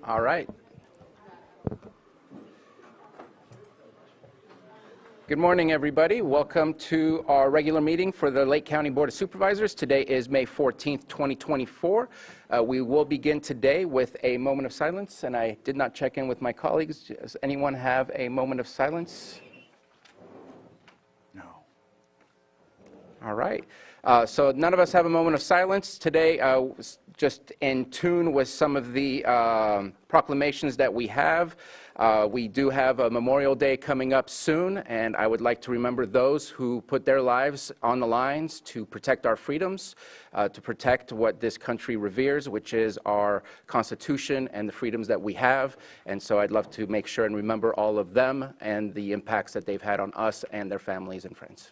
All right. Good morning, everybody. Welcome to our regular meeting for the Lake County Board of Supervisors. Today is May 14th, 2024. We will begin today with a moment of silence, and I did not check in with my colleagues. Does anyone have a moment of silence? No. All right. So none of us have a moment of silence today. Just in tune with some of the proclamations that we have. We do have a Memorial Day coming up soon, and I would like to remember those who put their lives on the lines to protect our freedoms, to protect what this country reveres, which is our Constitution and the freedoms that we have. And so I'd love to make sure and remember all of them and the impacts that they've had on us and their families and friends.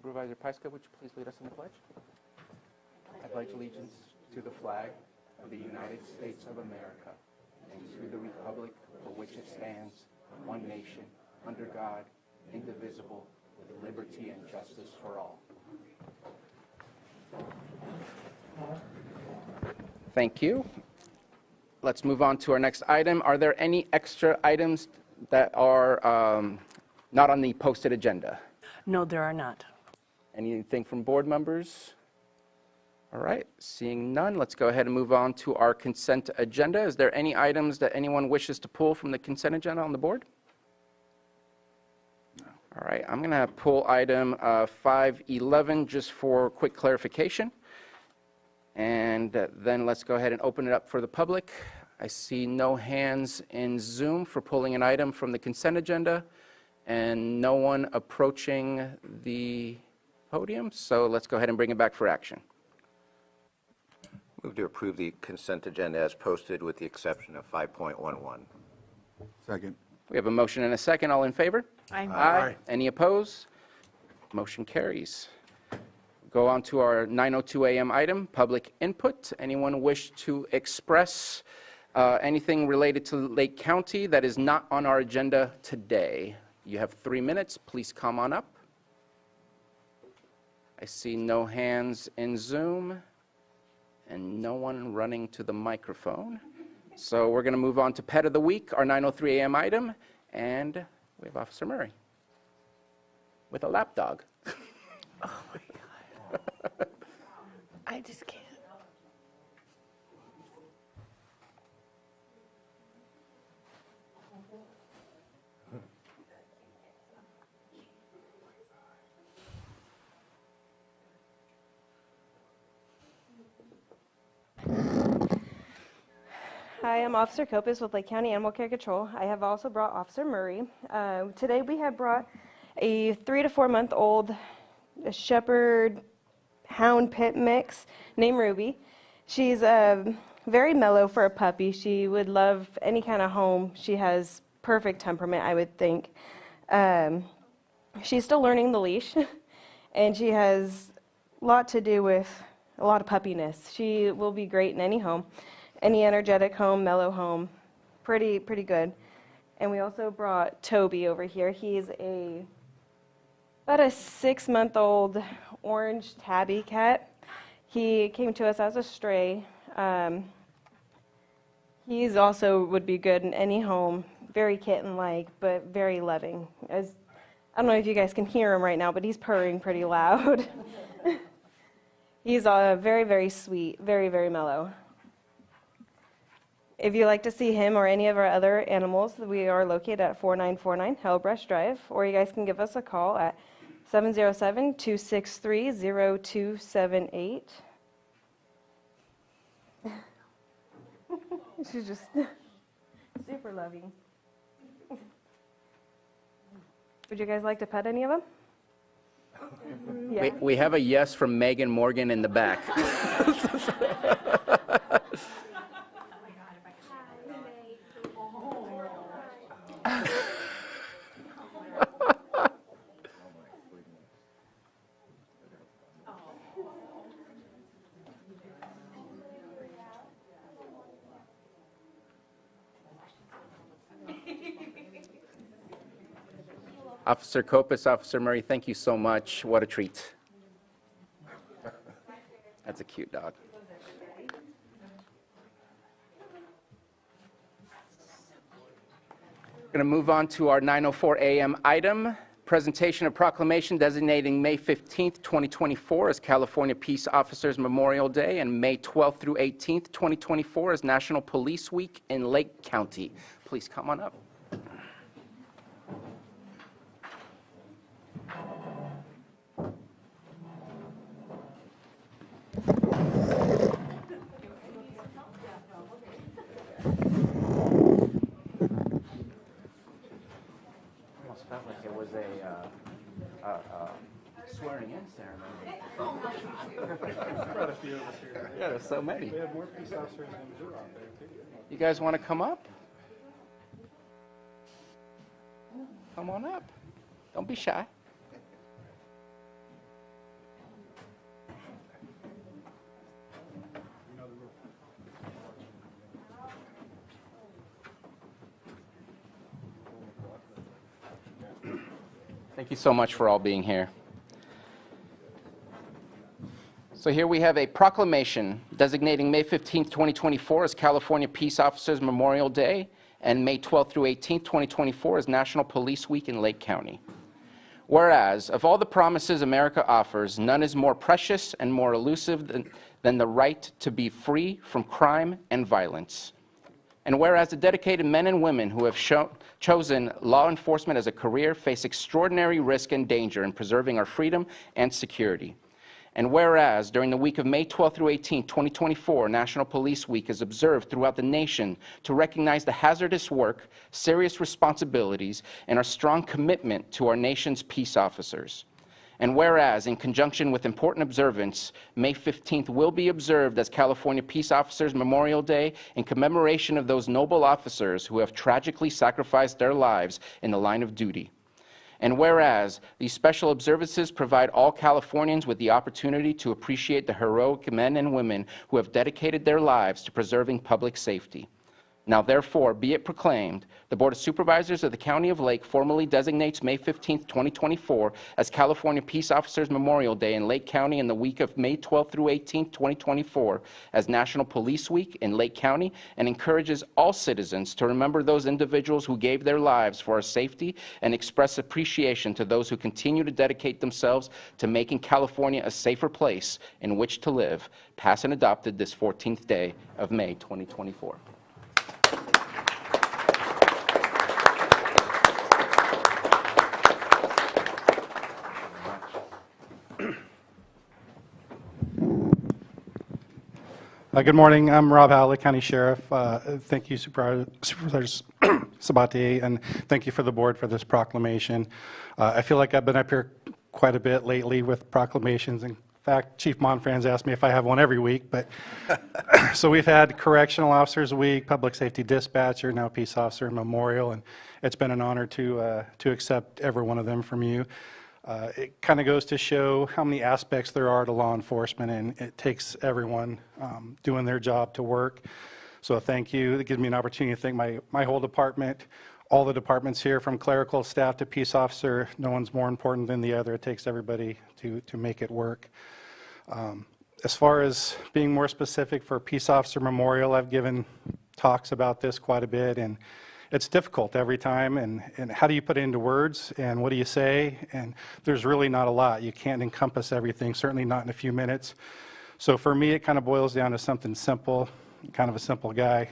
Supervisor Pyska, would you please lead us in the pledge? I pledge allegiance to the flag of the United States of America and to the republic for which it stands, one nation, under God, indivisible, with liberty and justice for all. Thank you. Let's move on to our next item. Are there any extra items that are not on the posted agenda? No, there are not. Anything from board members? All right, seeing none, let's go ahead and move on to our consent agenda. Is there any items that anyone wishes to pull from the consent agenda on the board? No. All right, I'm going to pull item 511 just for quick clarification. And then let's go ahead and open it up for the public. I see no hands in Zoom for pulling an item from the consent agenda and no one approaching the podium, so let's go ahead and bring it back for action. Move to approve the consent agenda as posted with the exception of 5.11. Second. We have a motion and a second. All in favor? Aye. Aye. Any opposed? Motion carries. Go on to our 9:02 a.m. item, public input. Anyone wish to express anything related to Lake County that is not on our agenda today? You have 3 minutes. Please come on up. I see no hands in Zoom and no one running to the microphone. So we're going to move on to Pet of the Week, our 9:03 a.m. item, and we have Officer Murray with a lap dog. Oh my God. I just can't. Hi, I'm Officer Copus with Lake County Animal Care Control. I have also brought Officer Murray. Today we have brought a 3 to 4 month old shepherd hound pit mix named Ruby. She's very mellow for a puppy. She would love any kind of home. She has perfect temperament, I would think. She's still learning the leash, and she has a lot to do with a lot of puppiness. She will be great in any home. Any energetic home, mellow home, pretty good. And we also brought Toby over here. He's about a 6-month-old orange tabby cat. He came to us as a stray. He's also would be good in any home, very kitten-like, but very loving. I don't know if you guys can hear him right now, but he's purring pretty loud. He's very, very sweet, very, very mellow. If you'd like to see him or any of our other animals, we are located at 4949 Hellbrush Drive, or you guys can give us a call at 707-263-0278. She's just super loving. Would you guys like to pet any of them? Yeah. We have a yes from Megan Morgan in the back. Officer Kopis, Officer Murray, thank you so much. What a treat. That's a cute dog. Going to move on to our 9:04 a.m. item, presentation of proclamation designating May 15th, 2024 as California Peace Officers Memorial Day and May 12th through 18th, 2024 as National Police Week in Lake County. Please come on up. Almost felt like it was a swearing in ceremony. Quite a few of us here. Yeah, there's so many. We have more peace officers than you're out there, too. You guys want to come up? Come on up. Don't be shy. Thank you so much for all being here. So here we have a proclamation designating May 15th, 2024 as California Peace Officers Memorial Day and May 12th through 18th, 2024 as National Police Week in Lake County. Whereas, of all the promises America offers, none is more precious and more elusive than the right to be free from crime and violence. And whereas the dedicated men and women who have chosen law enforcement as a career face extraordinary risk and danger in preserving our freedom and security. And whereas during the week of May 12th through 18th, 2024, National Police Week is observed throughout the nation to recognize the hazardous work, serious responsibilities, and our strong commitment to our nation's peace officers. And whereas, in conjunction with important observance, May 15th will be observed as California Peace Officers Memorial Day in commemoration of those noble officers who have tragically sacrificed their lives in the line of duty. And whereas, these special observances provide all Californians with the opportunity to appreciate the heroic men and women who have dedicated their lives to preserving public safety. Now therefore, be it proclaimed, the Board of Supervisors of the County of Lake formally designates May 15th, 2024 as California Peace Officers Memorial Day in Lake County in the week of May 12th through 18th, 2024 as National Police Week in Lake County, and encourages all citizens to remember those individuals who gave their lives for our safety and express appreciation to those who continue to dedicate themselves to making California a safer place in which to live, passed and adopted this 14th day of May 2024. Good morning. I'm Rob Howley, County Sheriff. Thank you, Supervisors Sabatier, and thank you for the board for this proclamation. I feel like I've been up here quite a bit lately with proclamations. In fact, Chief Monfran's asked me if I have one every week. But so we've had Correctional Officers Week, Public Safety Dispatcher, now Peace Officer Memorial, and it's been an honor to accept every one of them from you. It kind of goes to show how many aspects there are to law enforcement, and it takes everyone doing their job to work. So thank you. It gives me an opportunity to thank my whole department, all the departments here, from clerical staff to peace officer. No one's more important than the other. It takes everybody to make it work. As far as being more specific for Peace Officer Memorial, I've given talks about this quite a bit, and it's difficult every time, and how do you put it into words, and what do you say? And there's really not a lot. You can't encompass everything, certainly not in a few minutes. So for me, it kind of boils down to something simple, kind of a simple guy.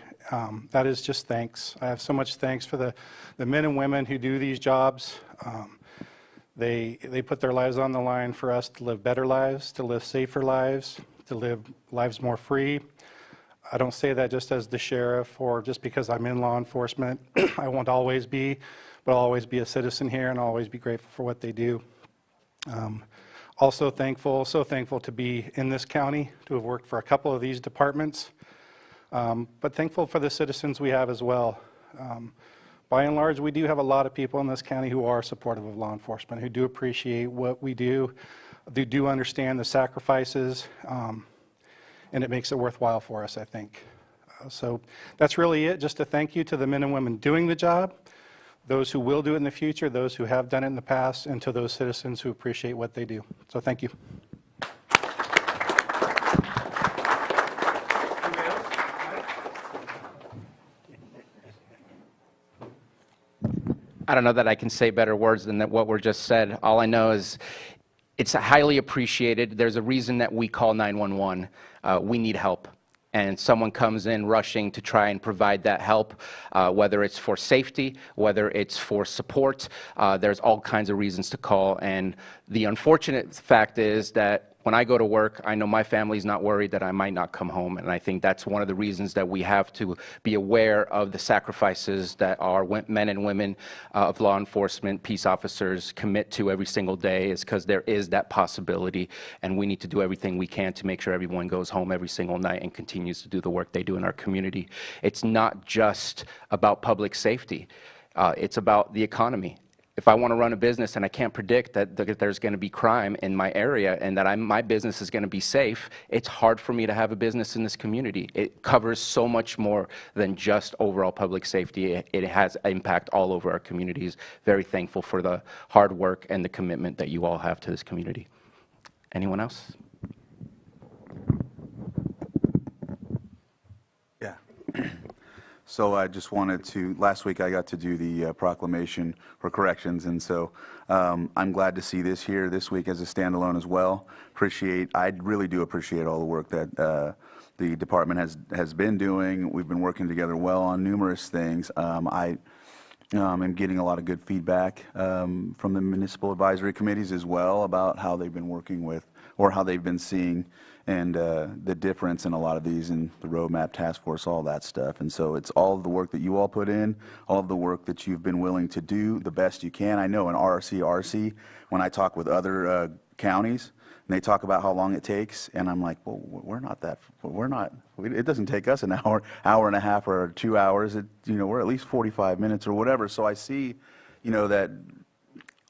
That is just thanks. I have so much thanks for the men and women who do these jobs. They put their lives on the line for us to live better lives, to live safer lives, to live lives more free. I don't say that just as the sheriff or just because I'm in law enforcement. I won't always be, but I'll always be a citizen here, and I'll always be grateful for what they do. Also thankful, so thankful to be in this county, to have worked for a couple of these departments, but thankful for the citizens we have as well. By and large, we do have a lot of people in this county who are supportive of law enforcement, who do appreciate what we do, who do understand the sacrifices, and it makes it worthwhile for us, I think. So that's really it, just a thank you to the men and women doing the job, those who will do it in the future, those who have done it in the past, and to those citizens who appreciate what they do. So thank you. I don't know that I can say better words than what were just said. All I know is it's highly appreciated. There's a reason that we call 911. We need help. And someone comes in rushing to try and provide that help, whether it's for safety, whether it's for support. There's all kinds of reasons to call. And the unfortunate fact is that when I go to work, I know my family's not worried that I might not come home. And I think that's one of the reasons that we have to be aware of the sacrifices that our men and women of law enforcement, peace officers commit to every single day, is because there is that possibility. And we need to do everything we can to make sure everyone goes home every single night and continues to do the work they do in our community. It's not just about public safety. It's about the economy. If I want to run a business and I can't predict that there's going to be crime in my area and that my business is going to be safe, it's hard for me to have a business in this community. It covers so much more than just overall public safety. It has impact all over our communities. Very thankful for the hard work and the commitment that you all have to this community. Anyone else? Yeah. So I just wanted to, last week I got to do the proclamation for corrections, and so I'm glad to see this here this week as a standalone as well. I really do appreciate all the work that the department has been doing. We've been working together well on numerous things. I am getting a lot of good feedback from the municipal advisory committees as well about how they've been working with, or how they've been seeing, and the difference in a lot of these, and the roadmap task force, all that stuff. And so it's all of the work that you all put in, all of the work that you've been willing to do the best you can. I know in RC, when I talk with other counties, and they talk about how long it takes, and I'm like, well, it doesn't take us an hour and a half or 2 hours. We're at least 45 minutes or whatever. So I see, that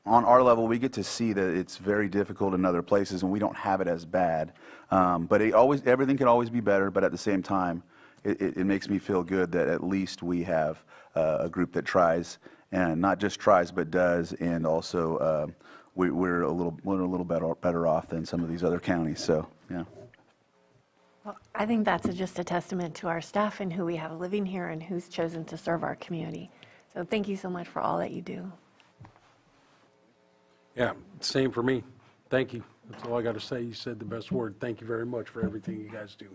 on our level, we get to see that it's very difficult in other places, and we don't have it as bad. But everything can always be better. But at the same time, it makes me feel good that at least we have a group that tries, and not just tries, but does. And also, we're a little better off than some of these other counties. So, yeah. Well, I think that's just a testament to our staff and who we have living here and who's chosen to serve our community. So thank you so much for all that you do. Yeah, same for me. Thank you. That's all I got to say. You said the best word. Thank you very much for everything you guys do.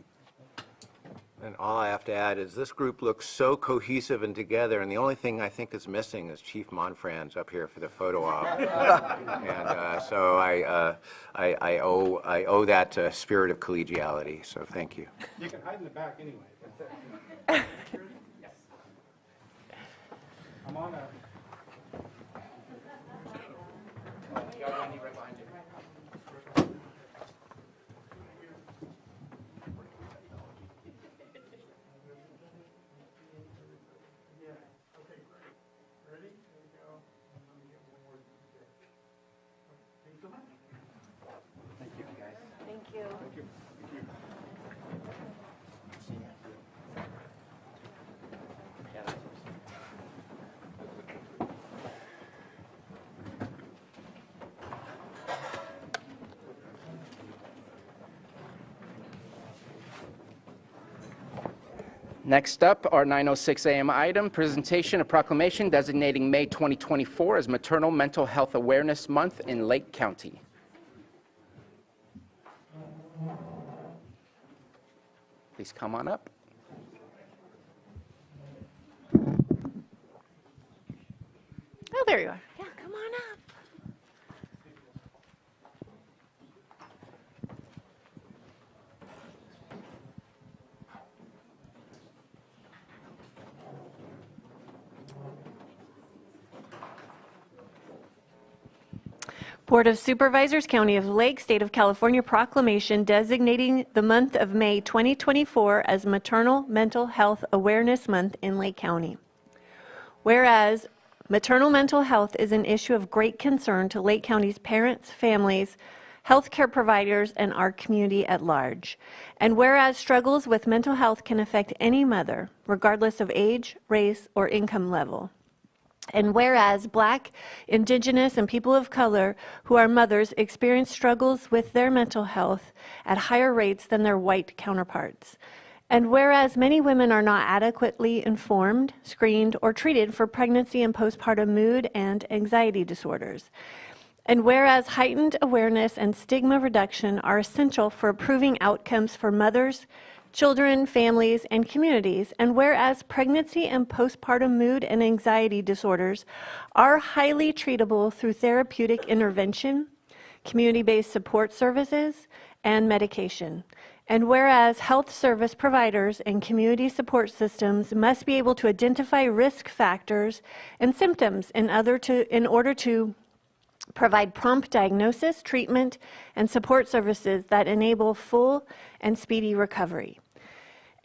And all I have to add is this group looks so cohesive and together, and the only thing I think is missing is Chief Monfran's up here for the photo op. And so I owe that spirit of collegiality, so thank you. You can hide in the back anyway. I'm on a... Next up, our 9:06 a.m. item, presentation of proclamation designating May 2024 as Maternal Mental Health Awareness Month in Lake County. Please come on up. Oh, there you are. Yeah, come on up. Board of Supervisors, County of Lake, State of California proclamation designating the month of May 2024 as Maternal Mental Health Awareness Month in Lake County. Whereas maternal mental health is an issue of great concern to Lake County's parents, families, healthcare providers, and our community at large. And whereas struggles with mental health can affect any mother, regardless of age, race, or income level. And whereas Black, Indigenous, and people of color who are mothers experience struggles with their mental health at higher rates than their white counterparts. And whereas many women are not adequately informed, screened, or treated for pregnancy and postpartum mood and anxiety disorders. And whereas heightened awareness and stigma reduction are essential for improving outcomes for mothers, children, families, and communities, and whereas pregnancy and postpartum mood and anxiety disorders are highly treatable through therapeutic intervention, community-based support services, and medication. And whereas health service providers and community support systems must be able to identify risk factors and symptoms in order to provide prompt diagnosis, treatment, and support services that enable full and speedy recovery.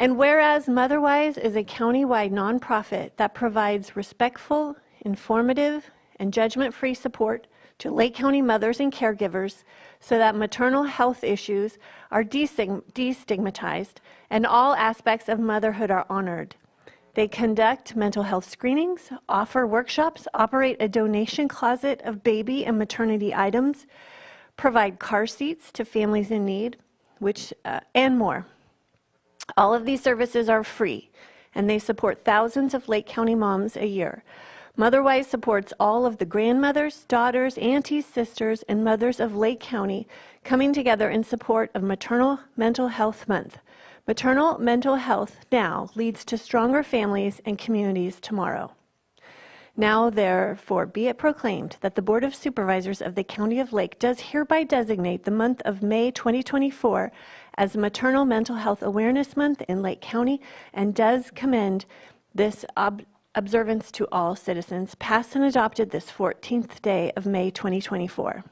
And whereas Motherwise is a county-wide nonprofit that provides respectful, informative, and judgment-free support to Lake County mothers and caregivers so that maternal health issues are destigmatized and all aspects of motherhood are honored. They conduct mental health screenings, offer workshops, operate a donation closet of baby and maternity items, provide car seats to families in need, and more. All of these services are free, and they support thousands of Lake County moms a year. Motherwise supports all of the grandmothers, daughters, aunties, sisters, and mothers of Lake County coming together in support of Maternal Mental Health Month. Maternal mental health now leads to stronger families and communities tomorrow. Now, therefore, be it proclaimed that the Board of Supervisors of the County of Lake does hereby designate the month of May 2024 as Maternal Mental Health Awareness Month in Lake County and does commend this observance to all citizens, passed and adopted this 14th day of May 2024.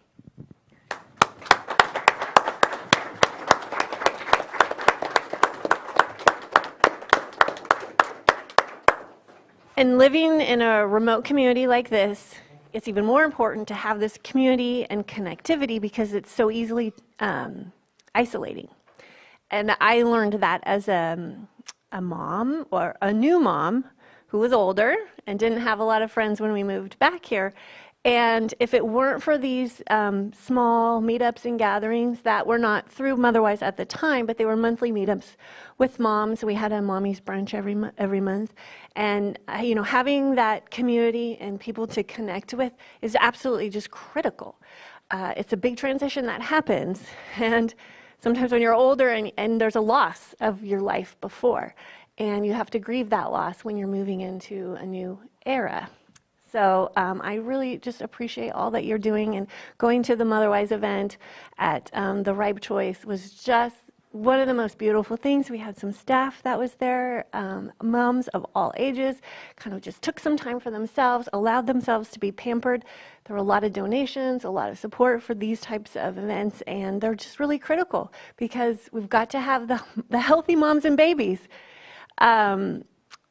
And living in a remote community like this, it's even more important to have this community and connectivity because it's so easily isolating. And I learned that as a mom, or a new mom, who was older and didn't have a lot of friends when we moved back here. And if it weren't for these small meetups and gatherings that were not through Motherwise at the time, but they were monthly meetups with moms. We had a mommy's brunch every month. And having that community and people to connect with is absolutely just critical. It's a big transition that happens. And sometimes when you're older and there's a loss of your life before, and you have to grieve that loss when you're moving into a new era. So I really just appreciate all that you're doing, and going to the Motherwise event at the Ripe Choice was just one of the most beautiful things. We had some staff that was there, moms of all ages, kind of just took some time for themselves, allowed themselves to be pampered. There were a lot of donations, a lot of support for these types of events, and they're just really critical because we've got to have the healthy moms and babies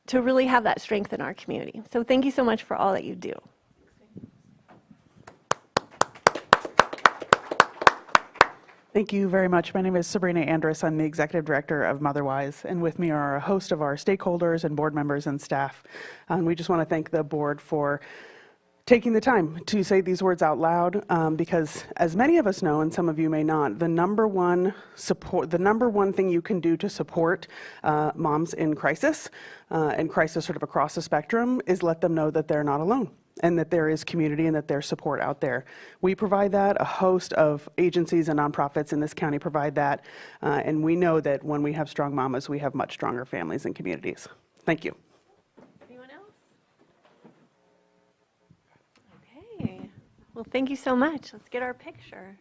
to really have that strength in our community. So thank you so much for all that you do. Thank you very much. My name is Sabrina Andrus. I'm the Executive Director of Motherwise, and with me are a host of our stakeholders and board members and staff. We just want to thank the board for taking the time to say these words out loud, because as many of us know, and some of you may not, the number one thing you can do to support moms in crisis, and crisis sort of across the spectrum, is let them know that they're not alone and that there is community and that there's support out there. We provide that. A host of agencies and nonprofits in this county provide that, and we know that when we have strong mamas, we have much stronger families and communities. Thank you. Well, thank you so much. Let's get our picture.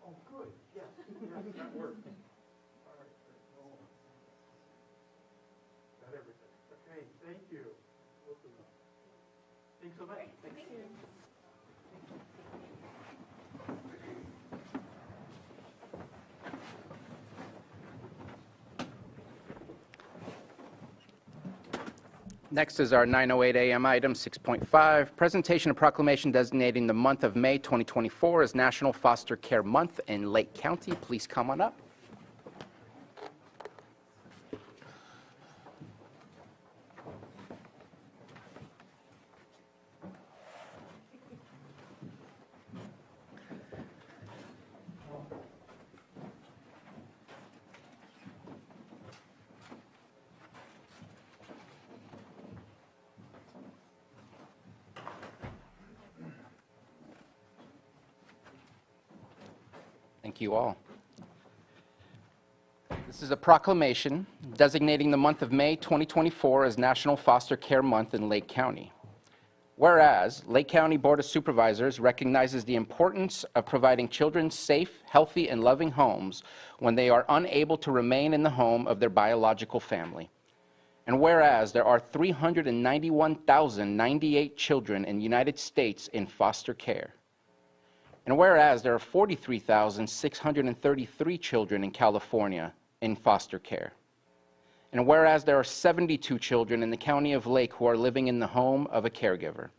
Oh, good. Yeah, that worked. Got everything. Okay, thank you. Thanks so much. Thank you. Next is our 9:08 a.m. item 6.5, presentation of proclamation designating the month of May 2024 as National Foster Care Month in Lake County. Please come on up. Thank you all. This is a proclamation designating the month of May 2024 as National Foster Care Month in Lake County. Whereas Lake County Board of Supervisors recognizes the importance of providing children safe, healthy, and loving homes when they are unable to remain in the home of their biological family. And whereas there are 391,098 children in the United States in foster care. And whereas there are 43,633 children in California in foster care. And whereas there are 72 children in the county of Lake who are living in the home of a caregiver.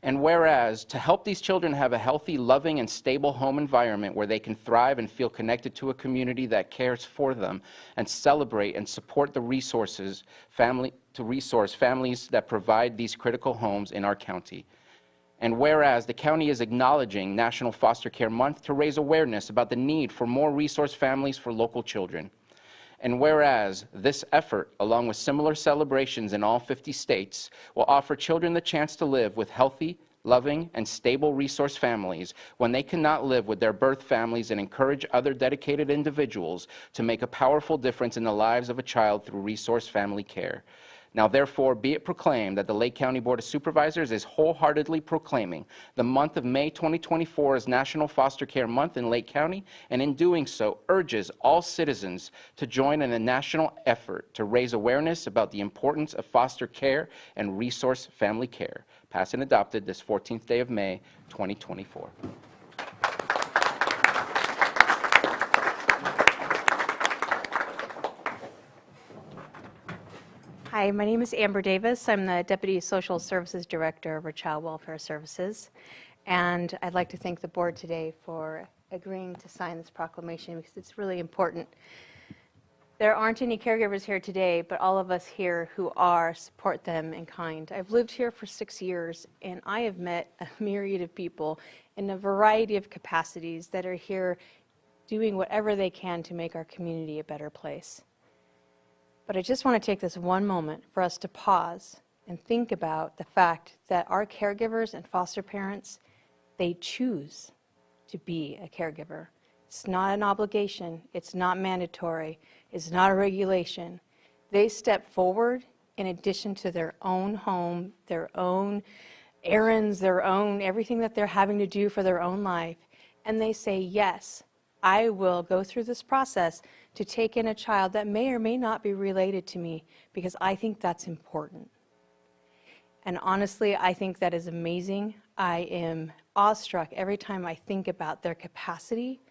And whereas to help these children have a healthy, loving, and stable home environment where they can thrive and feel connected to a community that cares for them and celebrate and support the resources families that provide these critical homes in our county. And whereas the county is acknowledging National Foster Care Month to raise awareness about the need for more resource families for local children. And whereas this effort, along with similar celebrations in all 50 states, will offer children the chance to live with healthy, loving, and stable resource families when they cannot live with their birth families, and encourage other dedicated individuals to make a powerful difference in the lives of a child through resource family care. Now, therefore, be it proclaimed that the Lake County Board of Supervisors is wholeheartedly proclaiming the month of May 2024 as National Foster Care Month in Lake County, and in doing so, urges all citizens to join in a national effort to raise awareness about the importance of foster care and resource family care. Passed and adopted this 14th day of May, 2024. Hi, my name is Amber Davis. I'm the Deputy Social Services Director of our Child Welfare Services. And I'd like to thank the board today for agreeing to sign this proclamation because it's really important. There aren't any caregivers here today, but all of us here who are support them in kind. I've lived here for 6 years, and I have met a myriad of people in a variety of capacities that are here doing whatever they can to make our community a better place. But I just want to take this one moment for us to pause and think about the fact that our caregivers and foster parents, they choose to be a caregiver. It's not an obligation. It's not mandatory. It's not a regulation. They step forward in addition to their own home, their own errands, their own everything that they're having to do for their own life, and they say, yes, I will go through this process to take in a child that may or may not be related to me because I think that's important. And honestly, I think that is amazing. I am awestruck every time I think about their capacity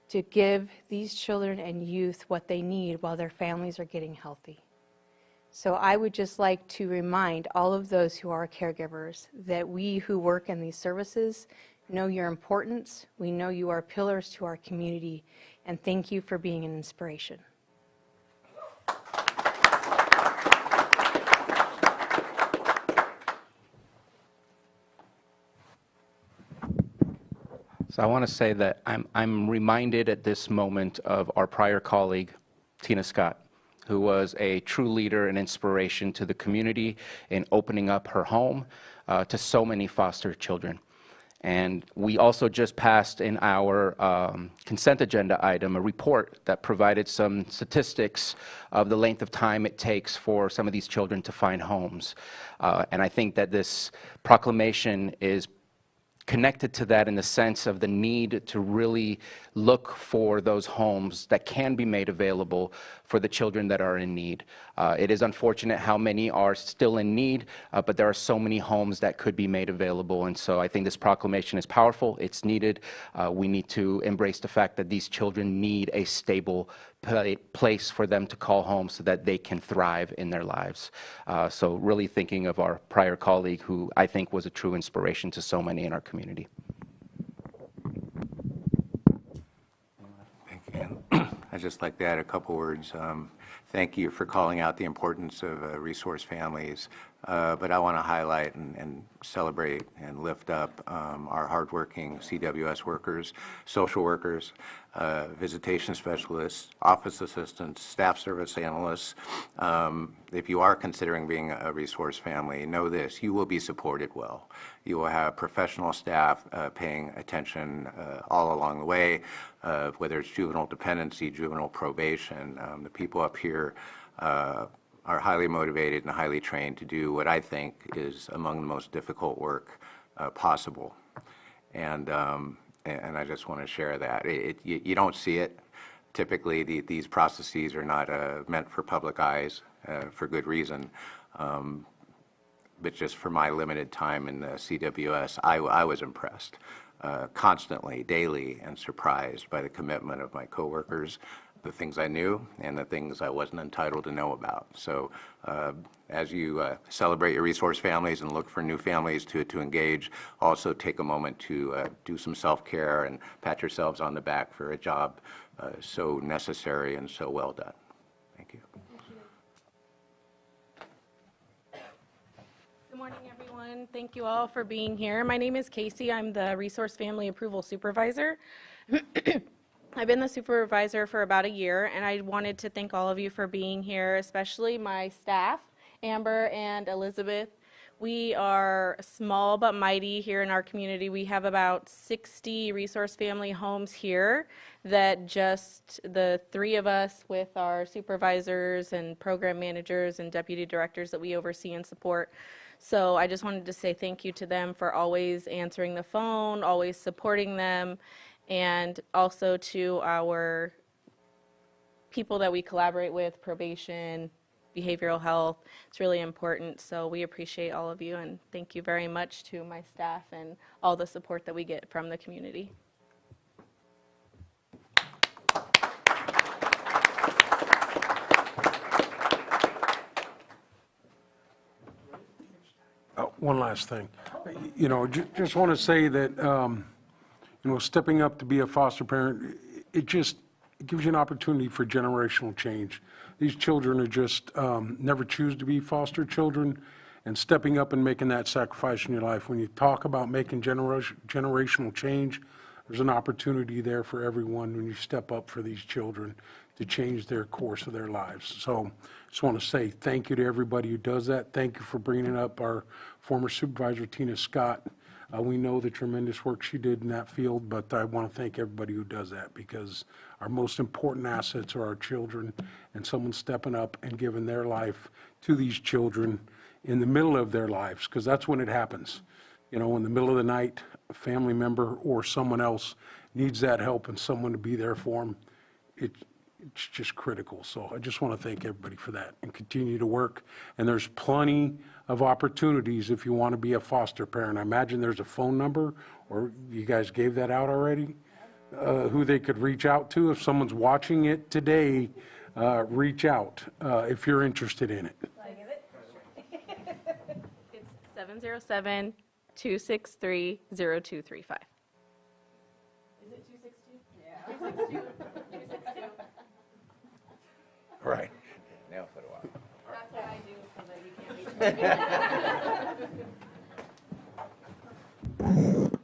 to give these children and youth what they need while their families are getting healthy. So I would just like to remind all of those who are caregivers that we who work in these services know your importance. We know you are pillars to our community, and thank you for being an inspiration. So I want to say that I'm reminded at this moment of our prior colleague, Tina Scott, who was a true leader and inspiration to the community in opening up her home to so many foster children. And we also just passed in our consent agenda item a report that provided some statistics of the length of time it takes for some of these children to find homes. And I think that this proclamation is connected to that in the sense of the need to really look for those homes that can be made available for the children that are in need. It is unfortunate how many are still in need, but there are so many homes that could be made available. And so I think this proclamation is powerful. It's needed. We need to embrace the fact that these children need a stable place for them to call home so that they can thrive in their lives. So really thinking of our prior colleague who I think was a true inspiration to so many in our community. Thank you. I'd just like to add a couple words. Thank you for calling out the importance of resource families, but I want to highlight and celebrate and lift up our hardworking CWS workers, social workers, visitation specialists, office assistants, staff service analysts. If you are considering being a resource family, know this: you will be supported well. You will have professional staff paying attention all along the way, whether it's juvenile dependency, juvenile probation. The people up here are highly motivated and highly trained to do what I think is among the most difficult work possible. And I just want to share that. You don't see it. Typically, these processes are not meant for public eyes for good reason. But just for my limited time in the CWS, I was impressed constantly, daily, and surprised by the commitment of my coworkers, the things I knew and the things I wasn't entitled to know about. So as you celebrate your resource families and look for new families to engage, also take a moment to do some self-care and pat yourselves on the back for a job so necessary and so well done. Thank you. Good morning, everyone. Thank you all for being here. My name is Casey. I'm the Resource Family Approval Supervisor. I've been the supervisor for about a year, and I wanted to thank all of you for being here, especially my staff, Amber and Elizabeth. We are small but mighty here in our community. We have about 60 resource family homes here that just the three of us with our supervisors and program managers and deputy directors that we oversee and support. So I just wanted to say thank you to them for always answering the phone, always supporting them, and also to our people that we collaborate with, probation, behavioral health. It's really important, so we appreciate all of you, and thank you very much to my staff and all the support that we get from the community. One last thing. You know, just want to say that, you know, stepping up to be a foster parent, it gives you an opportunity for generational change. These children are just never choose to be foster children, and stepping up and making that sacrifice in your life. When you talk about making generational change, there's an opportunity there for everyone when you step up for these children to change their course of their lives. So just want to say thank you to everybody who does that. Thank you for bringing up our former supervisor, Tina Scott. We know the tremendous work she did in that field, but I want to thank everybody who does that, because our most important assets are our children, and someone stepping up and giving their life to these children in the middle of their lives, because that's when it happens. You know, in the middle of the night, a family member or someone else needs that help and someone to be there for them. It's just critical. So I just want to thank everybody for that and continue to work. And there's plenty of opportunities if you want to be a foster parent. I imagine there's a phone number, or you guys gave that out already, who they could reach out to. If someone's watching it today, reach out if you're interested in it. It's 707-263-0235. Is it 262? Yeah. 262. 262. All right. Now for a while. That's what I do so that you can't reach me.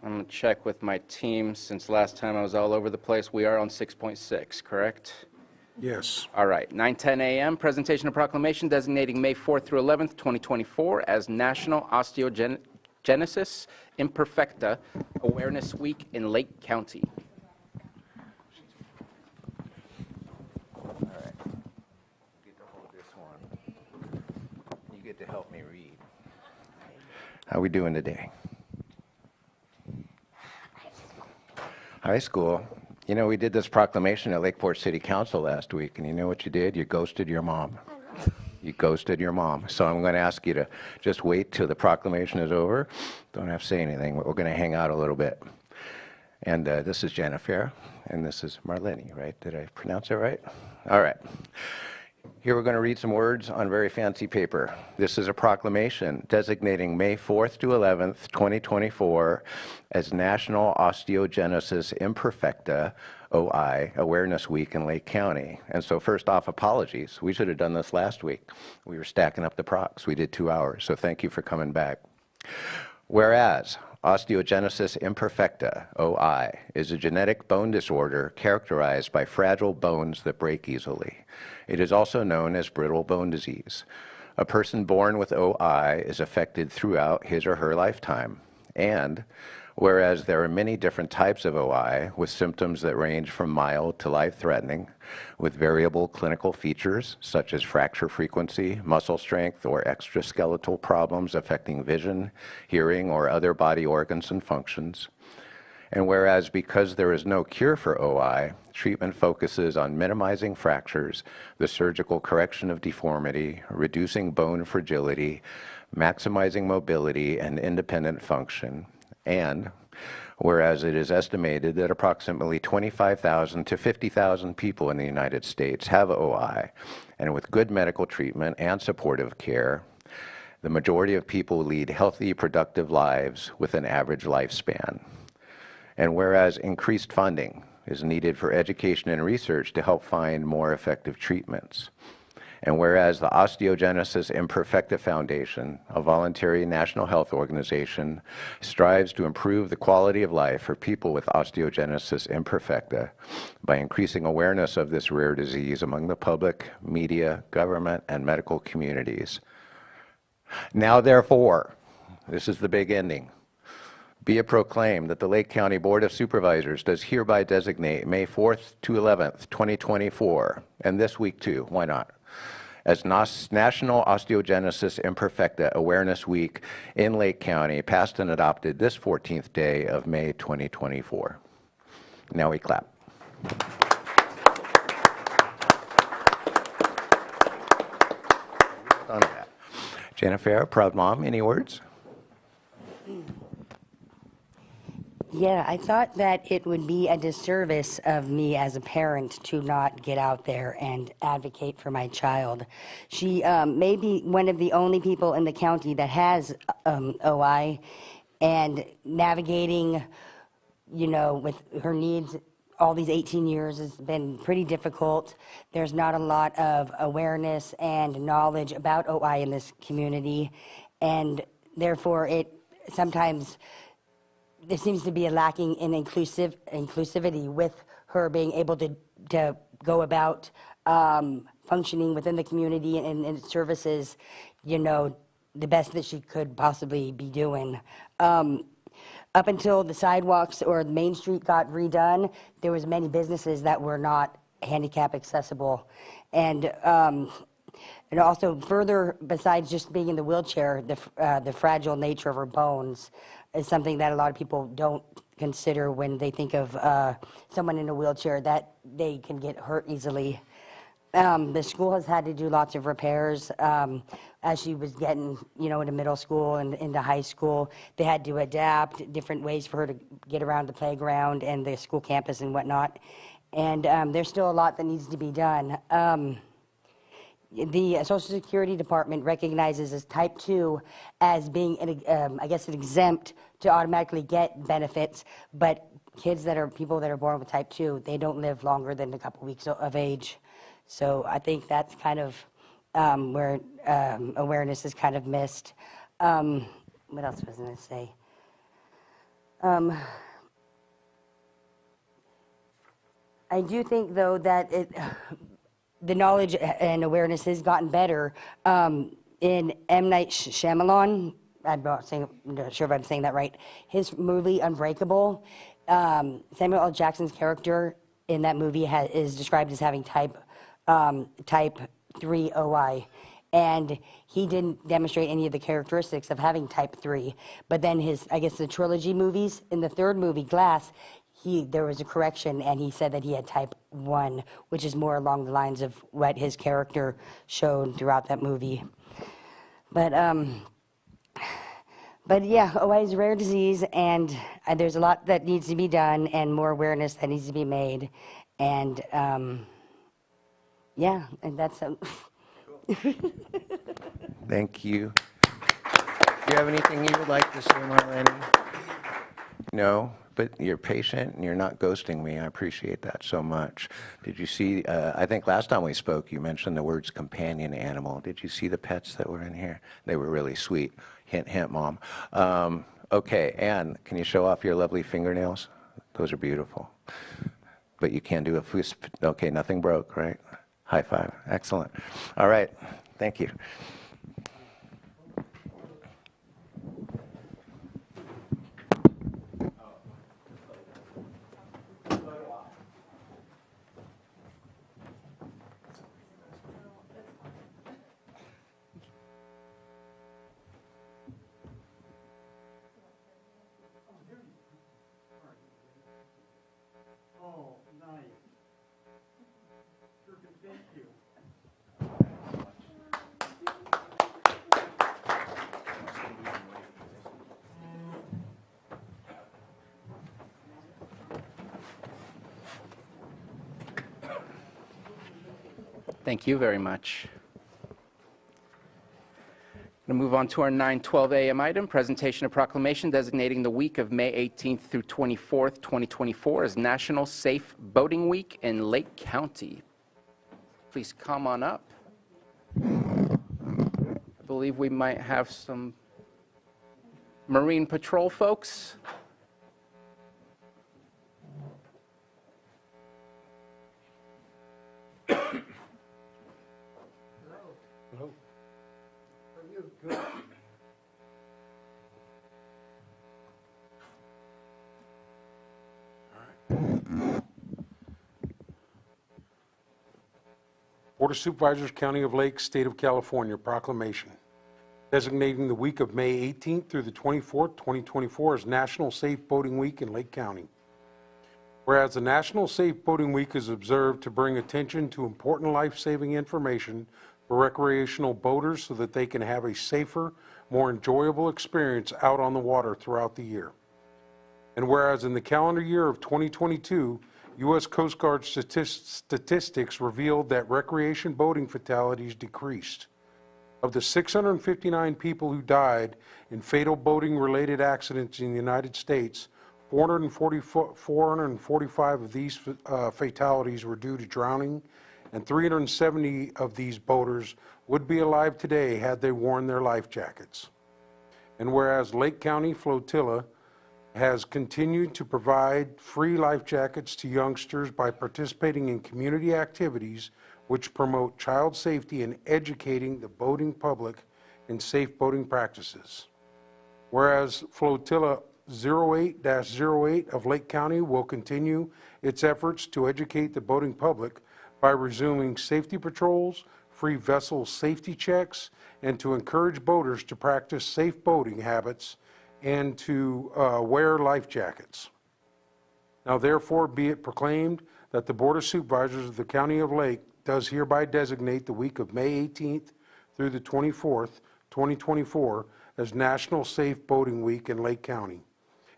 I'm going to check with my team since last time I was all over the place. We are on 6.6, correct? Yes. All right, 9:10 a.m., presentation of proclamation designating May 4th through 11th, 2024 as National Osteogenesis Imperfecta Awareness Week in Lake County. All right. You get to hold this one. You get to help me read. How we doing today? High school. You know, we did this proclamation at Lakeport City Council last week, and you know what you did? You ghosted your mom. You ghosted your mom. So I'm going to ask you to just wait till the proclamation is over. Don't have to say anything, but we're going to hang out a little bit. And this is Jennifer, and this is Marlene, right? Did I pronounce it right? All right. Here we're going to read some words on very fancy paper. This is a proclamation designating May 4th to 11th, 2024 as National Osteogenesis Imperfecta, OI, Awareness Week in Lake County. And so first off, apologies. We should have done this last week. We were stacking up the procs. We did 2 hours, so thank you for coming back. Whereas osteogenesis imperfecta, OI, is a genetic bone disorder characterized by fragile bones that break easily. It is also known as brittle bone disease. A person born with OI is affected throughout his or her lifetime. And whereas there are many different types of OI with symptoms that range from mild to life-threatening, with variable clinical features such as fracture frequency, muscle strength, or extraskeletal problems affecting vision, hearing, or other body organs and functions. And whereas because there is no cure for OI, treatment focuses on minimizing fractures, the surgical correction of deformity, reducing bone fragility, maximizing mobility and independent function. And whereas it is estimated that approximately 25,000 to 50,000 people in the United States have OI, and with good medical treatment and supportive care, the majority of people lead healthy, productive lives with an average lifespan. And whereas increased funding is needed for education and research to help find more effective treatments. And whereas the Osteogenesis Imperfecta Foundation, a voluntary national health organization, strives to improve the quality of life for people with osteogenesis imperfecta by increasing awareness of this rare disease among the public, media, government, and medical communities. Now therefore, this is the big ending. Be it proclaimed that the Lake County Board of Supervisors does hereby designate May 4th to 11th, 2024, and this week too, why not, as National Osteogenesis Imperfecta Awareness Week in Lake County, passed and adopted this 14th day of May 2024. Now we clap. Done that. Jennifer, proud mom, any words? Yeah, I thought that it would be a disservice of me as a parent to not get out there and advocate for my child. She may be one of the only people in the county that has OI, and navigating, you know, with her needs all these 18 years has been pretty difficult. There's not a lot of awareness and knowledge about OI in this community, and therefore it sometimes there seems to be a lacking in inclusivity with her being able to go about functioning within the community and services, you know, the best that she could possibly be doing. Up until the sidewalks or the Main Street got redone, there was many businesses that were not handicap accessible. And also further, besides just being in the wheelchair, the fragile nature of her bones is something that a lot of people don't consider when they think of someone in a wheelchair, that they can get hurt easily. The school has had to do lots of repairs as she was getting, you know, into middle school and into high school. They had to adapt different ways for her to get around the playground and the school campus and whatnot. And there's still a lot that needs to be done. The Social Security Department recognizes as type 2 as being, I guess, an exempt to automatically get benefits, but people that are born with type 2, they don't live longer than a couple weeks of age. So I think that's kind of where awareness is kind of missed. What else was I going to say? I do think, though, that the knowledge and awareness has gotten better. In M. Night Shyamalan, not sure if I'm saying that right, his movie Unbreakable, Samuel L. Jackson's character in that movie is described as having type 3 OI. And he didn't demonstrate any of the characteristics of having type 3. But then the trilogy movies, in the third movie, Glass, there was a correction, and he said that he had type 1, which is more along the lines of what his character showed throughout that movie. But yeah, OI is a rare disease, and there's a lot that needs to be done and more awareness that needs to be made. And yeah, and that's... Thank you. Do you have anything you would like to say, Marlene? No, but you're patient and you're not ghosting me. I appreciate that so much. Did you see, I think last time we spoke, you mentioned the words companion animal. Did you see the pets that were in here? They were really sweet. Hint, hint, Mom. Okay, Anne, can you show off your lovely fingernails? Those are beautiful. But you can't do a fist. Okay, nothing broke, right? High five. Excellent. All right. Thank you. Oh, nice. Sure can, thank you. Thank you very much. Going to move on to our 9:12 a.m. item, presentation of proclamation designating the week of May 18th through 24th, 2024 as National Safe Boating Week in Lake County. Please come on up. I believe we might have some Marine Patrol folks. Hello. Are you good? Board of Supervisors, County of Lake, State of California, proclamation designating the week of May 18th through the 24th, 2024 as National Safe Boating Week in Lake County. Whereas the National Safe Boating Week is observed to bring attention to important life-saving information for recreational boaters so that they can have a safer, more enjoyable experience out on the water throughout the year. And whereas in the calendar year of 2022, U.S. Coast Guard statistics revealed that recreation boating fatalities decreased. Of the 659 people who died in fatal boating-related accidents in the United States, 445 of these fatalities were due to drowning, and 370 of these boaters would be alive today had they worn their life jackets. And whereas Lake County Flotilla has continued to provide free life jackets to youngsters by participating in community activities which promote child safety and educating the boating public in safe boating practices. Whereas Flotilla 08-08 of Lake County will continue its efforts to educate the boating public by resuming safety patrols, free vessel safety checks, and to encourage boaters to practice safe boating habits and to wear life jackets. Now therefore be it proclaimed that the Board of Supervisors of the County of Lake does hereby designate the week of May 18th through the 24th, 2024 as National Safe Boating Week in Lake County,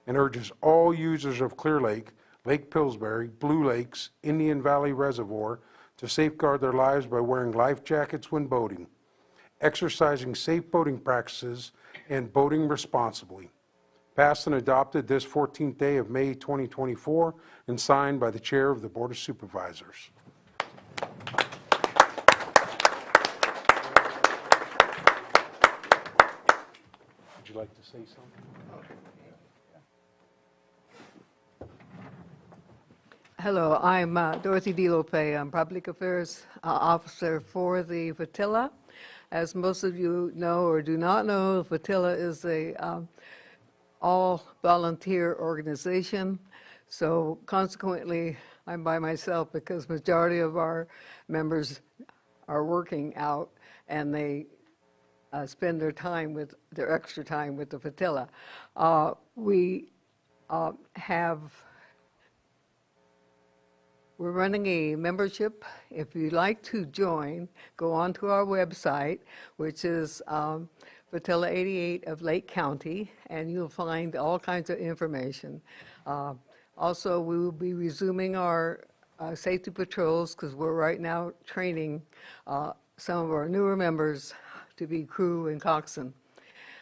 and urges all users of Clear Lake, Lake Pillsbury, Blue Lakes, Indian Valley Reservoir to safeguard their lives by wearing life jackets when boating, exercising safe boating practices, and boating responsibly. Passed and adopted this 14th day of May 2024 and signed by the Chair of the Board of Supervisors. Would you like to say something? Hello, I'm Dorothy DeLope. I'm Public Affairs Officer for the Fatilla. As most of you know or do not know, the Fatilla is a all-volunteer organization. So consequently, I'm by myself because majority of our members are working out and they spend their time with their extra time with the Fatilla. We're running a membership. If you'd like to join, go onto our website, which is Fatilla 88 of Lake County, and you'll find all kinds of information. Also, we will be resuming our safety patrols because we're right now training some of our newer members to be crew and coxswain.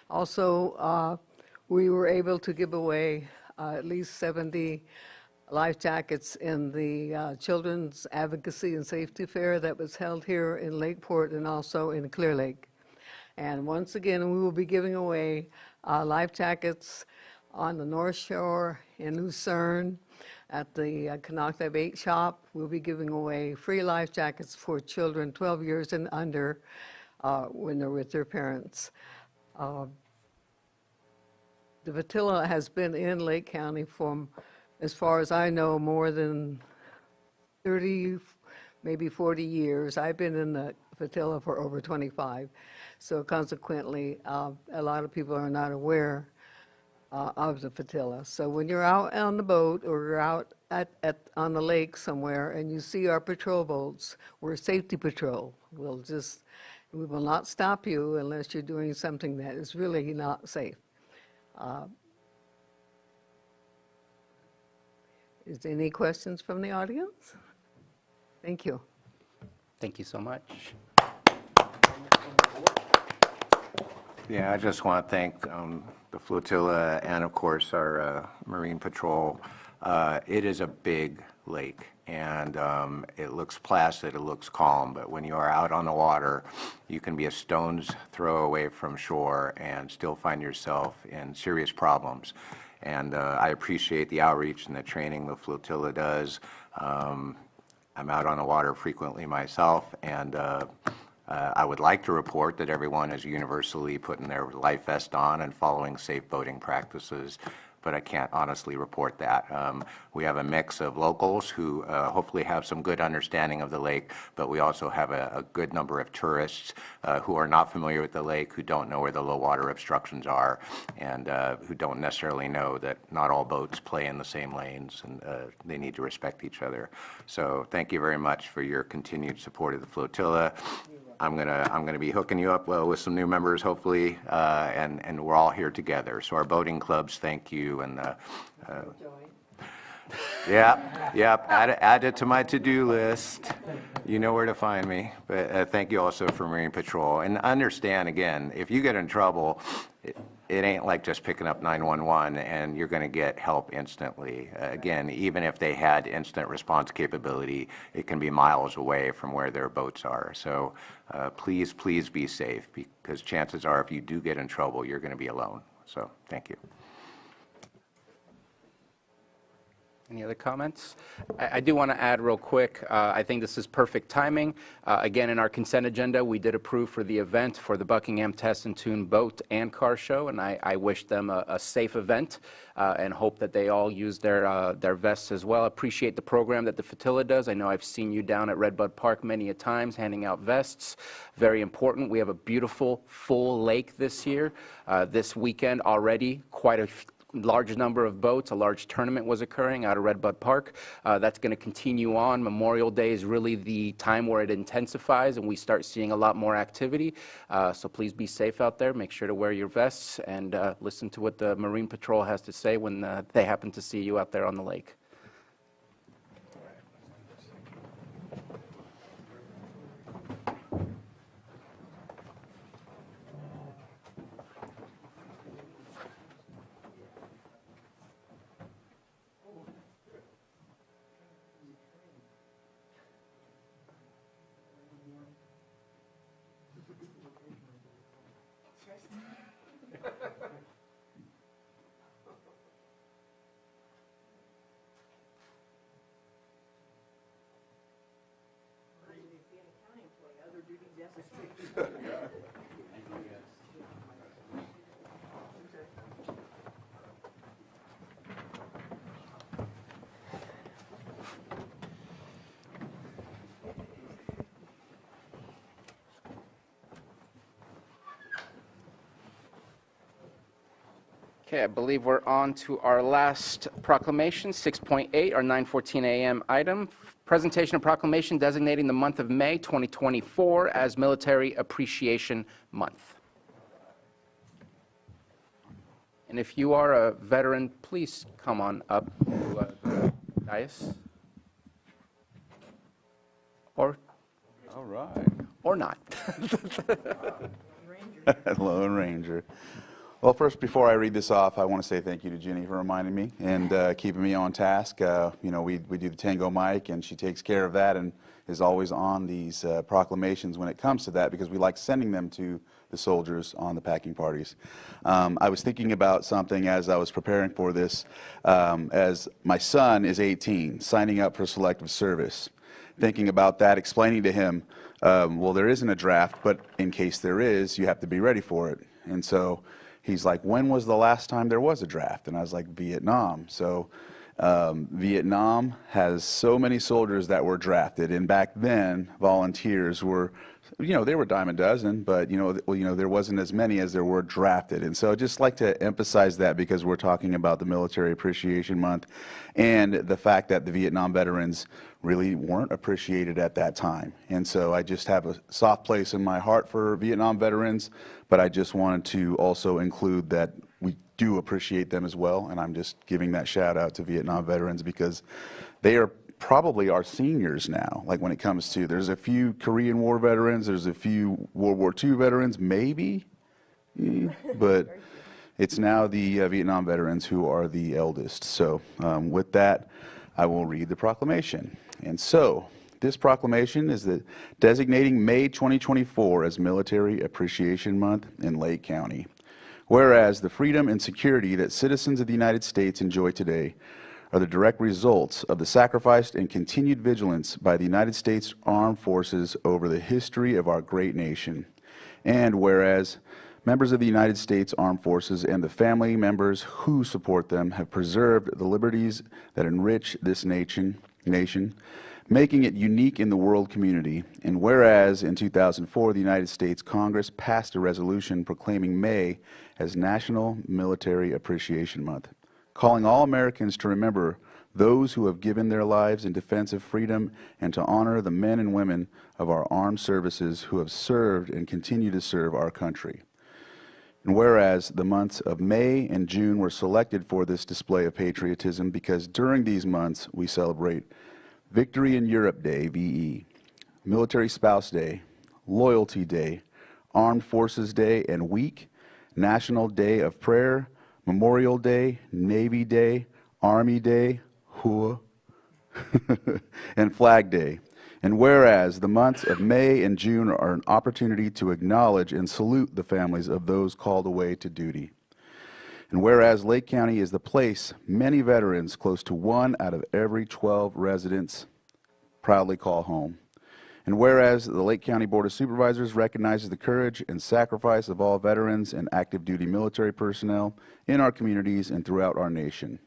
Also, we were able to give away at least 70 life jackets in the Children's Advocacy and Safety Fair that was held here in Lakeport and also in Clear Lake. And once again, we will be giving away life jackets on the North Shore, in Lucerne, at the Canocta Bait Shop. We'll be giving away free life jackets for children 12 years and under when they're with their parents. The Fatilla has been in Lake County from, as far as I know, more than 30, maybe 40 years. I've been in the Fatilla for over 25. So consequently, a lot of people are not aware of the Fatilla. So when you're out on the boat or you're out on the lake somewhere and you see our patrol boats, we're safety patrol. We will not stop you unless you're doing something that is really not safe. Is there any questions from the audience? Thank you. Thank you so much. Yeah, I just want to thank the flotilla and, of course, our Marine Patrol. It is a big lake, and it looks placid, it looks calm, but when you are out on the water, you can be a stone's throw away from shore and still find yourself in serious problems. And I appreciate the outreach and the training the flotilla does. I'm out on the water frequently myself, and I would like to report that everyone is universally putting their life vest on and following safe boating practices, but I can't honestly report that. We have a mix of locals who hopefully have some good understanding of the lake, but we also have a good number of tourists who are not familiar with the lake, who don't know where the low water obstructions are, and who don't necessarily know that not all boats play in the same lanes, and they need to respect each other. So thank you very much for your continued support of the flotilla. I'm gonna be hooking you up with some new members, hopefully, and we're all here together. So our boating clubs, thank you, and add it to my to-do list. You know where to find me. But thank you also for Marine Patrol, and understand again, if you get in trouble, it ain't like just picking up 911 and you're going to get help instantly. Again, even if they had instant response capability, it can be miles away from where their boats are. So please, please be safe, because chances are if you do get in trouble, you're going to be alone. So thank you. Any other comments? I do want to add real quick, I think this is perfect timing. Again, in our consent agenda, we did approve for the event for the Buckingham Test and Tune Boat and Car Show, and I wish them a safe event and hope that they all use their vests as well. Appreciate the program that the Fatilla does. I know I've seen you down at Redbud Park many a times handing out vests. Very important. We have a beautiful full lake this year. This weekend already, quite a large number of boats. A large tournament was occurring out of Redbud Park. That's going to continue on. Memorial Day is really the time where it intensifies and we start seeing a lot more activity. So please be safe out there. Make sure to wear your vests and listen to what the Marine Patrol has to say when they happen to see you out there on the lake. Okay, I believe we're on to our last proclamation, 6.8, our 9:14 a.m. item. Presentation of proclamation designating the month of May 2024 as Military Appreciation Month. And if you are a veteran, please come on up to the dais. Or All right. or not. Lone Ranger. Well, first, before I read this off, I want to say thank you to Jenny for reminding me and keeping me on task. You know, we do the Tango mic, and she takes care of that and is always on these proclamations when it comes to that, because we like sending them to the soldiers on the packing parties. I was thinking about something as I was preparing for this, as my son is 18, signing up for selective service. Thinking about that, explaining to him, well, there isn't a draft, but in case there is, you have to be ready for it. And so he's like, when was the last time there was a draft? And I was like, Vietnam. So Vietnam has so many soldiers that were drafted, and back then volunteers were, you know, they were dime a dozen, but there wasn't as many as there were drafted. And so I'd just like to emphasize that, because we're talking about the Military Appreciation Month and the fact that the Vietnam veterans really weren't appreciated at that time. And so I just have a soft place in my heart for Vietnam veterans, but I just wanted to also include that we do appreciate them as well, and I'm just giving that shout out to Vietnam veterans, because they are probably our seniors now. Like, when it comes to, there's a few Korean War veterans, there's a few World War II veterans, maybe, but it's now the Vietnam veterans who are the eldest. So with that, I will read the proclamation. And so, this proclamation is designating May 2024 as Military Appreciation Month in Lake County. Whereas the freedom and security that citizens of the United States enjoy today are the direct results of the sacrificed and continued vigilance by the United States Armed Forces over the history of our great nation. And whereas members of the United States Armed Forces and the family members who support them have preserved the liberties that enrich this nation, making it unique in the world community. And whereas in 2004, the United States Congress passed a resolution proclaiming May as National Military Appreciation Month, calling all Americans to remember those who have given their lives in defense of freedom and to honor the men and women of our armed services who have served and continue to serve our country. And whereas the months of May and June were selected for this display of patriotism because during these months we celebrate Victory in Europe Day, VE, Military Spouse Day, Loyalty Day, Armed Forces Day and Week, National Day of Prayer, Memorial Day, Navy Day, Army Day, and Flag Day. And whereas the months of May and June are an opportunity to acknowledge and salute the families of those called away to duty. And whereas Lake County is the place many veterans, close to 1 out of every 12 residents, proudly call home. And whereas the Lake County Board of Supervisors recognizes the courage and sacrifice of all veterans and active duty military personnel in our communities and throughout our nation.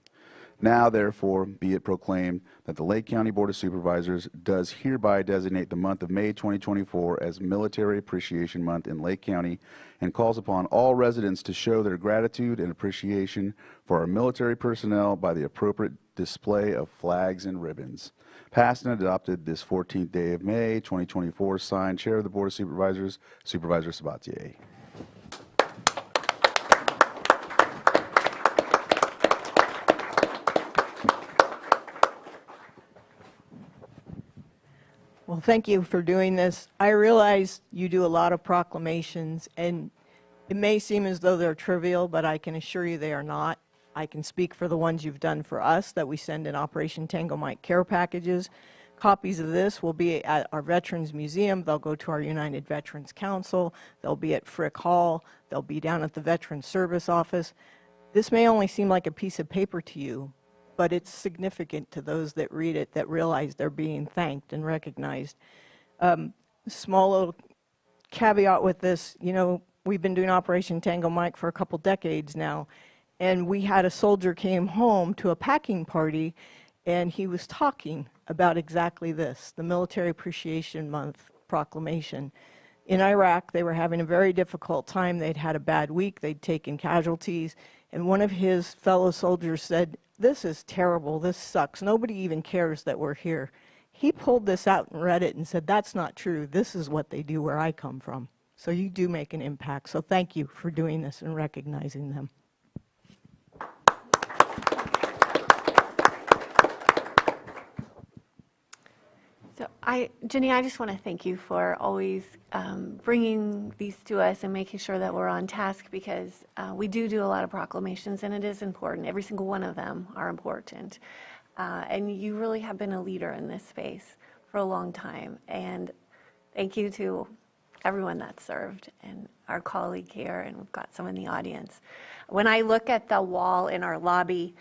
Now, therefore, be it proclaimed that the Lake County Board of Supervisors does hereby designate the month of May 2024 as Military Appreciation Month in Lake County and calls upon all residents to show their gratitude and appreciation for our military personnel by the appropriate display of flags and ribbons. Passed and adopted this 14th day of May 2024, signed Chair of the Board of Supervisors, Supervisor Sabatier. Well, thank you for doing this. I realize you do a lot of proclamations, and it may seem as though they're trivial, but I can assure you they are not. I can speak for the ones you've done for us that we send in Operation Tango Mike care packages. Copies of this will be at our Veterans Museum. They'll go to our United Veterans Council. They'll be at Frick Hall. They'll be down at the Veterans Service Office. This may only seem like a piece of paper to you, but it's significant to those that read it, that realize they're being thanked and recognized. Small little caveat with this, we've been doing Operation Tango Mike for a couple decades now, and we had a soldier came home to a packing party, and he was talking about exactly this, the Military Appreciation Month proclamation. In Iraq, they were having a very difficult time. They'd had a bad week. They'd taken casualties. And one of his fellow soldiers said, "This is terrible. This sucks. Nobody even cares that we're here." He pulled this out and read it and said, "That's not true. This is what they do where I come from." So you do make an impact. So thank you for doing this and recognizing them. So Jenny, I just want to thank you for always bringing these to us and making sure that we're on task, because we do a lot of proclamations, and it is important. Every single one of them are important. And you really have been a leader in this space for a long time. And thank you to everyone that served and our colleague here, and we've got some in the audience. When I look at the wall in our lobby,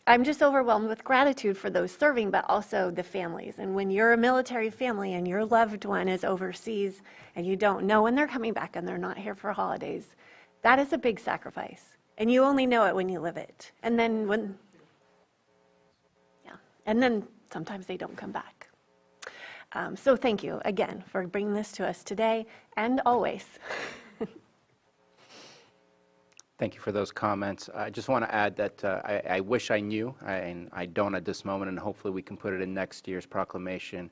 I'm just overwhelmed with gratitude for those serving, but also the families. And when you're a military family and your loved one is overseas and you don't know when they're coming back and they're not here for holidays, that is a big sacrifice. And you only know it when you live it. And then sometimes they don't come back. So thank you again for bringing this to us today and always. Thank you for those comments. I just want to add that I wish I knew, and I don't at this moment, and hopefully we can put it in next year's proclamation.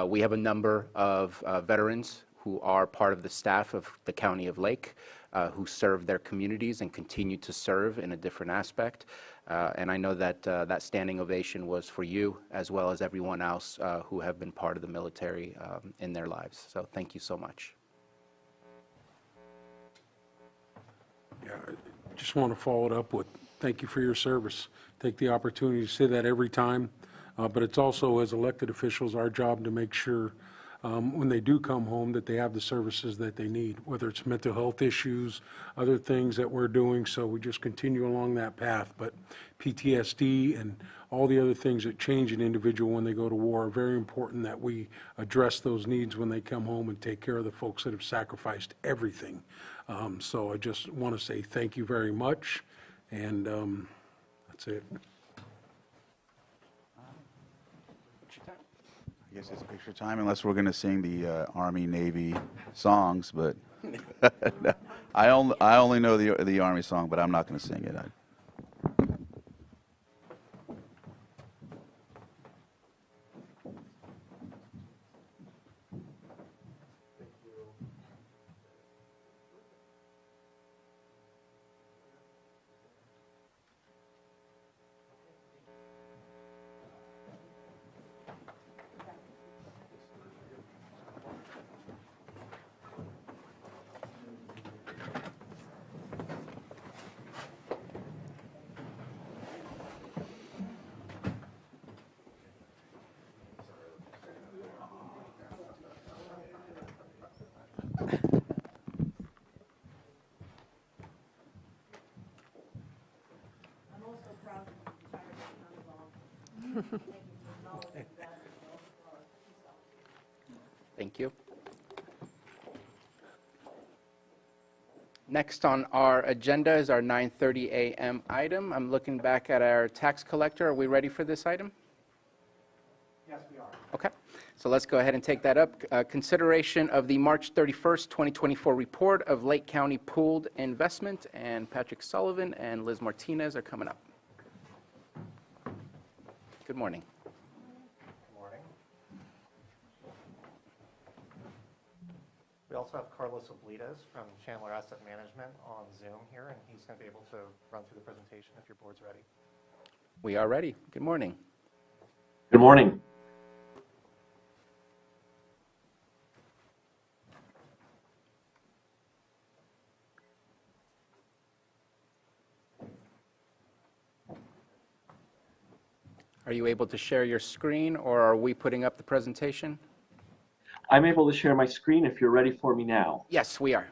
We have a number of veterans who are part of the staff of the County of Lake, who serve their communities and continue to serve in a different aspect. And I know that that standing ovation was for you, as well as everyone else who have been part of the military in their lives. So thank you so much. Yeah, I just want to follow it up with thank you for your service. Take the opportunity to say that every time, but it's also, as elected officials, our job to make sure when they do come home that they have the services that they need, whether it's mental health issues, other things that we're doing. So we just continue along that path. But PTSD and all the other things that change an individual when they go to war are very important that we address those needs when they come home and take care of the folks that have sacrificed everything. So I just want to say thank you very much, and that's it. I guess it's picture time, unless we're going to sing the Army, Navy songs, but I only know the Army song, but I'm not going to sing it. Thank you. Next on our agenda is our 9:30 a.m. item. I'm looking back at our tax collector. Are we ready for this item? Yes, we are. Okay. So let's go ahead and take that up. Consideration of the March 31st, 2024 report of Lake County Pooled Investment, and Patrick Sullivan and Liz Martinez are coming up. Good morning. We also have Carlos Oblitas from Chandler Asset Management on Zoom here, and he's going to be able to run through the presentation if your board's ready. We are ready. Good morning. Good morning. Are you able to share your screen, or are we putting up the presentation? I'm able to share my screen if you're ready for me now. Yes, we are.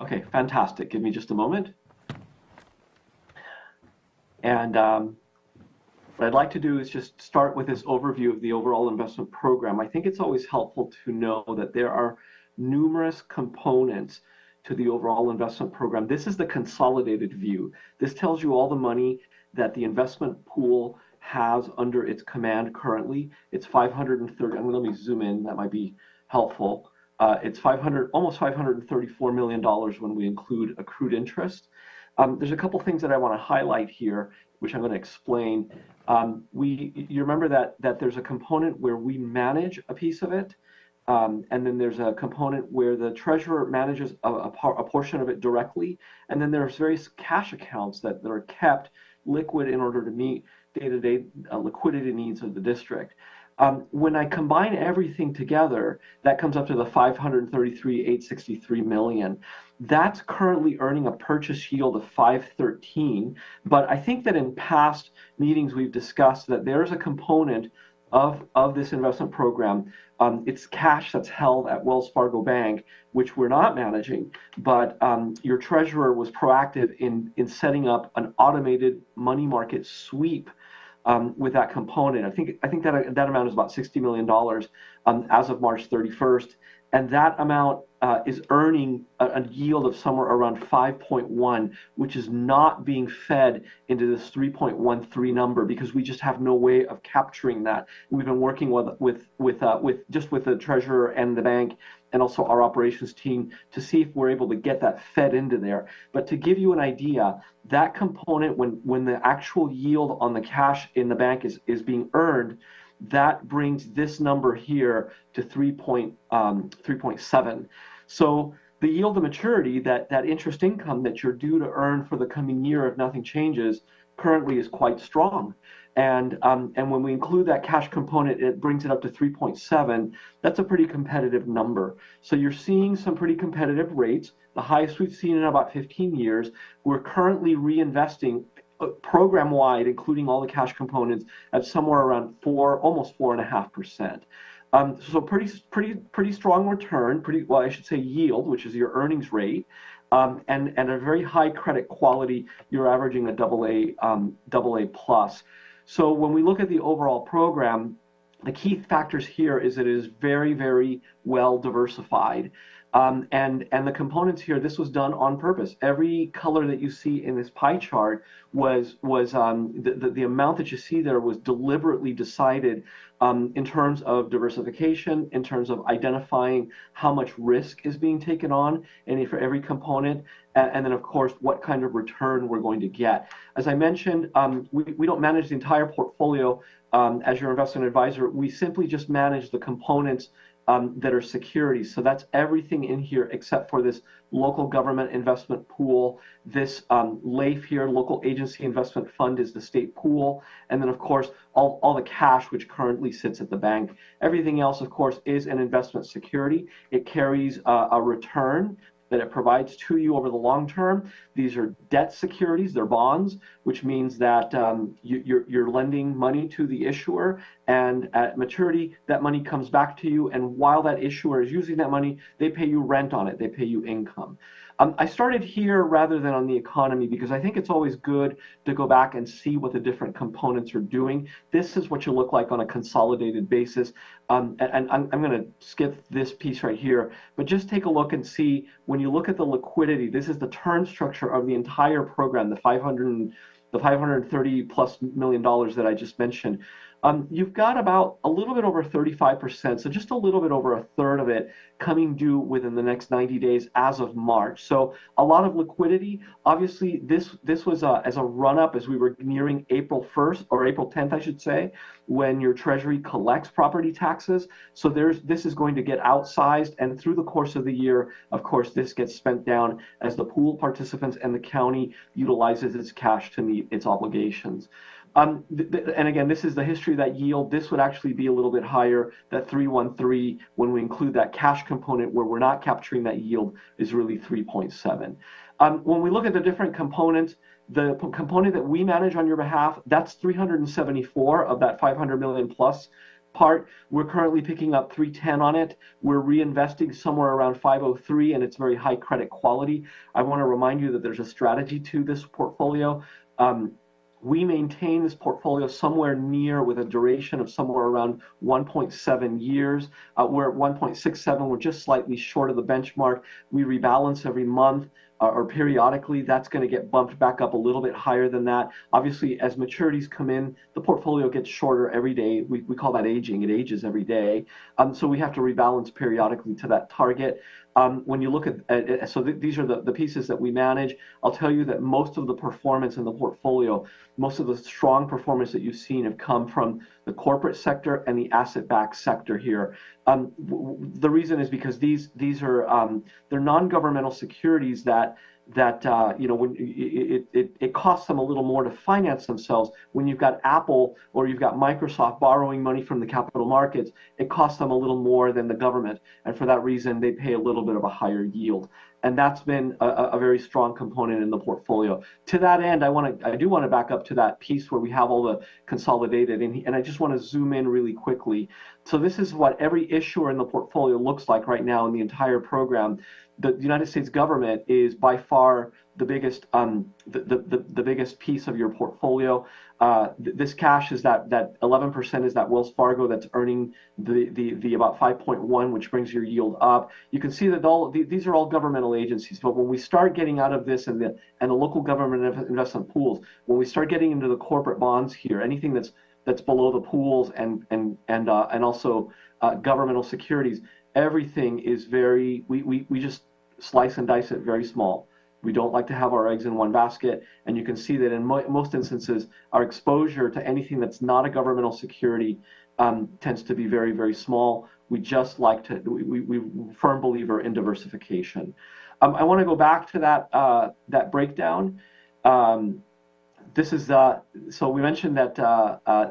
Okay, fantastic. Give me just a moment. And What I'd like to do is just start with this overview of the overall investment program. I think it's always helpful to know that there are numerous components to the overall investment program. This is the consolidated view. This tells you all the money that the investment pool has under its command currently. It's 530, let me zoom in, that might be helpful. It's almost $534 million when we include accrued interest. There's a couple things that I want to highlight here, which I'm going to explain. You remember that there's a component where we manage a piece of it, and then there's a component where the treasurer manages a portion of it directly, and then there's various cash accounts that are kept liquid in order to meet day-to-day liquidity needs of the district. When I combine everything together, that comes up to the $533,863 million. That's currently earning a purchase yield of 5.13, but I think that in past meetings we've discussed that there's a component of this investment program. It's cash that's held at Wells Fargo Bank, which we're not managing, but your treasurer was proactive in setting up an automated money market sweep with that component. I think that amount is about $60 million as of March 31st, and that amount is earning a yield of somewhere around 5.1, which is not being fed into this 3.13 number because we just have no way of capturing that. We've been working with the treasurer and the bank and also our operations team to see if we're able to get that fed into there. But to give you an idea, that component, when the actual yield on the cash in the bank is being earned, that brings this number here to 3.7. So the yield to maturity, that interest income that you're due to earn for the coming year if nothing changes, currently is quite strong. And when we include that cash component, it brings it up to 3.7. That's a pretty competitive number. So you're seeing some pretty competitive rates, the highest we've seen in about 15 years. We're currently reinvesting program-wide, including all the cash components, at somewhere around almost 4.5%. So pretty strong return, well, I should say yield, which is your earnings rate, and a very high credit quality. You're averaging a AA plus. So when we look at the overall program, the key factors here is that it is very, very well diversified. And the components here, this was done on purpose. Every color that you see in this pie chart was the amount that you see there was deliberately decided in terms of diversification, in terms of identifying how much risk is being taken on for every component, and then of course what kind of return we're going to get. As I mentioned, we don't manage the entire portfolio as your investment advisor. We simply just manage the components that are securities. So that's everything in here except for this local government investment pool. This LAIF here, local agency investment fund, is the state pool. And then, of course, all the cash which currently sits at the bank. Everything else, of course, is an investment security. It carries a return that it provides to you over the long term. These are debt securities, they're bonds, which means that you're lending money to the issuer, and at maturity, that money comes back to you, and while that issuer is using that money, they pay you rent on it, they pay you income. I started here rather than on the economy because I think it's always good to go back and see what the different components are doing. This is what you look like on a consolidated basis. And I'm going to skip this piece right here, but just take a look and see when you look at the liquidity, this is the term structure of the entire program, the $530 plus million that I just mentioned. You've got about a little bit over 35%, so just a little bit over a third of it coming due within the next 90 days as of March. So a lot of liquidity. Obviously, this was as a run-up as we were nearing April 1st, or April 10th, I should say, when your Treasury collects property taxes. So this is going to get outsized, and through the course of the year, of course, this gets spent down as the pool participants and the county utilizes its cash to meet its obligations. And again, this is the history of that yield. This would actually be a little bit higher. That 3.13, when we include that cash component where we're not capturing that yield, is really 3.7. When we look at the different components, the component that we manage on your behalf, that's 374 of that 500 million plus part. We're currently picking up 310 on it. We're reinvesting somewhere around 503, and it's very high credit quality. I want to remind you that there's a strategy to this portfolio. We maintain this portfolio somewhere near with a duration of somewhere around 1.7 years. We're at 1.67. We're just slightly short of the benchmark. We rebalance every month or periodically. That's going to get bumped back up a little bit higher than that. Obviously, as maturities come in, the portfolio gets shorter every day. We call that aging. It ages every day. So we have to rebalance periodically to that target. When you look at, these are the pieces that we manage. I'll tell you that most of the performance in the portfolio, most of the strong performance that you've seen have come from the corporate sector and the asset-backed sector here. The reason is because these are they're non-governmental securities that when it costs them a little more to finance themselves. When you've got Apple or you've got Microsoft borrowing money from the capital markets, it costs them a little more than the government, and for that reason, they pay a little bit of a higher yield. And that's been a very strong component in the portfolio. To that end, I do want to back up to that piece where we have all the consolidated, and I just want to zoom in really quickly. So this is what every issuer in the portfolio looks like right now in the entire program. The United States government is by far the biggest the biggest piece of your portfolio. This cash is that 11% is that Wells Fargo that's earning the about 5.1, which brings your yield up. You can see that these are all governmental agencies. But when we start getting out of this and the local government investment pools, when we start getting into the corporate bonds here, anything that's below the pools and also governmental securities, everything is very, we just slice and dice it very small. We don't like to have our eggs in one basket, and you can see that in most instances, our exposure to anything that's not a governmental security tends to be very, very small. We just like to, we firm believer in diversification. I want to go back to that breakdown. This is so we mentioned that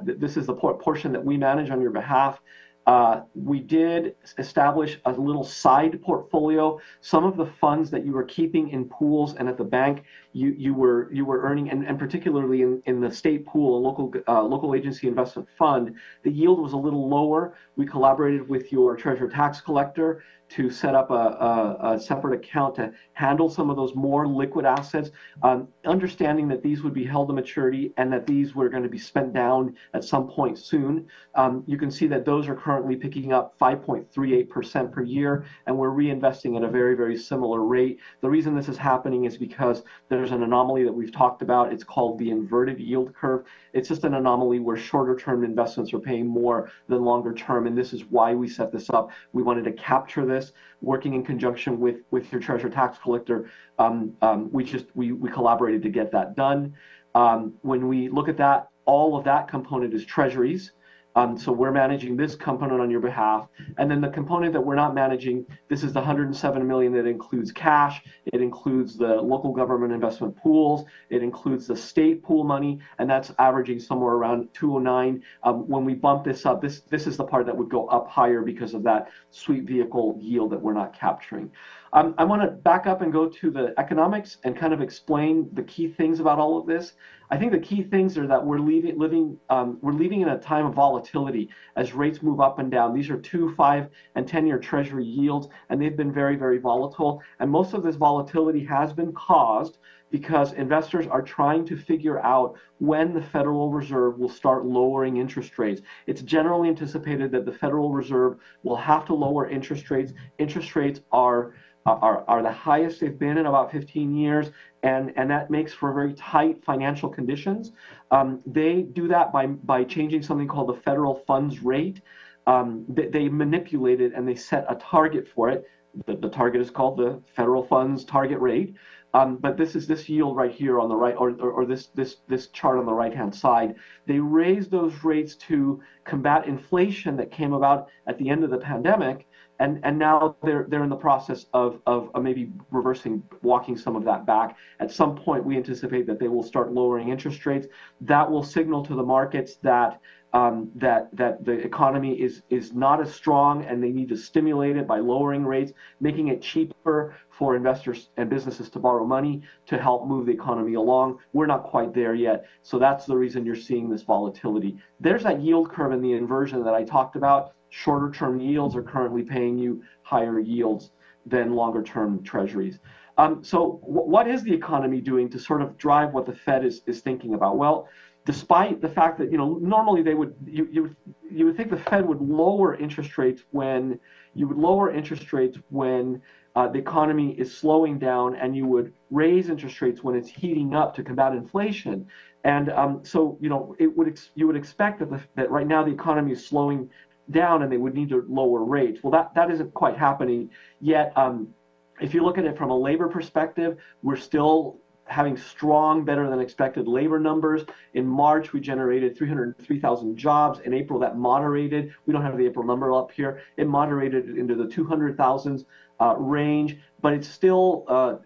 this is the portion that we manage on your behalf. We did establish a little side portfolio. Some of the funds that you were keeping in pools and at the bank, you were earning, and particularly in the state pool, a local agency investment fund, the yield was a little lower. We collaborated with your treasurer tax collector to set up a separate account to handle some of those more liquid assets, understanding that these would be held to maturity and that these were going to be spent down at some point soon. You can see that those are currently picking up 5.38% per year, and we're reinvesting at a very, very similar rate. The reason this is happening is because there's an anomaly that we've talked about. It's called the inverted yield curve. It's just an anomaly where shorter term investments are paying more than longer term, and this is why we set this up. We wanted to capture this, working in conjunction with your treasurer tax collector. We collaborated to get that done. When we look at that, all of that component is treasuries. So we're managing this component on your behalf. And then the component that we're not managing, this is the $107 million that includes cash. It includes the local government investment pools. It includes the state pool money, and that's averaging somewhere around 209. When we bump this up, this is the part that would go up higher because of that sweet vehicle yield that we're not capturing. I want to back up and go to the economics and kind of explain the key things about all of this. I think the key things are that we're living in a time of volatility as rates move up and down. These are 2, 5, and 10-year Treasury yields, and they've been very, very volatile. And most of this volatility has been caused because investors are trying to figure out when the Federal Reserve will start lowering interest rates. It's generally anticipated that the Federal Reserve will have to lower interest rates. Interest rates are the highest they've been in about 15 years, and that makes for very tight financial conditions. They do that by changing something called the federal funds rate. They manipulate it and they set a target for it. The target is called the federal funds target rate. But this is this yield right here on the right, or this chart on the right-hand side. They raised those rates to combat inflation that came about at the end of the pandemic, and now they're in the process of maybe walking some of that back. At some point, we anticipate that they will start lowering interest rates. That will signal to the markets that the economy is not as strong, and they need to stimulate it by lowering rates, making it cheaper for investors and businesses to borrow money to help move the economy along. We're not quite there yet, so that's the reason you're seeing this volatility. There's that yield curve and the inversion that I talked about. shorter-term yields are currently paying you higher yields than longer-term treasuries. So what is the economy doing to sort of drive what the Fed is thinking about? Well, despite the fact that, normally you would think the Fed would lower interest rates when the economy is slowing down, and you would raise interest rates when it's heating up to combat inflation. And so, you would expect that right now the economy is slowing down and they would need to lower rates. Well, that isn't quite happening yet. If you look at it from a labor perspective, we're still having strong, better than expected labor numbers. In March, we generated 303,000 jobs. In April, that moderated. We don't have the April number up here. It moderated into the 200,000s range, but it's still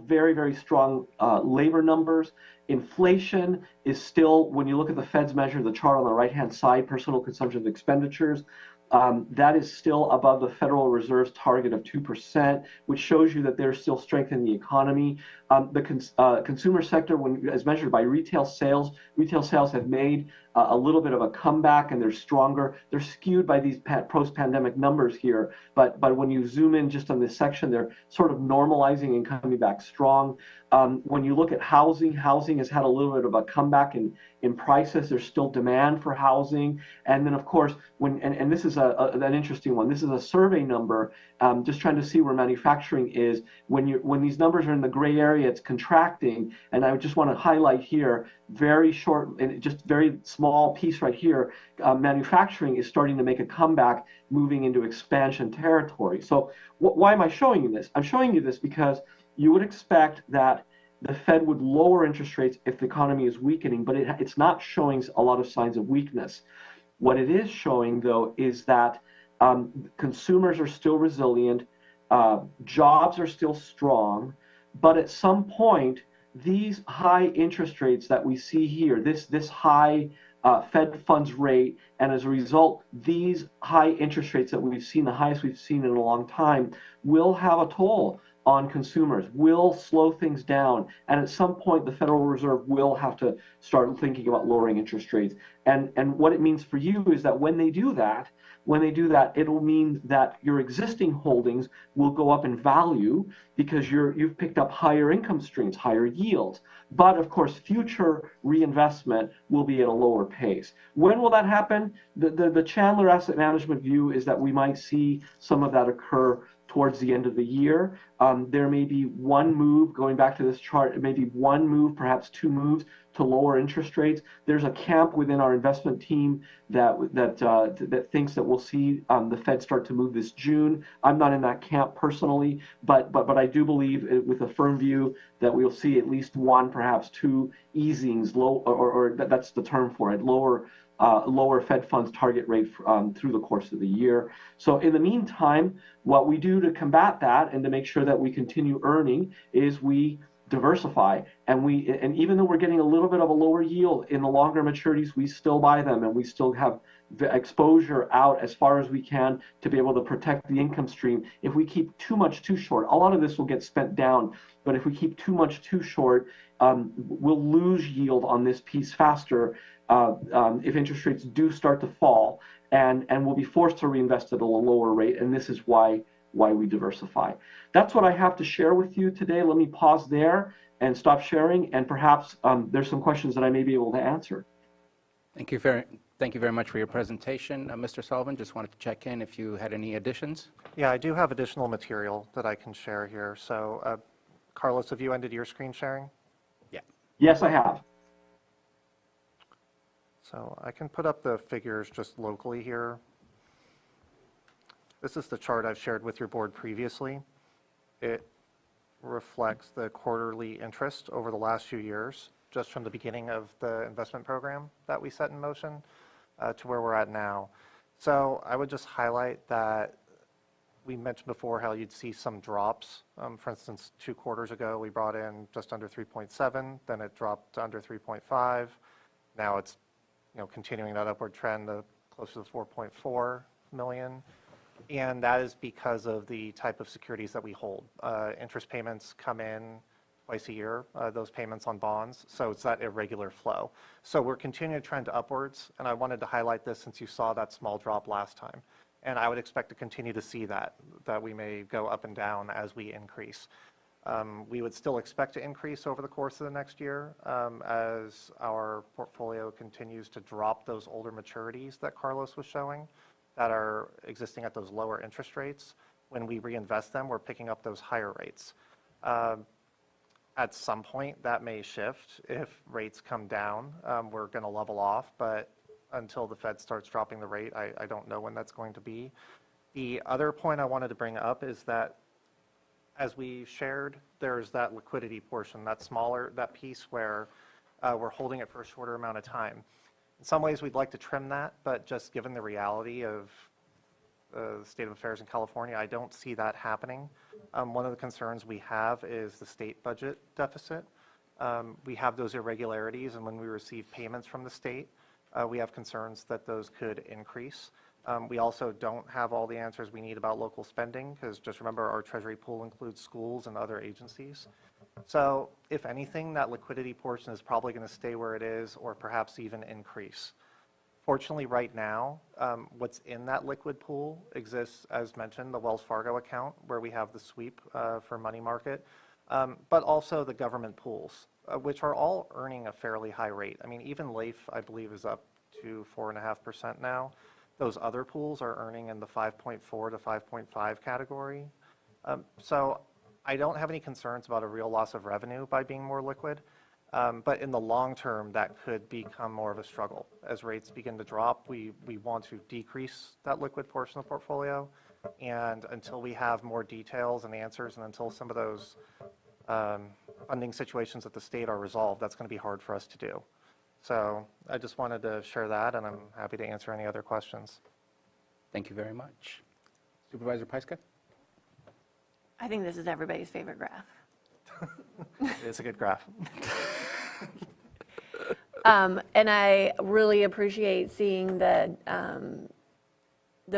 very, very strong labor numbers. Inflation is still, when you look at the Fed's measure, the chart on the right-hand side, personal consumption expenditures, that is still above the Federal Reserve's target of 2%, which shows you that there's still strength in the economy. The consumer sector, as measured by retail sales have made a little bit of a comeback, and they're stronger. They're skewed by these post-pandemic numbers here, but when you zoom in just on this section, they're sort of normalizing and coming back strong. When you look at housing has had a little bit of a comeback in prices. There's still demand for housing. And then, of course, and this is an interesting one. This is a survey number, just trying to see where manufacturing is. When these numbers are in the gray area, it's contracting. And I just want to highlight here, very short, and just very small piece right here, manufacturing is starting to make a comeback, moving into expansion territory. So why am I showing you this? I'm showing you this because you would expect that the Fed would lower interest rates if the economy is weakening, but it's not showing a lot of signs of weakness. What it is showing, though, is that consumers are still resilient, jobs are still strong, but at some point, these high interest rates that we see here, this high Fed funds rate, and as a result, these high interest rates that we've seen, the highest we've seen in a long time, will have a toll on consumers, will slow things down, and at some point the Federal Reserve will have to start thinking about lowering interest rates. And what it means for you is that when they do that, it'll mean that your existing holdings will go up in value because you've picked up higher income streams, higher yields. But of course, future reinvestment will be at a lower pace. When will that happen? The Chandler Asset Management view is that we might see some of that occur towards the end of the year. There may be one move, going back to this chart, it may be one move, perhaps two moves to lower interest rates. There's a camp within our investment team that thinks that we'll see the Fed start to move this June. I'm not in that camp personally, but I do believe with a firm view that we'll see at least one, perhaps two easings, or that's the term for it, lower Fed funds target rate through the course of the year. So in the meantime, what we do to combat that and to make sure that we continue earning is we diversify, and even though we're getting a little bit of a lower yield in the longer maturities, we still buy them, and we still have the exposure out as far as we can to be able to protect the income stream. If we keep too much too short, a lot of this will get spent down, but if we keep too much too short, we'll lose yield on this piece faster if interest rates do start to fall, and we'll be forced to reinvest at a lower rate, and this is why we diversify. That's what I have to share with you today. Let me pause there and stop sharing, and perhaps there's some questions that I may be able to answer. Thank you very much for your presentation. Mr. Sullivan, just wanted to check in if you had any additions. Yeah, I do have additional material that I can share here. So, Carlos, have you ended your screen sharing? Yeah. Yes, I have. So I can put up the figures just locally here. This is the chart I've shared with your board previously. It reflects the quarterly interest over the last few years, just from the beginning of the investment program that we set in motion to where we're at now. So I would just highlight that we mentioned before how you'd see some drops. For instance, 2 quarters ago, we brought in just under 3.7, then it dropped to under 3.5. Now it's continuing that upward trend of close to 4.4 million. And that is because of the type of securities that we hold. Interest payments come in twice a year, those payments on bonds. So it's that irregular flow. So we're continuing to trend upwards. And I wanted to highlight this since you saw that small drop last time. And I would expect to continue to see that we may go up and down as we increase. We would still expect to increase over the course of the next year as our portfolio continues to drop those older maturities that Carlos was showing that are existing at those lower interest rates. When we reinvest them, we're picking up those higher rates. At some point, that may shift. If rates come down, we're going to level off, but until the Fed starts dropping the rate, I don't know when that's going to be. The other point I wanted to bring up is that as we shared, there's that liquidity portion, that piece where we're holding it for a shorter amount of time. In some ways, we'd like to trim that, but just given the reality of the state of affairs in California, I don't see that happening. One of the concerns we have is the state budget deficit. We have those irregularities, and when we receive payments from the state, we have concerns that those could increase. We also don't have all the answers we need about local spending, because just remember our treasury pool includes schools and other agencies. So if anything, that liquidity portion is probably going to stay where it is or perhaps even increase. Fortunately, right now, what's in that liquid pool exists, as mentioned, the Wells Fargo account where we have the sweep for money market, but also the government pools, which are all earning a fairly high rate. I mean, even LAIF, I believe, is up to 4.5% now. Those other pools are earning in the 5.4 to 5.5 category. So I don't have any concerns about a real loss of revenue by being more liquid. But in the long term, that could become more of a struggle. As rates begin to drop, we want to decrease that liquid portion of the portfolio. And until we have more details and answers, and until some of those funding situations at the state are resolved, that's going to be hard for us to do. So I just wanted to share that, and I'm happy to answer any other questions. Thank you very much. Supervisor Pyska? I think this is everybody's favorite graph. It's a good graph. And I really appreciate seeing the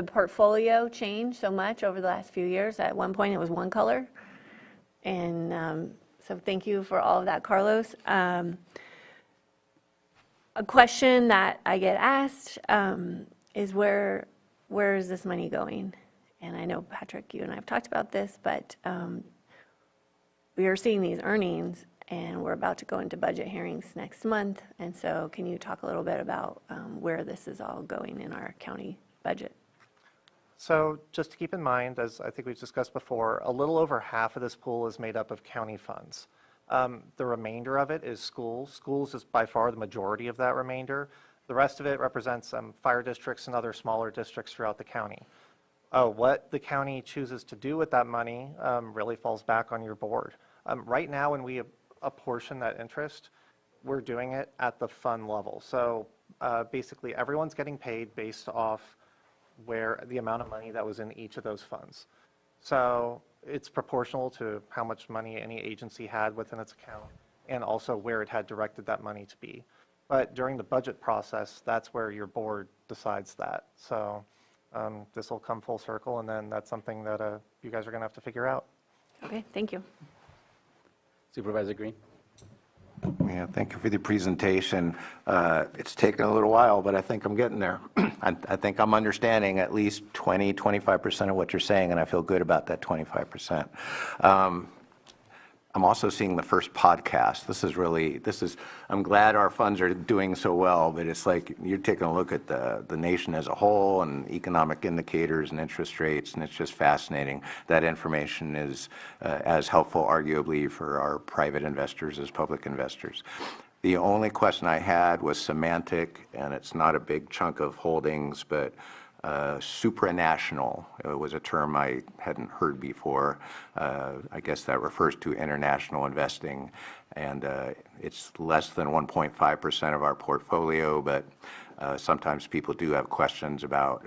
portfolio change so much over the last few years. At one point, it was one color. And so thank you for all of that, Carlos. A question that I get asked is where is this money going? And I know, Patrick, you and I have talked about this, but we are seeing these earnings, and we're about to go into budget hearings next month. And so can you talk a little bit about where this is all going in our county budget? So just to keep in mind, as I think we've discussed before, a little over half of this pool is made up of county funds. The remainder of it is schools. Schools is by far the majority of that remainder. The rest of it represents fire districts and other smaller districts throughout the county. What the county chooses to do with that money really falls back on your board. Right now, when we apportion that interest, we're doing it at the fund level. So basically, everyone's getting paid based off where the amount of money that was in each of those funds. So it's proportional to how much money any agency had within its account and also where it had directed that money to be. But during the budget process, that's where your board decides that. So this will come full circle, and then that's something that you guys are going to have to figure out. Okay, thank you. Supervisor Green? Yeah, thank you for the presentation. It's taken a little while, but I think I'm getting there. I think I'm understanding at least 20, 25% of what you're saying, and I feel good about that 25%. I'm also seeing the first podcast. I'm glad our funds are doing so well, but it's like you're taking a look at the nation as a whole and economic indicators and interest rates, and it's just fascinating. That information is as helpful, arguably, for our private investors as public investors. The only question I had was semantic, and it's not a big chunk of holdings, but supranational was a term I hadn't heard before. I guess that refers to international investing, and it's less than 1.5% of our portfolio, but sometimes people do have questions about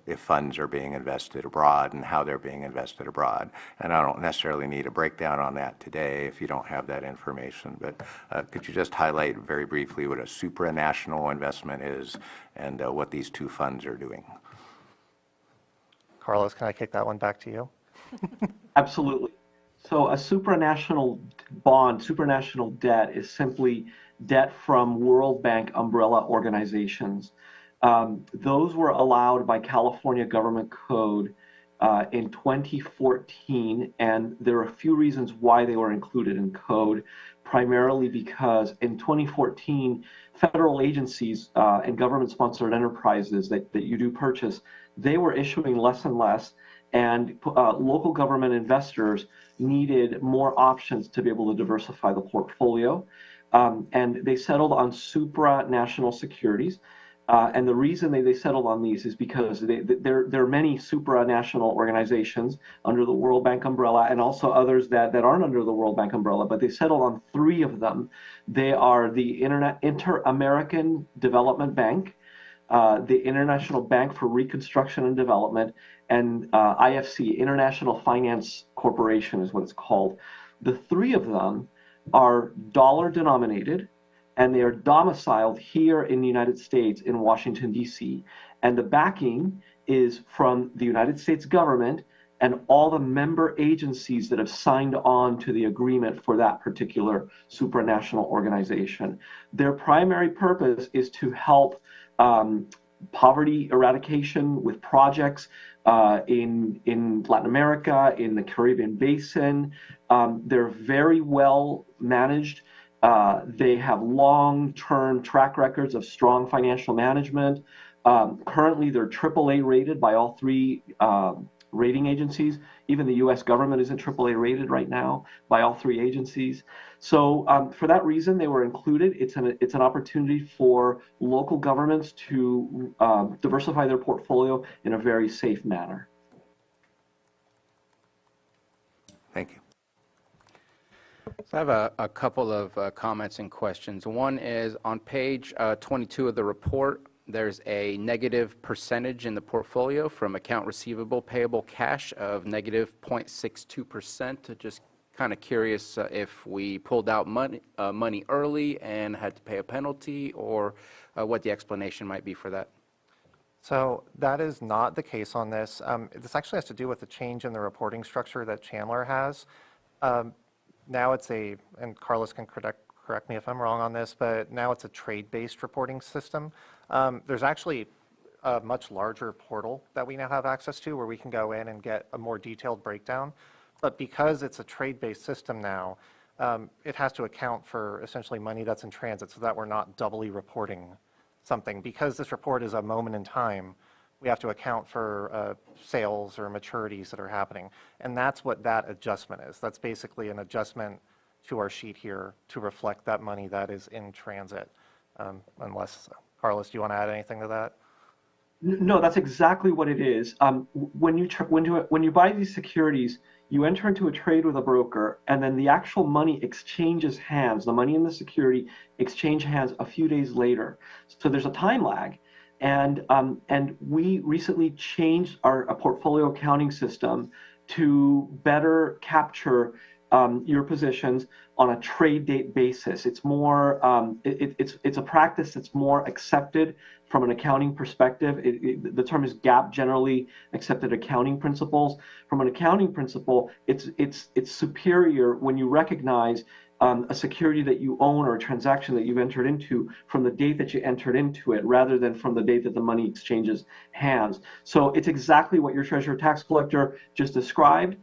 if funds are being invested abroad and how they're being invested abroad. And I don't necessarily need a breakdown on that today if you don't have that information, but could you just highlight very briefly what a supranational investment is and what these two funds are doing? Carlos, can I kick that one back to you? Absolutely. So a supranational bond, supranational debt is simply debt from World Bank umbrella organizations. Those were allowed by California government code in 2014, and there are a few reasons why they were included in code, primarily because in 2014, federal agencies and government-sponsored enterprises that you do purchase, they were issuing less and less, and local government investors needed more options to be able to diversify the portfolio. And they settled on supranational securities. And the reason they settled on these is because there are many supranational organizations under the World Bank umbrella and also others that aren't under the World Bank umbrella, but they settled on three of them. They are the Inter-American Development Bank, the International Bank for Reconstruction and Development, and IFC, International Finance Corporation is what it's called. The three of them are dollar denominated, and they are domiciled here in the United States in Washington, D.C. And the backing is from the United States government and all the member agencies that have signed on to the agreement for that particular supranational organization. Their primary purpose is to help poverty eradication with projects in Latin America, in the Caribbean Basin. They're very well managed. They have long-term track records of strong financial management. Currently, they're AAA rated by all three rating agencies. Even the U.S. government isn't AAA rated right now by all three agencies. So for that reason, they were included. It's an opportunity for local governments to diversify their portfolio in a very safe manner. Thank you. So I have a couple of comments and questions. One is on page 22 of the report, there's a negative percentage in the portfolio from account receivable payable cash of negative 0.62%. Just kind of curious if we pulled out money early and had to pay a penalty, or what the explanation might be for that. So that is not the case on this. This actually has to do with the change in the reporting structure that Chandler has. Now it's and Carlos can correct me if I'm wrong on this, but now it's a trade-based reporting system. There's actually a much larger portal that we now have access to where we can go in and get a more detailed breakdown. But because it's a trade-based system now, it has to account for essentially money that's in transit so that we're not doubly reporting something. Because this report is a moment in time, we have to account for sales or maturities that are happening. And that's what that adjustment is. That's basically an adjustment to our sheet here to reflect that money that is in transit. Unless, Carlos, do you want to add anything to that? No, that's exactly what it is. When you buy these securities, you enter into a trade with a broker, and then the actual money exchanges hands. The money in the security exchange hands a few days later. So there's a time lag. And we recently changed our portfolio accounting system to better capture your positions on a trade date basis. It's more, it's a practice that's more accepted from an accounting perspective. The term is GAAP, generally accepted accounting principles. From an accounting principle, it's superior when you recognize a security that you own or a transaction that you've entered into from the date that you entered into it, rather than from the date that the money exchanges hands. So it's exactly what your treasurer tax collector just described.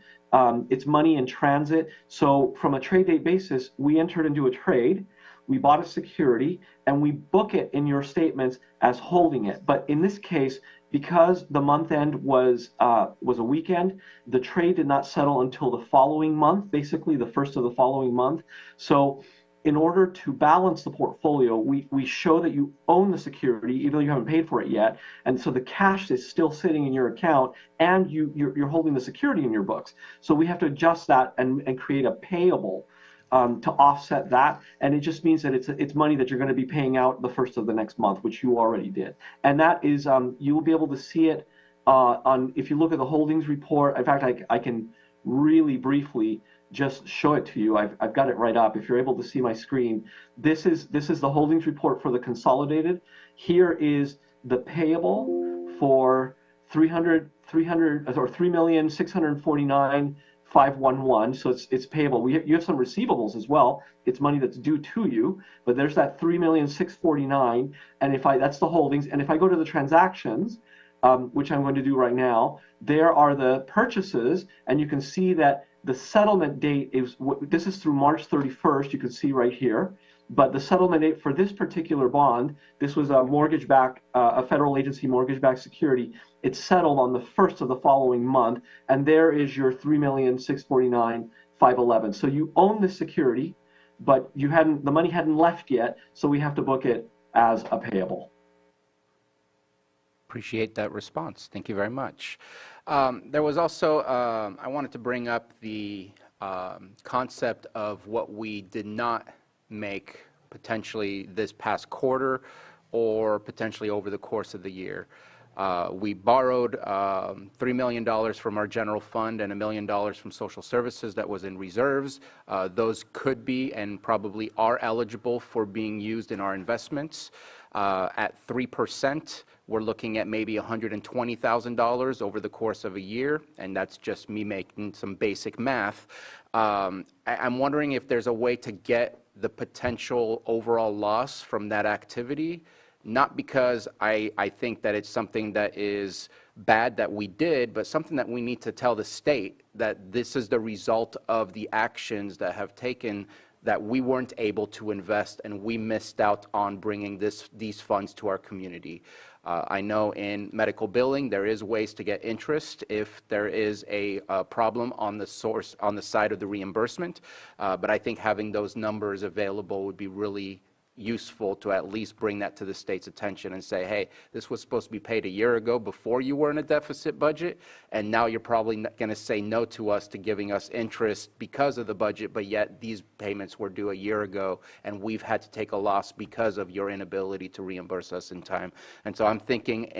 It's money in transit. So from a trade date basis, we entered into a trade, we bought a security, and we book it in your statements as holding it. But in this case, because the month end was a weekend, the trade did not settle until the following month, basically the first of the following month. So in order to balance the portfolio, we show that you own the security, even though you haven't paid for it yet. And so the cash is still sitting in your account, and you're holding the security in your books. So we have to adjust that and create a payable to offset that. And it just means that it's money that you're going to be paying out the first of the next month, which you already did. And that is, you will be able to see it if you look at the holdings report. In fact, I can really briefly just show it to you. I've got it right up. If you're able to see my screen, this is the holdings report for the consolidated. Here is the payable for $3,649,500 511, so it's payable. You have some receivables as well. It's money that's due to you, but there's that 3,649,000, and that's the holdings. And if I go to the transactions, which I'm going to do right now, there are the purchases, and you can see that the settlement date this is through March 31st. You can see right here. But the settlement date for this particular bond, this was a mortgage-backed, a federal agency mortgage-backed security. It settled on the 1st of the following month, and there is your 3,649,511. So you own the security, but the money hadn't left yet, so we have to book it as a payable. Appreciate that response. Thank you very much. There was also, I wanted to bring up the concept of what we did not make potentially this past quarter or potentially over the course of the year. We borrowed $3 million from our general fund and $1 million from social services that was in reserves. Those could be and probably are eligible for being used in our investments. At 3%, we're looking at maybe $120,000 over the course of a year, and that's just me making some basic math. I'm wondering if there's a way to get the potential overall loss from that activity, not because I think that it's something that is bad that we did, but something that we need to tell the state that this is the result of the actions that have taken that we weren't able to invest and we missed out on bringing these funds to our community. I know in medical billing there is ways to get interest if there is a problem on the side of the reimbursement, but I think having those numbers available would be really useful to at least bring that to the state's attention and say, hey, this was supposed to be paid a year ago before you were in a deficit budget, and now you're probably going to say no to us to giving us interest because of the budget, but yet these payments were due a year ago, and we've had to take a loss because of your inability to reimburse us in time. And so I'm thinking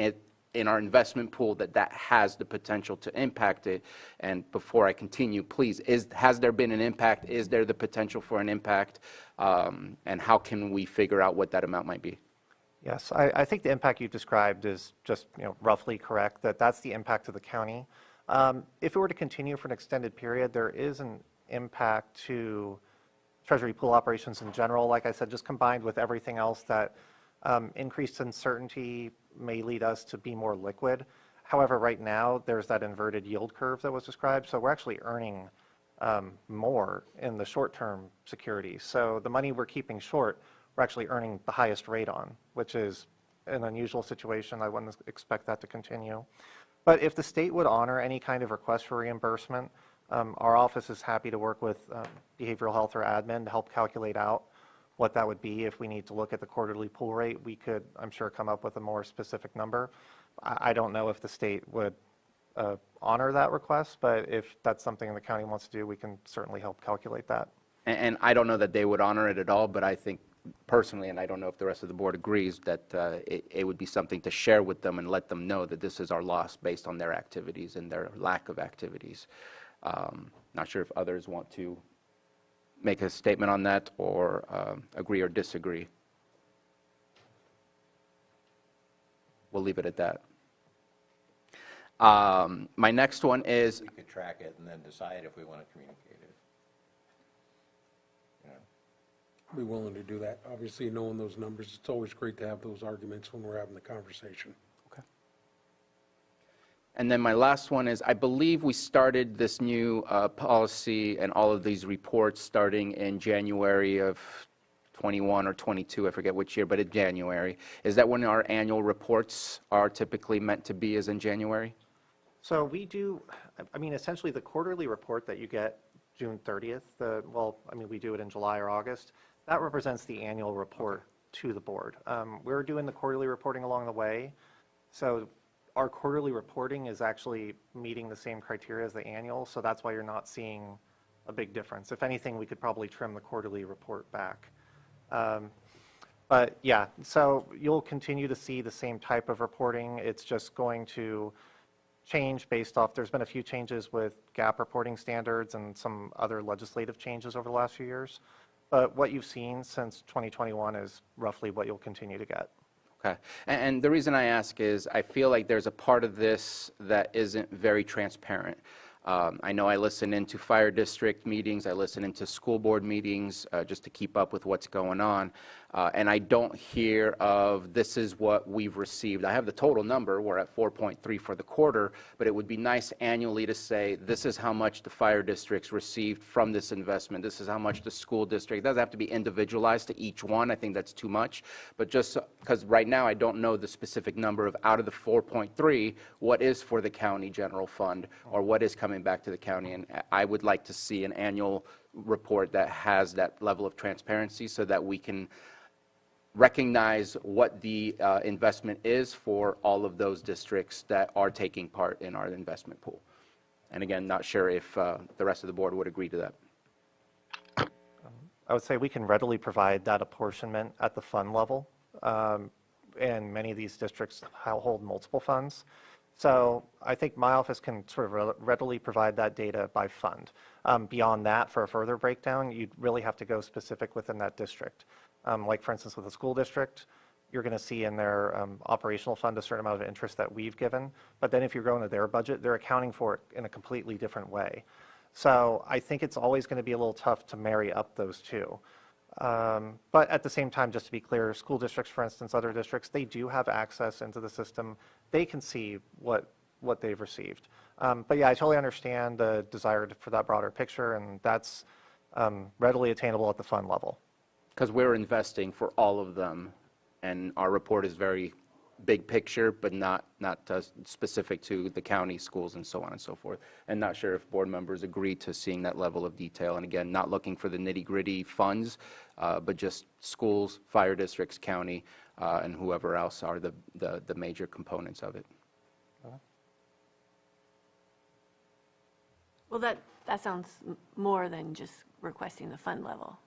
in our investment pool that has the potential to impact it. And before I continue, please, has there been an impact? Is there the potential for an impact? And how can we figure out what that amount might be? Yes, I think the impact you described is just roughly correct, that's the impact to the county. If it were to continue for an extended period, there is an impact to Treasury pool operations in general. Like I said, just combined with everything else, that increased uncertainty may lead us to be more liquid. However, right now, there's that inverted yield curve that was described, so we're actually earning more in the short-term securities. So the money we're keeping short, we're actually earning the highest rate on, which is an unusual situation. I wouldn't expect that to continue. But if the state would honor any kind of request for reimbursement, our office is happy to work with behavioral health or admin to help calculate out what that would be. If we need to look at the quarterly pool rate, we could, I'm sure, come up with a more specific number. I don't know if the state would honor that request, but if that's something the county wants to do, we can certainly help calculate that. And I don't know that they would honor it at all, but I think personally, and I don't know if the rest of the board agrees, that it would be something to share with them and let them know that this is our loss based on their activities and their lack of activities. Not sure if others want to make a statement on that or agree or disagree. We'll leave it at that. My next one is... We could track it and then decide if we want to communicate it. I'd be willing to do that. Obviously, knowing those numbers, it's always great to have those arguments when we're having the conversation. Okay. And then my last one is, I believe we started this new policy and all of these reports starting in January of 21 or 22, I forget which year, but in January. Is that when our annual reports are typically meant to be, is in January? So we do, I mean, essentially the quarterly report that you get June 30th, we do it in July or August, that represents the annual report to the board. We're doing the quarterly reporting along the way, so our quarterly reporting is actually meeting the same criteria as the annual, so that's why you're not seeing a big difference. If anything, we could probably trim the quarterly report back. But yeah, so you'll continue to see the same type of reporting. It's just going to change based off, there's been a few changes with GAAP reporting standards and some other legislative changes over the last few years. But what you've seen since 2021 is roughly what you'll continue to get. Okay. And the reason I ask is I feel like there's a part of this that isn't very transparent. I know I listen into fire district meetings, I listen into school board meetings just to keep up with what's going on, and I don't hear of this is what we've received. I have the total number, we're at 4.3 for the quarter, but it would be nice annually to say this is how much the fire districts received from this investment, this is how much the school district. It doesn't have to be individualized to each one, I think that's too much, but just because right now I don't know the specific number of out of the 4.3, what is for the county general fund or what is coming back to the county, and I would like to see an annual report that has that level of transparency so that we can recognize what the investment is for all of those districts that are taking part in our investment pool. And again, not sure if the rest of the board would agree to that. I would say we can readily provide that apportionment at the fund level. And many of these districts hold multiple funds. So I think my office can sort of readily provide that data by fund. Beyond that, for a further breakdown, you'd really have to go specific within that district. Like for instance, with a school district, you're going to see in their operational fund a certain amount of interest that we've given. But then if you're going to their budget, they're accounting for it in a completely different way. So I think it's always going to be a little tough to marry up those two. But at the same time, just to be clear, school districts, for instance, other districts, they do have access into the system. They can see what they've received. But yeah, I totally understand the desire for that broader picture, and that's readily attainable at the fund level. Because we're investing for all of them, and our report is very big picture, but not specific to the county, schools, and so on and so forth. And not sure if board members agree to seeing that level of detail. And again, not looking for the nitty-gritty funds, but just schools, fire districts, county, and whoever else are the major components of it. Well, that sounds more than just requesting the fund level.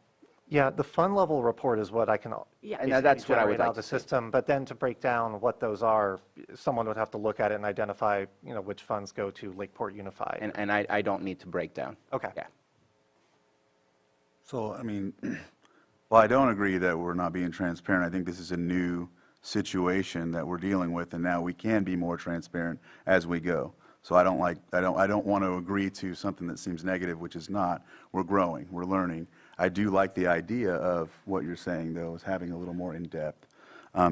Yeah, the fund level report is what I can Yeah. And that's what I would generate out like of the to see. system. But then to break down what those are, someone would have to look at it and identify, which funds go to Lakeport Unified. And I don't need to break down. Okay. Yeah. So, I mean, well, I don't agree that we're not being transparent. I think this is a new situation that we're dealing with, and now we can be more transparent as we go. So I don't want to agree to something that seems negative, which is not. We're growing, we're learning. I do like the idea of what you're saying, though, is having a little more in-depth,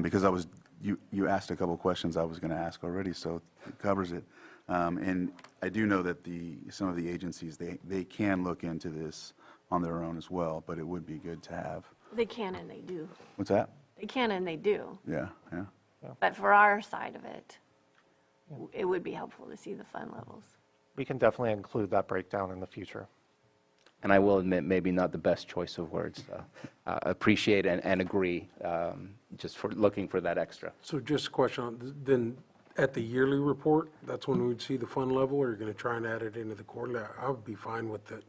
because you asked a couple of questions I was going to ask already, so it covers it. And I do know that some of the agencies, they can look into this on their own as well, but it would be good to have. They can and they do. What's that? They can and they do. Yeah. But for our side of it, it would be helpful to see the fund levels. We can definitely include that breakdown in the future. And I will admit, maybe not the best choice of words. Appreciate and agree, just for looking for that extra. So just a question, then at the yearly report, that's when we'd see the fund level, or you're going to try and add it into the quarterly? I would be fine with the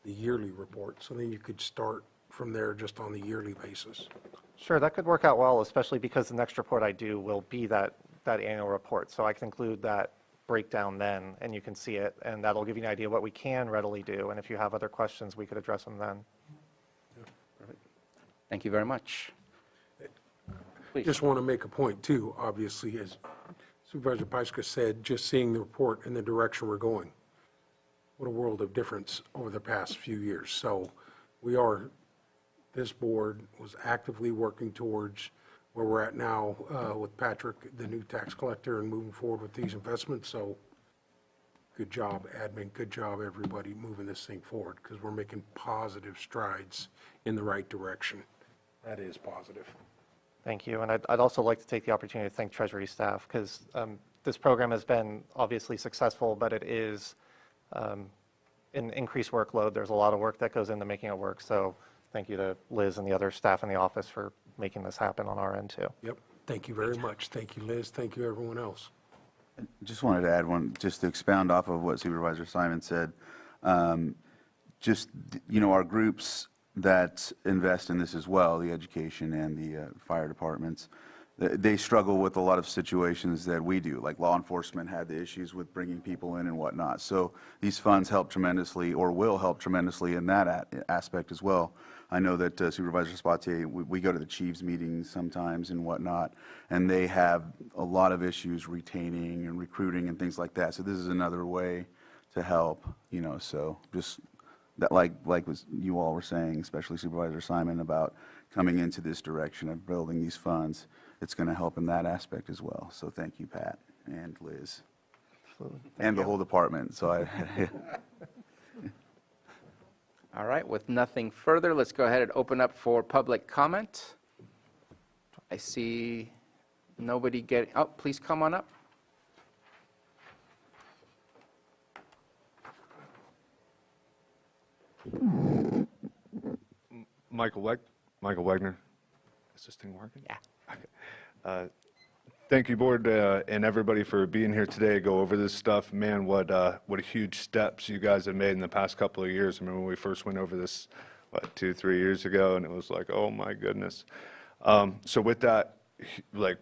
yearly report, so then you could start from there just on the yearly basis. Sure, that could work out well, especially because the next report I do will be that annual report. So I can include that breakdown then, and you can see it, and that'll give you an idea of what we can readily do. And if you have other questions, we could address them then. Thank you very much. Please. Just want to make a point too, obviously, as Supervisor Pyska said, just seeing the report and the direction we're going. What a world of difference over the past few years. So this board was actively working towards where we're at now with Patrick, the new tax collector, and moving forward with these investments. So good job, admin, good job, everybody, moving this thing forward, because we're making positive strides in the right direction. That is positive. Thank you. And I'd also like to take the opportunity to thank Treasury staff, because this program has been obviously successful, but it is an increased workload. There's a lot of work that goes into making it work. So thank you to Liz and the other staff in the office for making this happen on our end too. Yep. Thank you very much. Thank you, Liz. Thank you, everyone else. Just wanted to add one, just to expound off of what Supervisor Simon said. Our groups that invest in this as well, the education and the fire departments, they struggle with a lot of situations that we do, like law enforcement had the issues with bringing people in and whatnot. So these funds help tremendously, or will help tremendously in that aspect as well. I know that Supervisor Sabatier, we go to the chiefs meetings sometimes and whatnot, and they have a lot of issues retaining and recruiting and things like that. So this is another way to help, you know, so just that, like was you all were saying, especially Supervisor Simon, about coming into this direction of building these funds, it's going to help in that aspect as well. So thank you, Pat and Liz, and the whole department. So All right, with nothing further, let's go ahead and open up for public comment. I see nobody getting, oh, please come on up. Michael Wegner. Is this thing working? Yeah. Okay. Thank you, board, and everybody for being here today. Go over this stuff. Man, what huge steps you guys have made in the past couple of years. I remember when we first went over this, 2-3 years ago, and it was like, oh my goodness. So with that, like,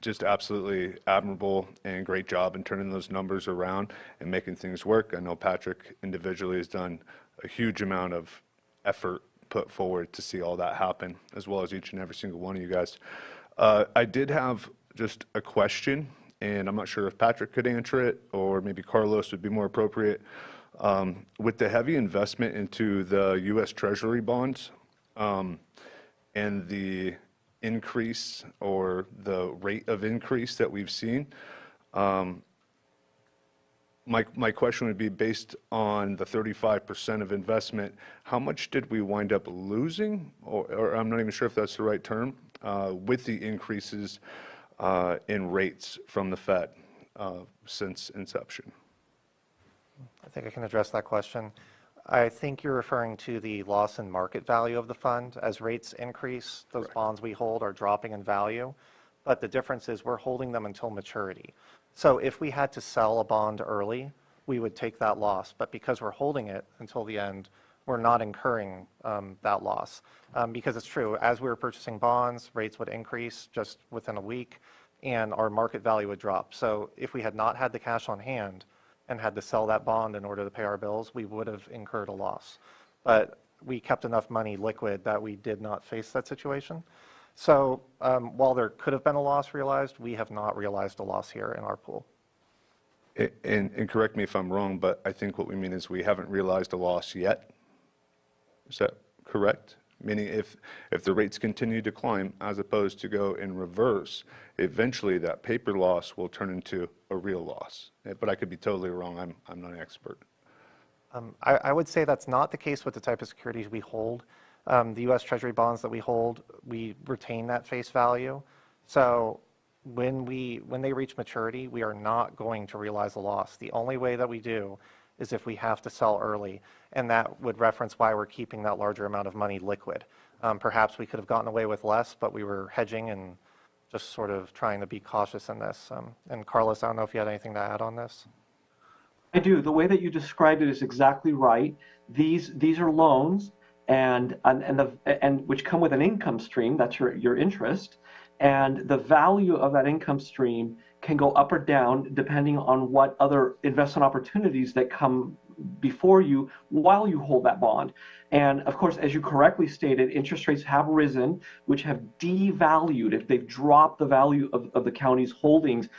just absolutely admirable and great job in turning those numbers around and making things work. I know Patrick individually has done a huge amount of effort put forward to see all that happen, as well as each and every single one of you guys. I did have just a question, and I'm not sure if Patrick could answer it or maybe Carlos would be more appropriate. With the heavy investment into the U.S. Treasury bonds and the increase or the rate of increase that we've seen, my question would be, based on the 35% of investment, how much did we wind up losing, or I'm not even sure if that's the right term, with the increases in rates from the Fed since inception? I think I can address that question. I think you're referring to the loss in market value of the fund. As rates increase, those bonds we hold are dropping in value, but the difference is we're holding them until maturity. So if we had to sell a bond early, we would take that loss, but because we're holding it until the end, we're not incurring that loss. Because it's true, as we were purchasing bonds, rates would increase just within a week, and our market value would drop. So if we had not had the cash on hand and had to sell that bond in order to pay our bills, we would have incurred a loss. But we kept enough money liquid that we did not face that situation. So while there could have been a loss realized, we have not realized a loss here in our pool. And correct me if I'm wrong, but I think what we mean is we haven't realized a loss yet. Is that correct? Meaning if the rates continue to climb as opposed to go in reverse, eventually that paper loss will turn into a real loss. But I could be totally wrong. I'm not an expert. I would say that's not the case with the type of securities we hold. The U.S. Treasury bonds that we hold, we retain that face value. So when they reach maturity, we are not going to realize a loss. The only way that we do is if we have to sell early, and that would reference why we're keeping that larger amount of money liquid. Perhaps we could have gotten away with less, but we were hedging and just sort of trying to be cautious in this. And Carlos, I don't know if you had anything to add on this. I do. The way that you described it is exactly right. These are loans, and which come with an income stream. That's your interest, and the value of that income stream can go up or down depending on what other investment opportunities that come before you while you hold that bond. And of course, as you correctly stated, interest rates have risen, which have devalued. They've dropped the value of the county's holdings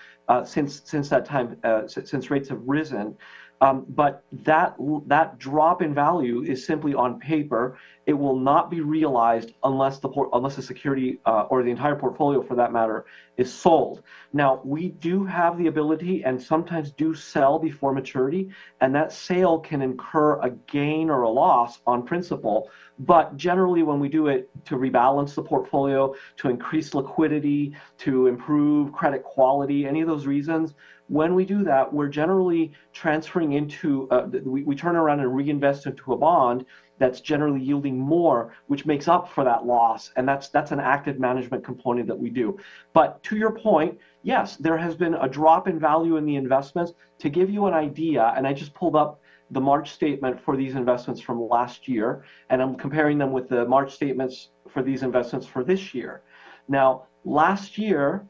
since that time, since rates have risen. But that drop in value is simply on paper. It will not be realized unless the security or the entire portfolio, for that matter, is sold. Now, we do have the ability and sometimes do sell before maturity, and that sale can incur a gain or a loss on principal. But generally, when we do it to rebalance the portfolio, to increase liquidity, to improve credit quality, any of those reasons, when we do that, we're generally transferring into, we turn around and reinvest into a bond that's generally yielding more, which makes up for that loss. And that's an active management component that we do. But to your point, yes, there has been a drop in value in the investments. To give you an idea, and I just pulled up the March statement for these investments from last year, and I'm comparing them with the March statements for these investments for this year. Now, last year,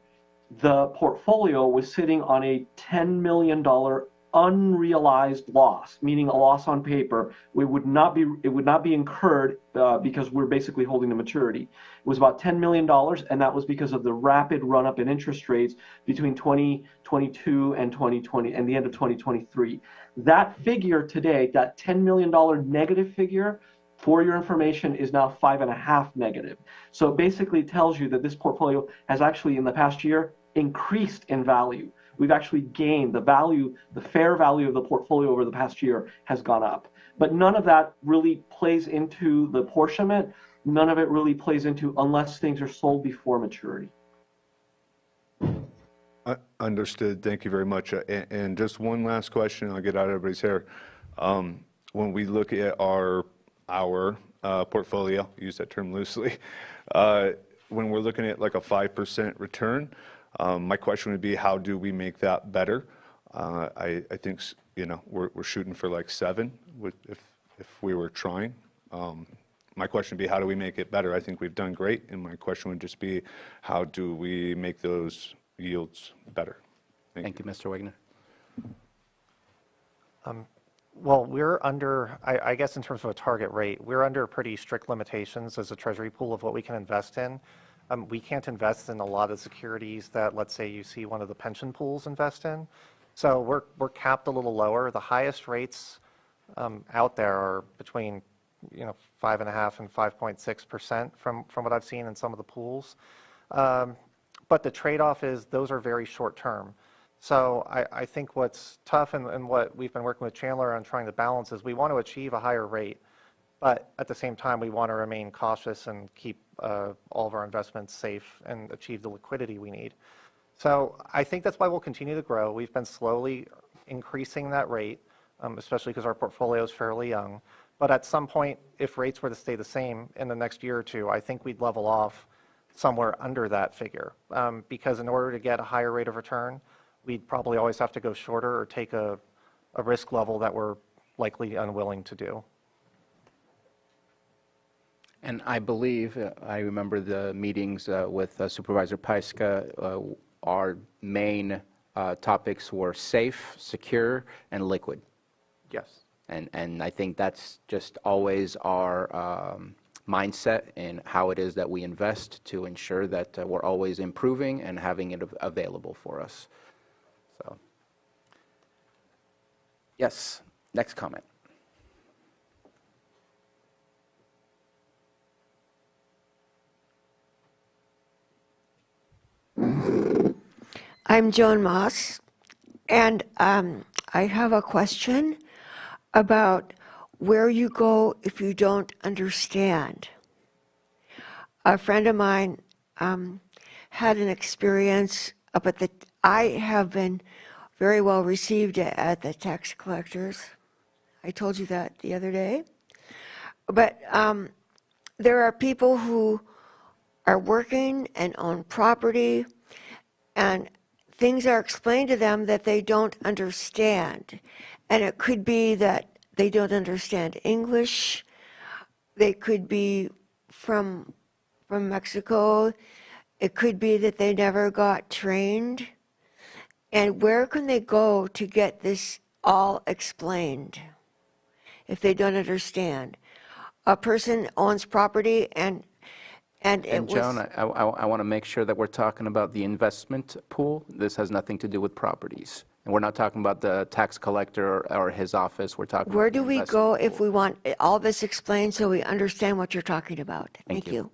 the portfolio was sitting on a $10 million unrealized loss, meaning a loss on paper. It would not be incurred because we're basically holding the maturity. It was about $10 million, and that was because of the rapid run up in interest rates between 2022 and 2020 and the end of 2023. That figure today, that $10 million negative figure, for your information, is now 5.5 negative. So it basically tells you that this portfolio has actually in the past year increased in value. We've actually gained the value, the fair value of the portfolio over the past year has gone up. But none of that really plays into the apportionment. None of it really plays into unless things are sold before maturity. Understood. Thank you very much. And just one last question, I'll get out of everybody's hair. When we look at our portfolio, use that term loosely, when we're looking at like a 5% return, my question would be, how do we make that better? I think, we're shooting for like 7 if we were trying. My question would be, how do we make it better? I think we've done great, and my question would just be, how do we make those yields better? Thank you, Mr. Wagner. Well, we're under, I guess in terms of a target rate, we're under pretty strict limitations as a treasury pool of what we can invest in. We can't invest in a lot of securities that, let's say, you see one of the pension pools invest in. So we're capped a little lower. The highest rates out there are between 5.5% and 5.6% from what I've seen in some of the pools. But the trade-off is those are very short term. So I think what's tough and what we've been working with Chandler on trying to balance is we want to achieve a higher rate, but at the same time we want to remain cautious and keep all of our investments safe and achieve the liquidity we need. So I think that's why we'll continue to grow. We've been slowly increasing that rate, especially because our portfolio is fairly young. But at some point, if rates were to stay the same in the next year or two, I think we'd level off somewhere under that figure. Because in order to get a higher rate of return, we'd probably always have to go shorter or take a risk level that we're likely unwilling to do. And I believe, I remember the meetings with Supervisor Paiska, our main topics were safe, secure, and liquid. Yes. And I think that's just always our mindset in how it is that we invest to ensure that we're always improving and having it available for us. So, yes, next comment. I'm Joan Moss, and I have a question about where you go if you don't understand. A friend of mine had an experience up at I have been very well received at the tax collectors. I told you that the other day. But there are people who are working and own property, and things are explained to them that they don't understand. And it could be that they don't understand English. They could be from Mexico. It could be that they never got trained. And where can they go to get this all explained if they don't understand? A person owns property and Joan, I want to make sure that we're talking about the investment pool. This has nothing to do with properties. And we're not talking about the tax collector or his office. We're talking Where about the do we go if we want all this explained so we understand what you're talking about? Thank you.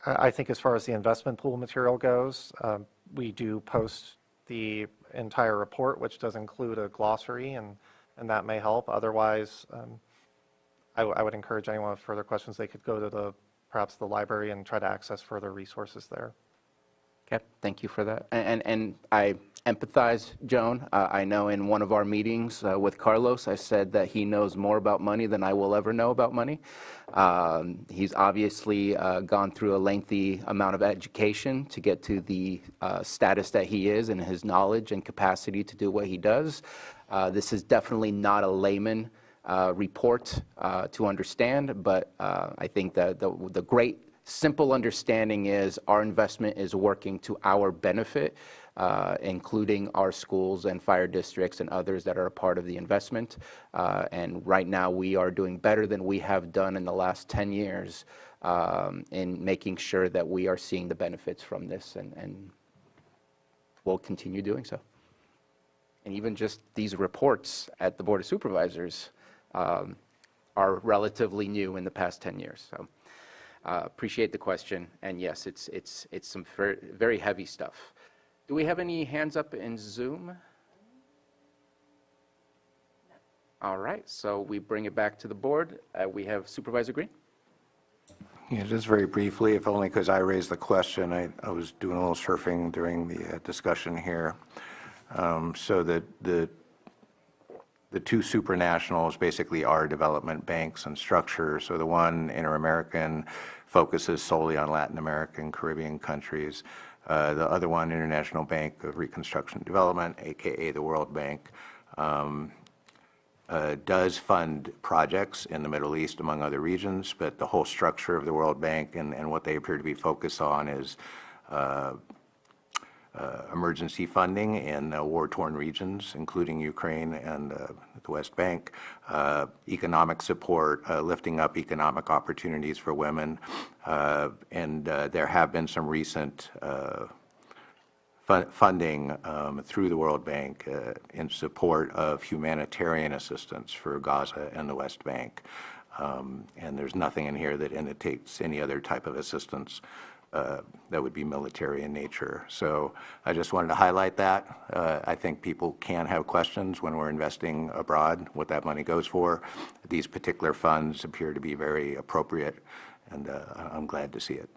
I think as far as the investment pool material goes, we do post the entire report, which does include a glossary, and that may help. Otherwise, I would encourage anyone with further questions, they could go to perhaps the library and try to access further resources there. Okay, thank you for that. And I empathize, Joan. I know in one of our meetings with Carlos, I said that he knows more about money than I will ever know about money. He's obviously gone through a lengthy amount of education to get to the status that he is and his knowledge and capacity to do what he does. This is definitely not a layman report to understand, but I think that the great simple understanding is our investment is working to our benefit including our schools and fire districts and others that are a part of the investment. And right now, we are doing better than we have done in the last 10 years in making sure that we are seeing the benefits from this, and we'll continue doing so. And even just these reports at the Board of Supervisors are relatively new in the past 10 years. So appreciate the question, and yes, it's some very, very heavy stuff. Do we have any hands up in Zoom? All right, so we bring it back to the board. We have Supervisor Green. Yeah, just very briefly, if only because I raised the question. I was doing a little surfing during the discussion here. So the two supranationals basically are development banks and structures. So the one, Inter-American, focuses solely on Latin American, Caribbean countries. The other one, International Bank of Reconstruction and Development, aka the World Bank, does fund projects in the Middle East, among other regions, but the whole structure of the World Bank and what they appear to be focused on is emergency funding in war-torn regions, including Ukraine and the West Bank, economic support, lifting up economic opportunities for women, and there have been some recent funding through the World Bank in support of humanitarian assistance for Gaza and the West Bank. And there's nothing in here that indicates any other type of assistance that would be military in nature. So I just wanted to highlight that. I think people can have questions when we're investing abroad, what that money goes for. These particular funds appear to be very appropriate, and I'm glad to see it.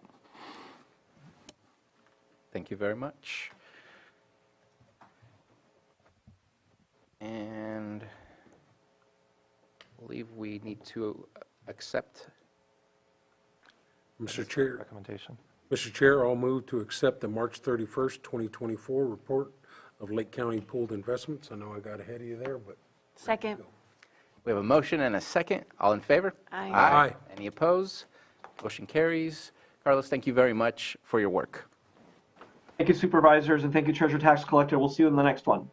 Thank you very much. And I believe we need to accept. Mr. Chair. Recommendation. Mr. Chair, I'll move to accept the March 31st, 2024 report of Lake County pooled investments. I know I got ahead of you there, but. Second. We have a motion and a second. All in favor? Aye. Aye. Any opposed? Motion carries. Carlos, thank you very much for your work. Thank you, Supervisors, and thank you, Treasurer Tax Collector. We'll see you in the next one.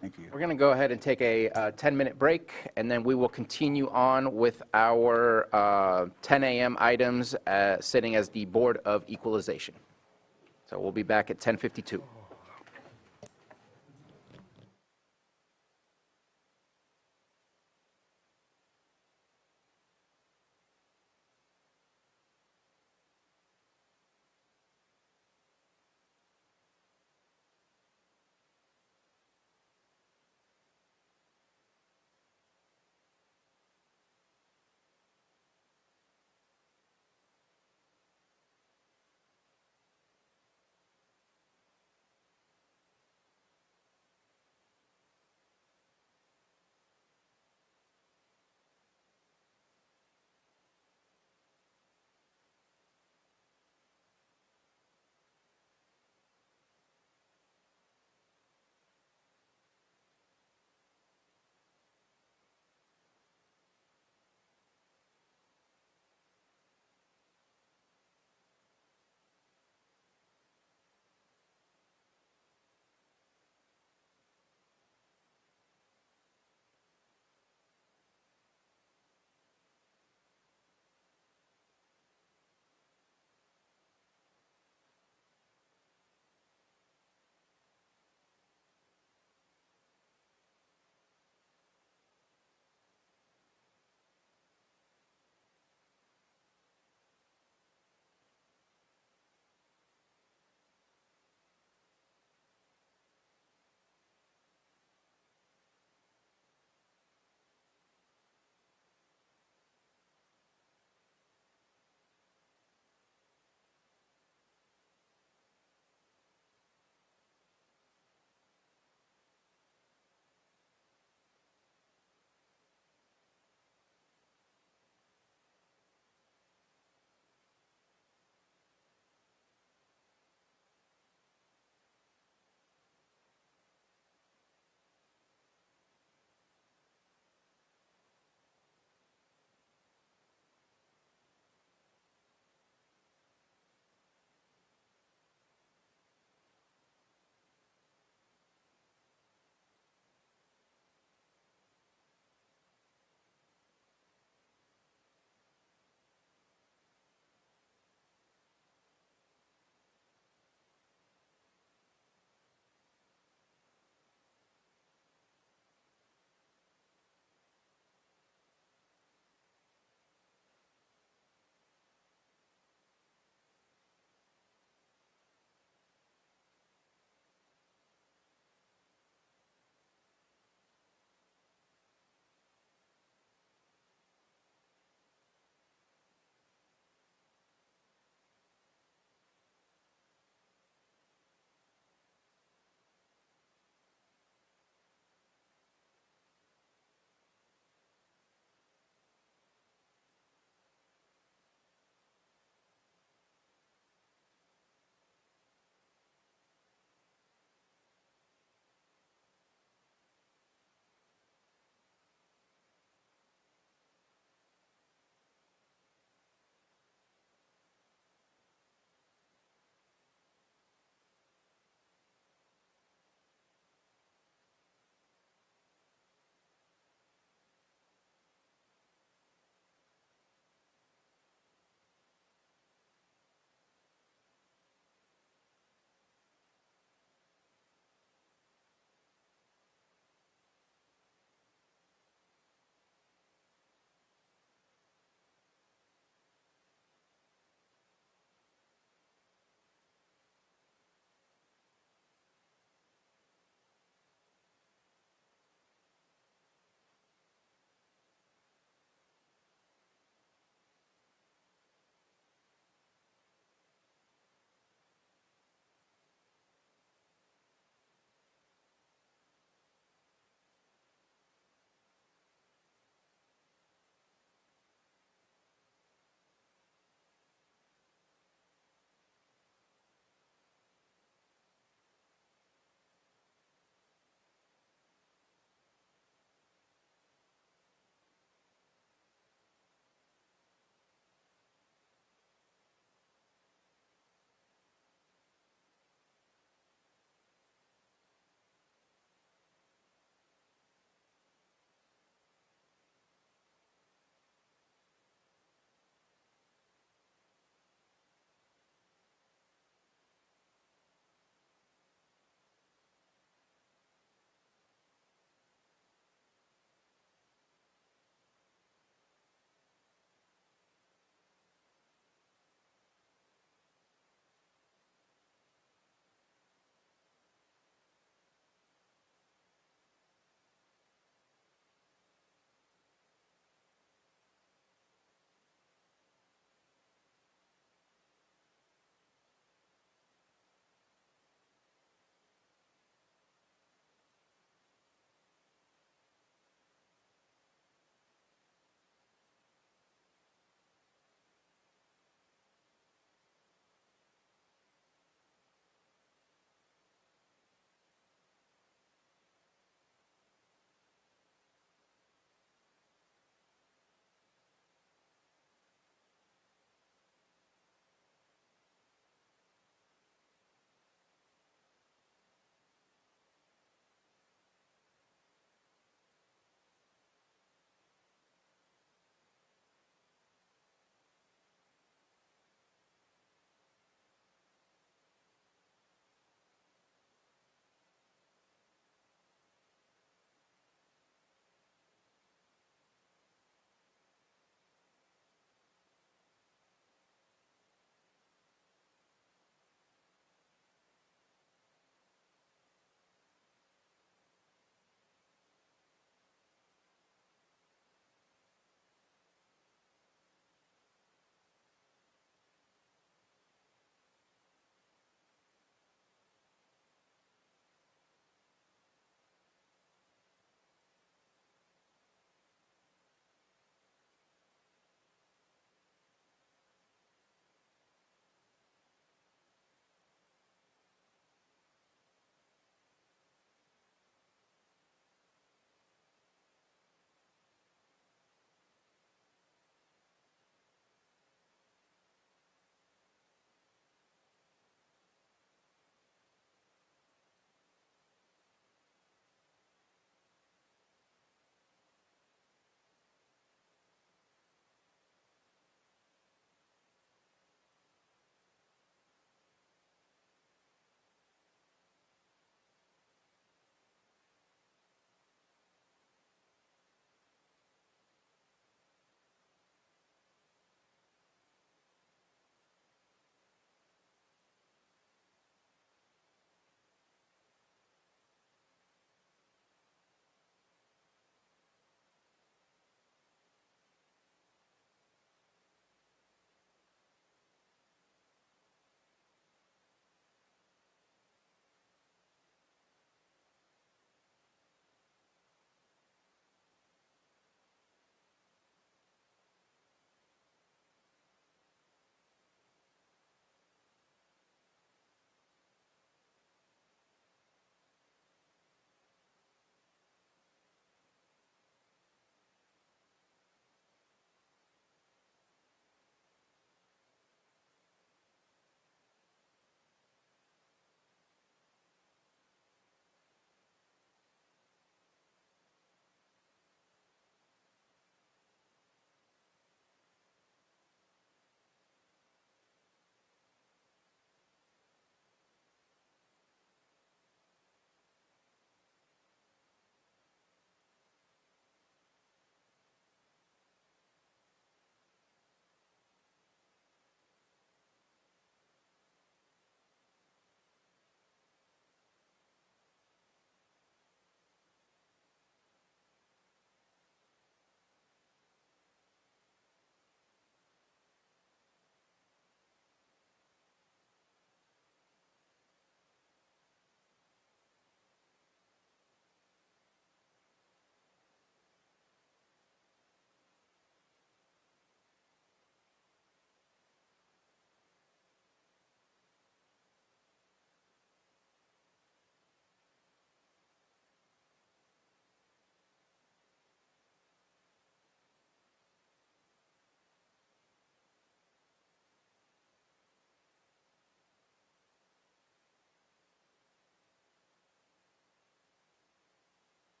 Thank you. We're going to go ahead and take a 10-minute break, and then we will continue on with our 10 a.m. items sitting as the Board of Equalization. So we'll be back at 10:52.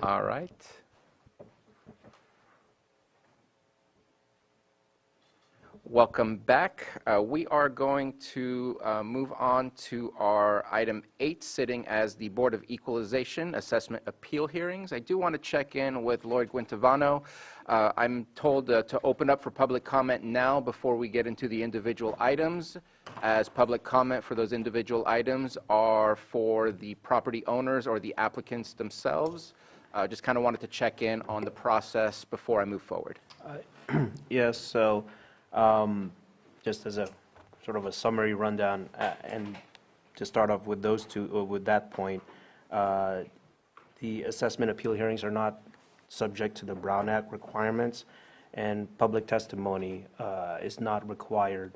All right. Welcome back. We are going to move on to our item 8, sitting as the Board of Equalization Assessment Appeal Hearings. I do want to check in with Lloyd Guintavano. I'm told to open up for public comment now before we get into the individual items, as public comment for those individual items are for the property owners or the applicants themselves. Just kind of wanted to check in on the process before I move forward. Yes, so just as a sort of a summary rundown, and to start off with those two, with that point, the assessment appeal hearings are not subject to the Brown Act requirements, and public testimony is not required.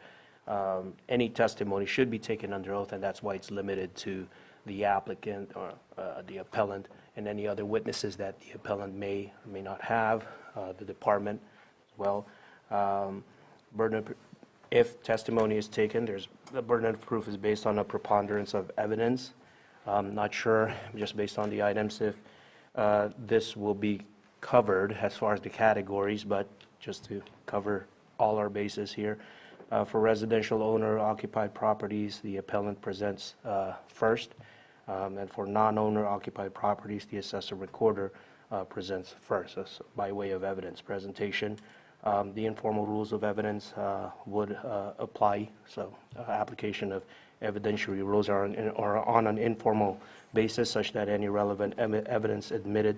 Any testimony should be taken under oath, and that's why it's limited to the applicant or the appellant and any other witnesses that the appellant may or may not have, the department as well. Burden of, if testimony is taken, the burden of proof is based on a preponderance of evidence. I'm not sure, just based on the items, if this will be covered as far as the categories, but just to cover all our bases here. For residential owner occupied properties, the appellant presents first, and for non-owner occupied properties, the assessor recorder presents first, so by way of evidence presentation. The informal rules of evidence would apply, so application of evidentiary rules are on an informal basis such that any relevant evidence admitted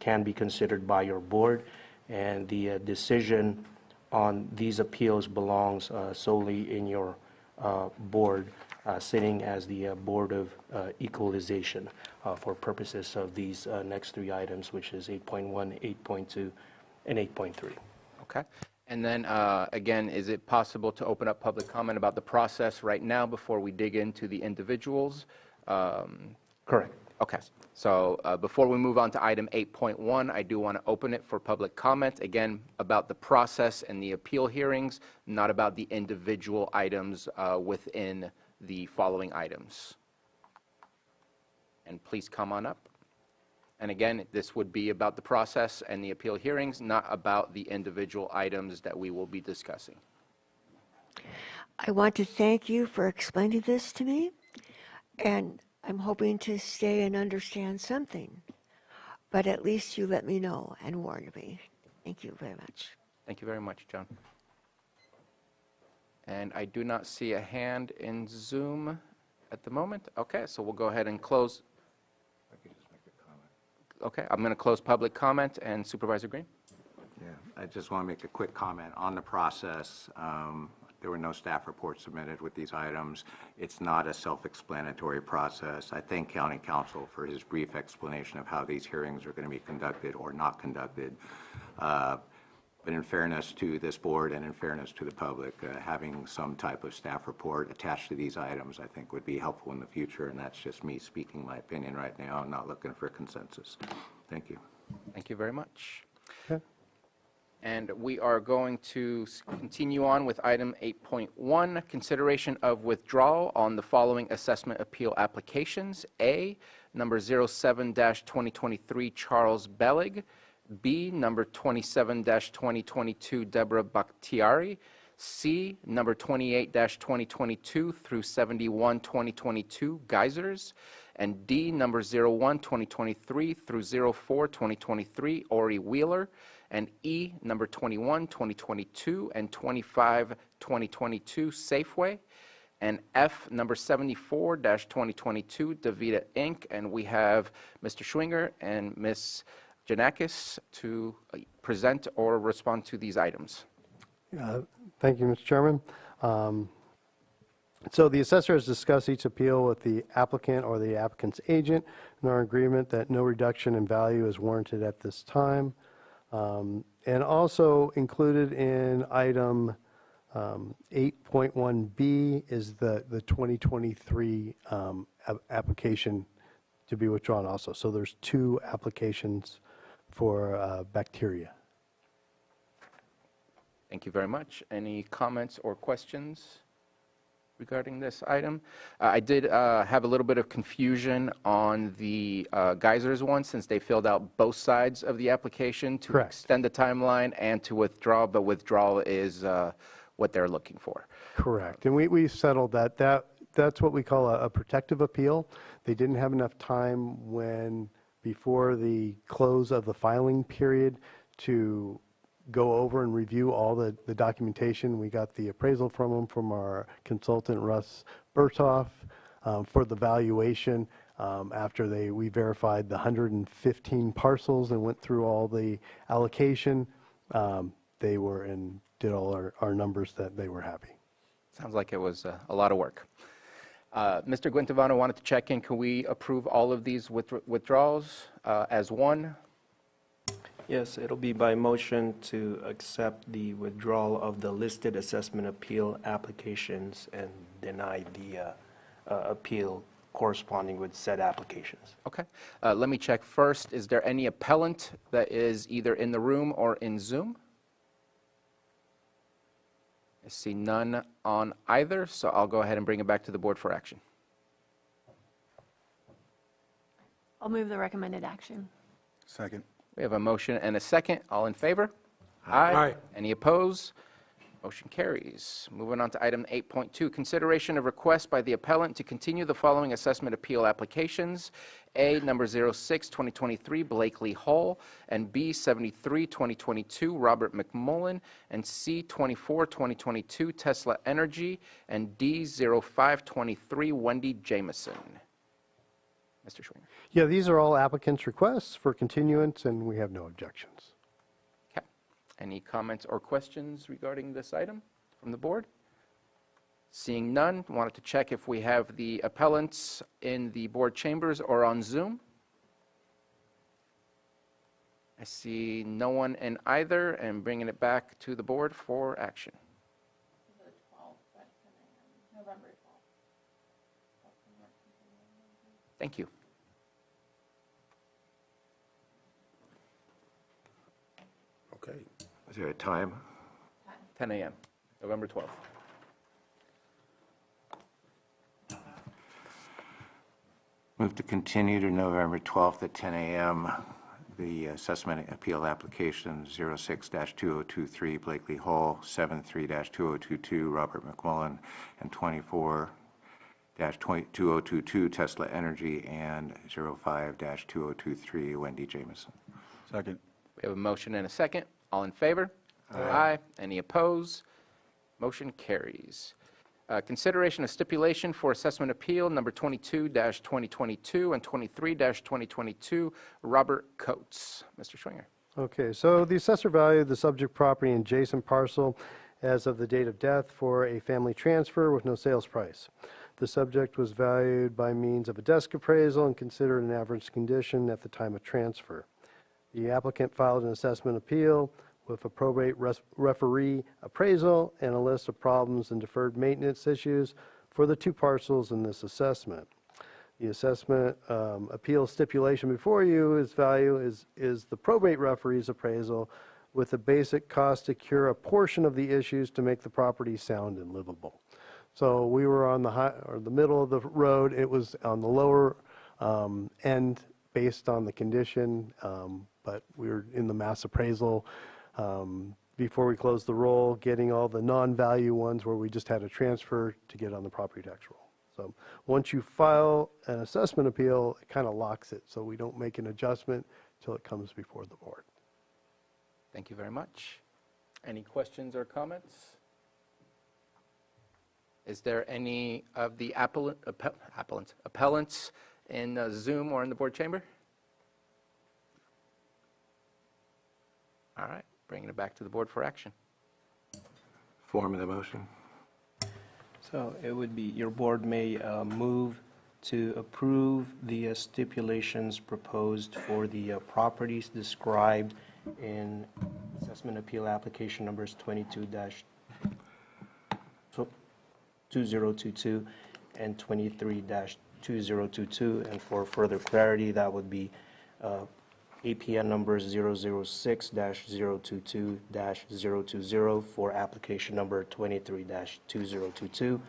can be considered by your board, and the decision on these appeals belongs solely in your board, sitting as the Board of Equalization for purposes of these next 3 items, which is 8.1, 8.2, and 8.3. Okay. And then, again, is it possible to open up public comment about the process right now before we dig into the individuals? Correct. Okay. So before we move on to item 8.1, I do want to open it for public comment, again, about the process and the appeal hearings, not about the individual items within the following items. And please come on up. And again, this would be about the process and the appeal hearings, not about the individual items that we will be discussing. I want to thank you for explaining this to me, and I'm hoping to stay and understand something, but at least you let me know and warned me. Thank you very much. Thank you very much, John. And I do not see a hand in Zoom at the moment. Okay, so we'll go ahead and close. Okay, I'm going to close public comment, and Supervisor Green? Yeah, I just want to make a quick comment on the process. There were no staff reports submitted with these items. It's not a self-explanatory process. I thank County Counsel for his brief explanation of how these hearings are going to be conducted or not conducted. But in fairness to this board and in fairness to the public, having some type of staff report attached to these items, I think, would be helpful in the future, and that's just me speaking my opinion right now. I'm not looking for consensus. Thank you. Thank you very much. Okay. And we are going to continue on with item 8.1, consideration of withdrawal on the following assessment appeal applications. A, number 07-2023 Charles Bellig. B, number 27-2022 Deborah Bakhtiari. C, number 28-2022 through 71-2022 Geysers. And D, number 01-2023 through 04-2023 Ori Wheeler. And E, number 21-2022 and 25-2022 Safeway. And F, number 74-2022 Davida Inc. And we have Mr. Schwinger and Ms. Janakis to present or respond to these items. Thank you, Mr. Chairman. So the assessor has discussed each appeal with the applicant or the applicant's agent and are in agreement that no reduction in value is warranted at this time. And also included in item 8.1B is the 2023 application to be withdrawn also. So there's 2 applications for bacteria. Thank you very much. Any comments or questions? regarding this item. I did have a little bit of confusion on the geysers one, since they filled out both sides of the application to Correct. extend the timeline and to withdraw, but withdrawal is what they're looking for. Correct. And we settled that. That's what we call a protective appeal. They didn't have enough time before the close of the filing period to go over and review all the documentation. We got the appraisal from them, from our consultant, Russ Berthoff, for the valuation. After we verified the 115 parcels and went through all the allocation, they were and did all our numbers that they were happy. Sounds like it was a lot of work. Mr. Guintavano wanted to check in. Can we approve all of these withdrawals as one? Yes, it'll be by motion to accept the withdrawal of the listed assessment appeal applications and deny the appeal corresponding with said applications. Okay. Let me check first. Is there any appellant that is either in the room or in Zoom? I see none on either, so I'll go ahead and bring it back to the board for action. I'll move the recommended action. Second. We have a motion and a second. All in favor? Aye. Any opposed? Motion carries. Moving on to item 8.2, consideration of request by the appellant to continue the following assessment appeal applications: A, number 06, 2023, Blakely Hall, and B, 73, 2022, Robert McMullen, and C, 24, 2022, Tesla Energy, and D, 05, 23, Wendy Jameson. Mr. Schwinger. Yeah, these are all applicants' requests for continuance, and we have no objections. Okay. Any comments or questions regarding this item from the board? Seeing none, wanted to check if we have the appellants in the board chambers or on Zoom. I see no one in either, and bringing it back to the board for action. Thank you. Okay. Is there a time? 10 a.m., November 12th. Move to continue to November 12th at 10 a.m. The assessment appeal application 06-2023 Blakely Hall, 73-2022 Robert McMullen, and 24-2022 Tesla Energy, and 05-2023 Wendy Jameson. Second. We have a motion and a second. All in favor? Aye. Any opposed? Motion carries. Consideration of stipulation for assessment appeal number 22-2022 and 23-2022, Robert Coates. Mr. Schwinger. Okay, so the assessor valued the subject property and adjacent parcel as of the date of death for a family transfer with no sales price. The subject was valued by means of a desk appraisal and considered an average condition at the time of transfer. The applicant filed an assessment appeal with a probate referee appraisal and a list of problems and deferred maintenance issues for the two parcels in this assessment. The assessment appeal stipulation before you is the probate referee's appraisal with a basic cost to cure a portion of the issues to make the property sound and livable. So we were on the middle of the road. It was on the lower end based on the condition, but we were in the mass appraisal before we closed the roll, getting all the non-value ones where we just had a transfer to get on the property tax roll. So once you file an assessment appeal, it kind of locks it, so we don't make an adjustment until it comes before the board. Thank you very much. Any questions or comments? Is there any of the appellants in Zoom or in the board chamber? All right, bringing it back to the board for action. Form of the motion. So it would be, your board may move to approve the stipulations proposed for the properties described in assessment appeal application numbers 22-2022 and 23-2022. And for further clarity, that would be APN numbers 006-022-020 for application number 23-2022,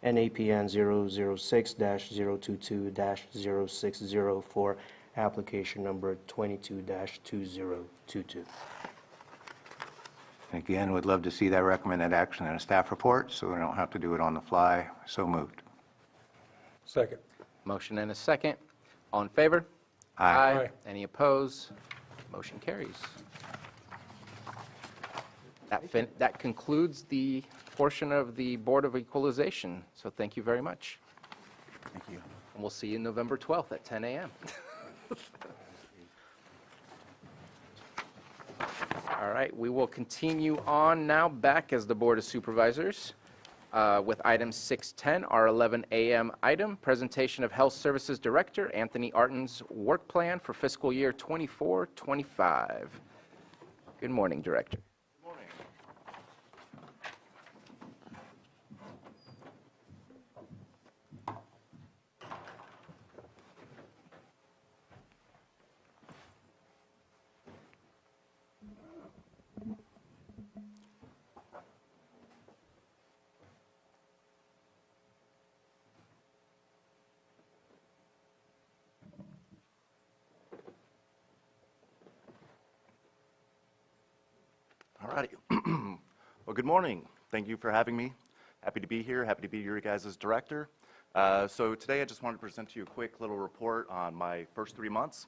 and APN 006-022-060 for application number 22-2022. Again, would love to see that recommended action in a staff report, so we don't have to do it on the fly. So moved. Second. Motion and a second. All in favor? Aye. Aye. Any opposed? Motion carries. That concludes the portion of the Board of Equalization, so thank you very much. Thank you. And we'll see you November 12th at 10 a.m. All right, we will continue on now back as the Board of Supervisors with item 610, our 11 a.m. item, presentation of Health Services Director Anthony Arton's work plan for fiscal year 24-25. Good morning, Director. All righty. Well, good morning. Thank you for having me. Happy to be here. Happy to be your guys' director. So today I just wanted to present to you a quick little report on my first 3 months.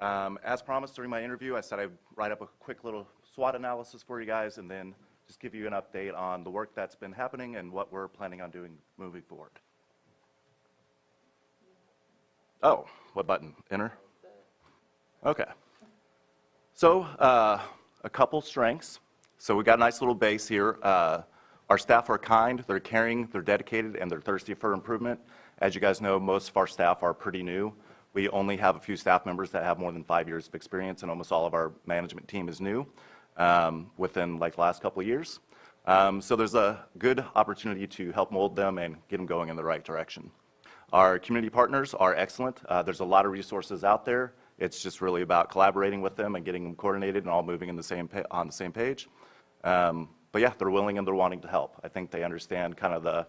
As promised during my interview, I said I'd write up a quick little SWOT analysis for you guys and then just give you an update on the work that's been happening and what we're planning on doing moving forward. Oh, what button? Enter? Okay. So a couple strengths. So we got a nice little base here. Our staff are kind, they're caring, they're dedicated, and they're thirsty for improvement. As you guys know, most of our staff are pretty new. We only have a few staff members that have more than 5 years of experience, and almost all of our management team is new within like the last couple of years. So there's a good opportunity to help mold them and get them going in the right direction. Our community partners are excellent. There's a lot of resources out there. It's just really about collaborating with them and getting them coordinated and all moving in the same on the same page. But yeah, they're willing and they're wanting to help. I think they understand kind of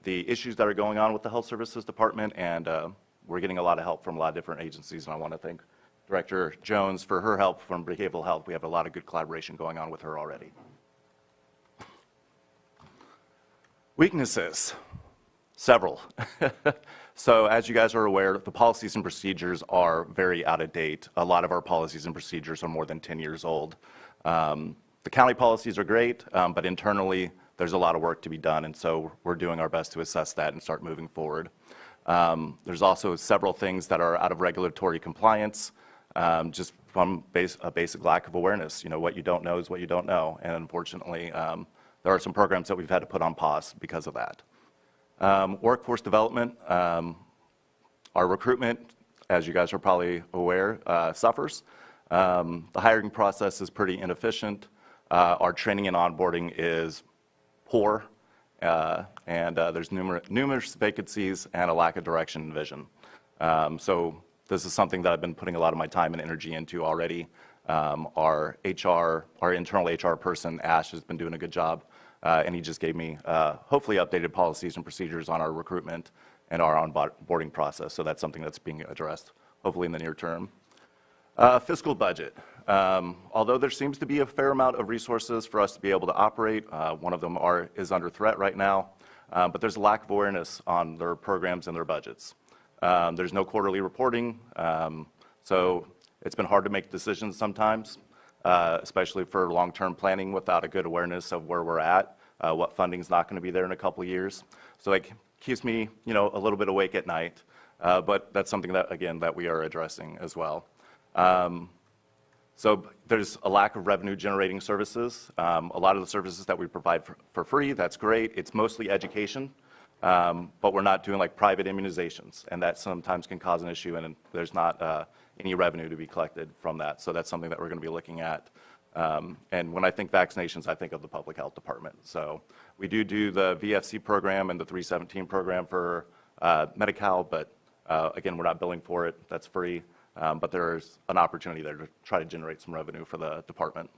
the issues that are going on with the Health Services Department, and we're getting a lot of help from a lot of different agencies, and I want to thank Director Jones for her help from behavioral health. We have a lot of good collaboration going on with her already. Weaknesses. Several. So as you guys are aware, the policies and procedures are very out of date. A lot of our policies and procedures are more than 10 years old. The county policies are great, but internally there's a lot of work to be done, and so we're doing our best to assess that and start moving forward. There's also several things that are out of regulatory compliance, just from a basic lack of awareness. You know, what you don't know is what you don't know, and unfortunately, there are some programs that we've had to put on pause because of that. Workforce development, our recruitment, as you guys are probably aware, suffers. The hiring process is pretty inefficient. Our training and onboarding is poor, and there's numerous vacancies and a lack of direction and vision. So this is something that I've been putting a lot of my time and energy into already. Our internal HR person, Ash, has been doing a good job, and he just gave me hopefully updated policies and procedures on our recruitment and our onboarding process. So that's something that's being addressed hopefully in the near term. Fiscal budget. Although there seems to be a fair amount of resources for us to be able to operate, one of them is under threat right now, but there's a lack of awareness on their programs and their budgets. There's no quarterly reporting, so it's been hard to make decisions sometimes, especially for long-term planning without a good awareness of where we're at, what funding's not going to be there in a couple of years. So it keeps me, you know, a little bit awake at night, but that's something that, again, that we are addressing as well. So there's a lack of revenue generating services. A lot of the services that we provide for free, that's great. It's mostly education, but we're not doing like private immunizations, and that sometimes can cause an issue, and there's not any revenue to be collected from that. So that's something that we're going to be looking at. And when I think vaccinations, I think of the public health department. So we do the VFC program and the 317 program for Medi-Cal, but again, we're not billing for it. That's free. But there's an opportunity there to try to generate some revenue for the department.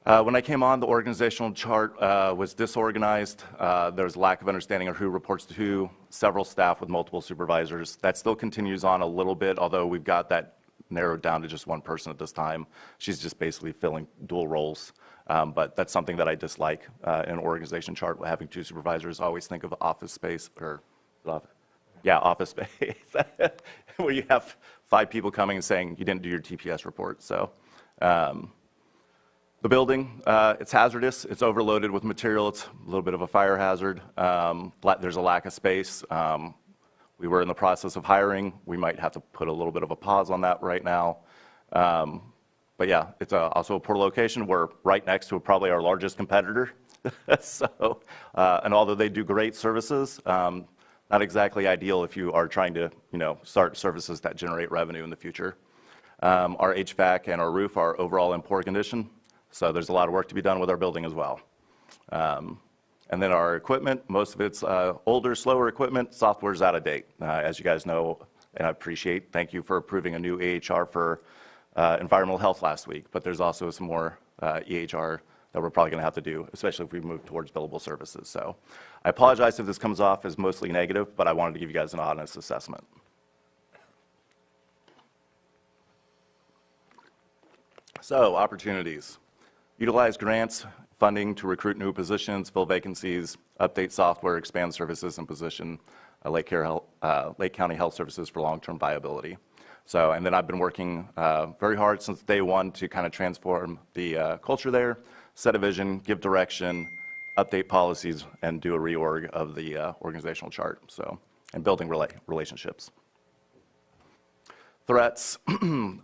When I came on, the organizational chart was disorganized. There was a lack of understanding of who reports to who, several staff with multiple supervisors. That still continues on a little bit, although we've got that narrowed down to just one person at this time. She's just basically filling dual roles. But that's something that I dislike in an organization chart, having two supervisors. I always think of office space, or office space, where you have 5 people coming and saying you didn't do your TPS report. So. The building, it's hazardous, it's overloaded with material, it's a little bit of a fire hazard. There's a lack of space. We were in the process of hiring. We might have to put a little bit of a pause on that right now. But yeah, it's also a poor location. We're right next to probably our largest competitor. So, and although they do great services, not exactly ideal if you are trying to, start services that generate revenue in the future. Our HVAC and our roof are overall in poor condition. So there's a lot of work to be done with our building as well. And then our equipment, most of it's older, slower equipment. Software's out of date, as you guys know, and I appreciate. Thank you for approving a new EHR for environmental health last week. But there's also some more EHR that we're probably going to have to do, especially if we move towards billable services. So I apologize if this comes off as mostly negative, but I wanted to give you guys an honest assessment. So opportunities. Utilize grants, funding to recruit new positions, fill vacancies, update software, expand services, and position Lake County Health Services for long-term viability. So, and then I've been working very hard since day one to kind of transform the culture there, set a vision, give direction, update policies, and do a reorg of the organizational chart. So, and building relationships. Threats,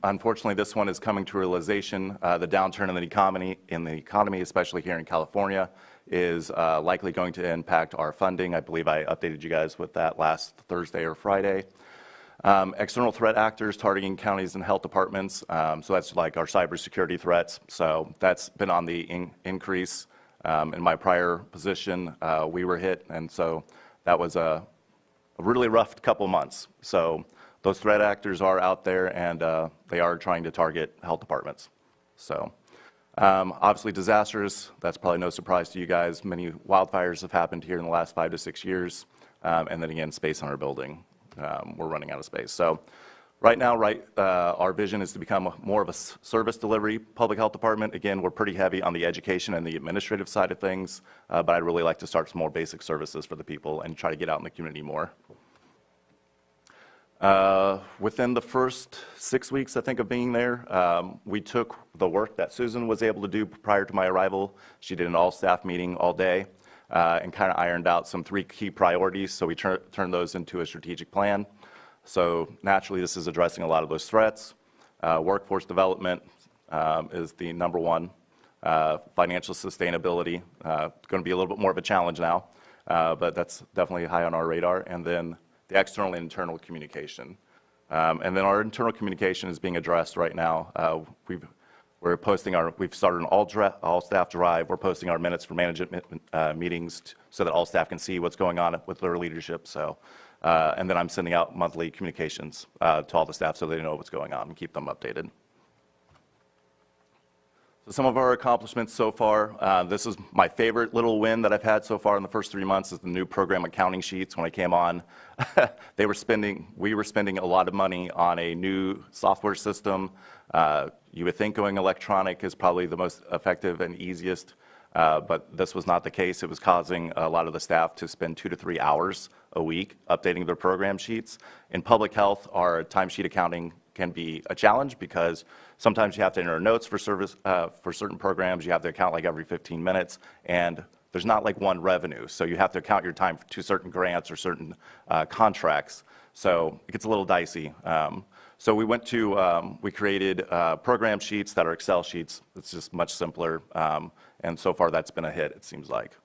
unfortunately, this one is coming to realization. The downturn in the economy, especially here in California, is likely going to impact our funding. I believe I updated you guys with that last Thursday or Friday. External threat actors targeting counties and health departments. So that's like our cybersecurity threats. So that's been on the increase. In my prior position, we were hit, and so that was a really rough couple months. So those threat actors are out there, and they are trying to target health departments. So obviously disasters, that's probably no surprise to you guys. Many wildfires have happened here in the last 5 to 6 years. And then again, space on our building. We're running out of space. So right now, our vision is to become more of a service delivery public health department. Again, we're pretty heavy on the education and the administrative side of things, but I'd really like to start some more basic services for the people and try to get out in the community more. Within the first 6 weeks, I think, of being there, we took the work that Susan was able to do prior to my arrival. She did an all-staff meeting all day and kind of ironed out some 3 key priorities, so we turned those into a strategic plan. So naturally, this is addressing a lot of those threats. Workforce development is the number one. Financial sustainability, it's going to be a little bit more of a challenge now, but that's definitely high on our radar. And then the external and internal communication. And then our internal communication is being addressed right now. We've started an all-staff drive. We're posting our minutes for management meetings so that all staff can see what's going on with their leadership. So, and then I'm sending out monthly communications to all the staff so they know what's going on and keep them updated. So some of our accomplishments so far, this is my favorite little win that I've had so far in the first 3 months, is the new program accounting sheets. When I came on, we were spending a lot of money on a new software system. You would think going electronic is probably the most effective and easiest, but this was not the case. It was causing a lot of the staff to spend 2 to 3 hours a week updating their program sheets. In public health, our timesheet accounting can be a challenge because sometimes you have to enter notes for service for certain programs. You have to account like every 15 minutes, and there's not like one revenue. So you have to account your time to certain grants or certain contracts. So it gets a little dicey. So we created program sheets that are Excel sheets. It's just much simpler, and so far that's been a hit, it seems like.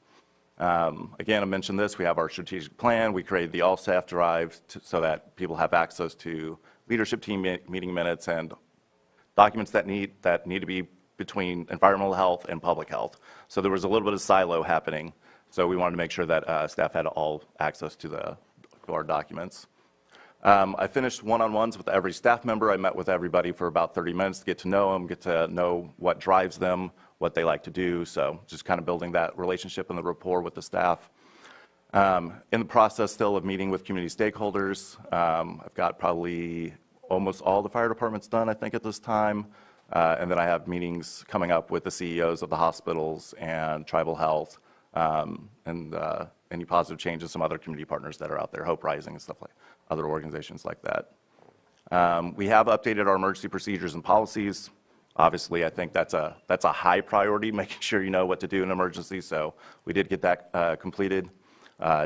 Again, I mentioned this, we have our strategic plan. We created the all-staff drive so that people have access to leadership team meeting minutes and documents that need to be between environmental health and public health. So there was a little bit of silo happening. So we wanted to make sure that staff had all access to our documents. I finished one-on-ones with every staff member. I met with everybody for about 30 minutes to get to know them, get to know what drives them, what they like to do. So just kind of building that relationship and the rapport with the staff. In the process still of meeting with community stakeholders. I've got probably almost all the fire departments done, I think, at this time. And then I have meetings coming up with the CEOs of the hospitals and tribal health, and any positive changes, some other community partners that are out there, Hope Rising and stuff like other organizations like that. We have updated our emergency procedures and policies. Obviously, I think that's a high priority, making sure you know what to do in an emergency. So we did get that completed.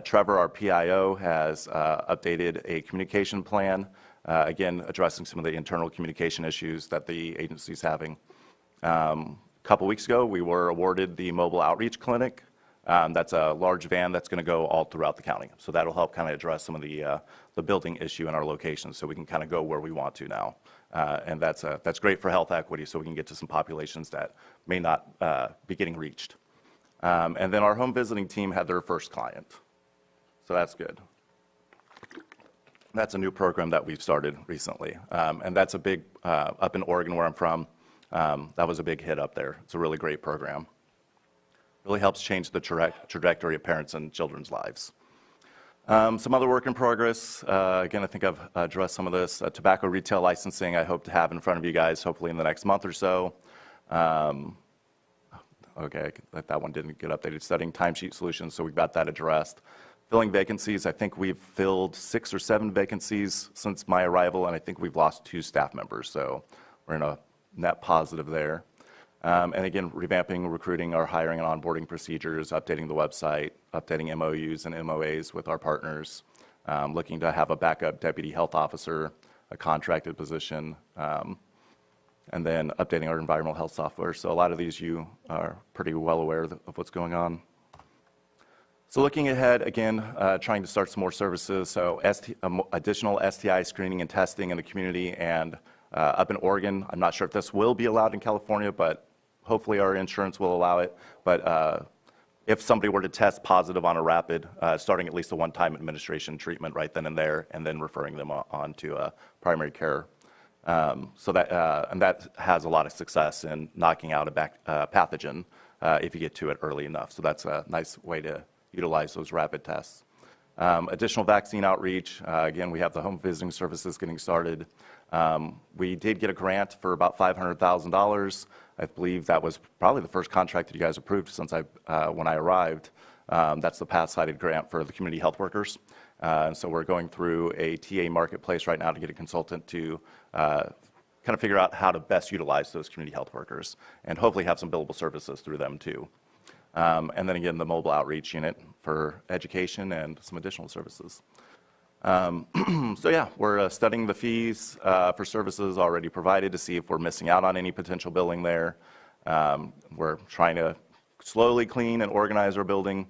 Trevor, our PIO, has updated a communication plan, again, addressing some of the internal communication issues that the agency's having. A couple weeks ago, we were awarded the mobile outreach clinic. That's a large van that's going to go all throughout the county. So that'll help kind of address some of the building issue in our locations, so we can kind of go where we want to now. And that's great for health equity, so we can get to some populations that may not be getting reached. And then our home visiting team had their first client. So that's good. That's a new program that we've started recently. And that's a big, up in Oregon where I'm from, that was a big hit up there. It's a really great program. Really helps change the trajectory of parents and children's lives. Some other work in progress. Again, I think I've addressed some of this. Tobacco retail licensing I hope to have in front of you guys hopefully in the next month or so. Okay, that one didn't get updated. Studying timesheet solutions, so we've got that addressed. Filling vacancies, I think we've filled 6 or 7 vacancies since my arrival, and I think we've lost 2 staff members, so we're in a net positive there. And again, revamping, recruiting our hiring and onboarding procedures, updating the website, updating MOUs and MOAs with our partners, looking to have a backup deputy health officer, a contracted position, and then updating our environmental health software. So a lot of these you are pretty well aware of what's going on. So looking ahead, again, trying to start some more services. So additional STI screening and testing in the community and up in Oregon. I'm not sure if this will be allowed in California, but hopefully our insurance will allow it. But if somebody were to test positive on a rapid, starting at least a one-time administration treatment right then and there, and then referring them on to primary care. So that, and that has a lot of success in knocking out a pathogen if you get to it early enough. So that's a nice way to utilize those rapid tests. Additional vaccine outreach. Again, we have the home visiting services getting started. We did get a grant for about $500,000. I believe that was probably the first contract that you guys approved since when I arrived. That's the path-cited grant for the community health workers. And so we're going through a TA marketplace right now to get a consultant to kind of figure out how to best utilize those community health workers and hopefully have some billable services through them too. And then again, the mobile outreach unit for education and some additional services. So yeah, we're studying the fees for services already provided to see if we're missing out on any potential billing there. We're trying to slowly clean and organize our building.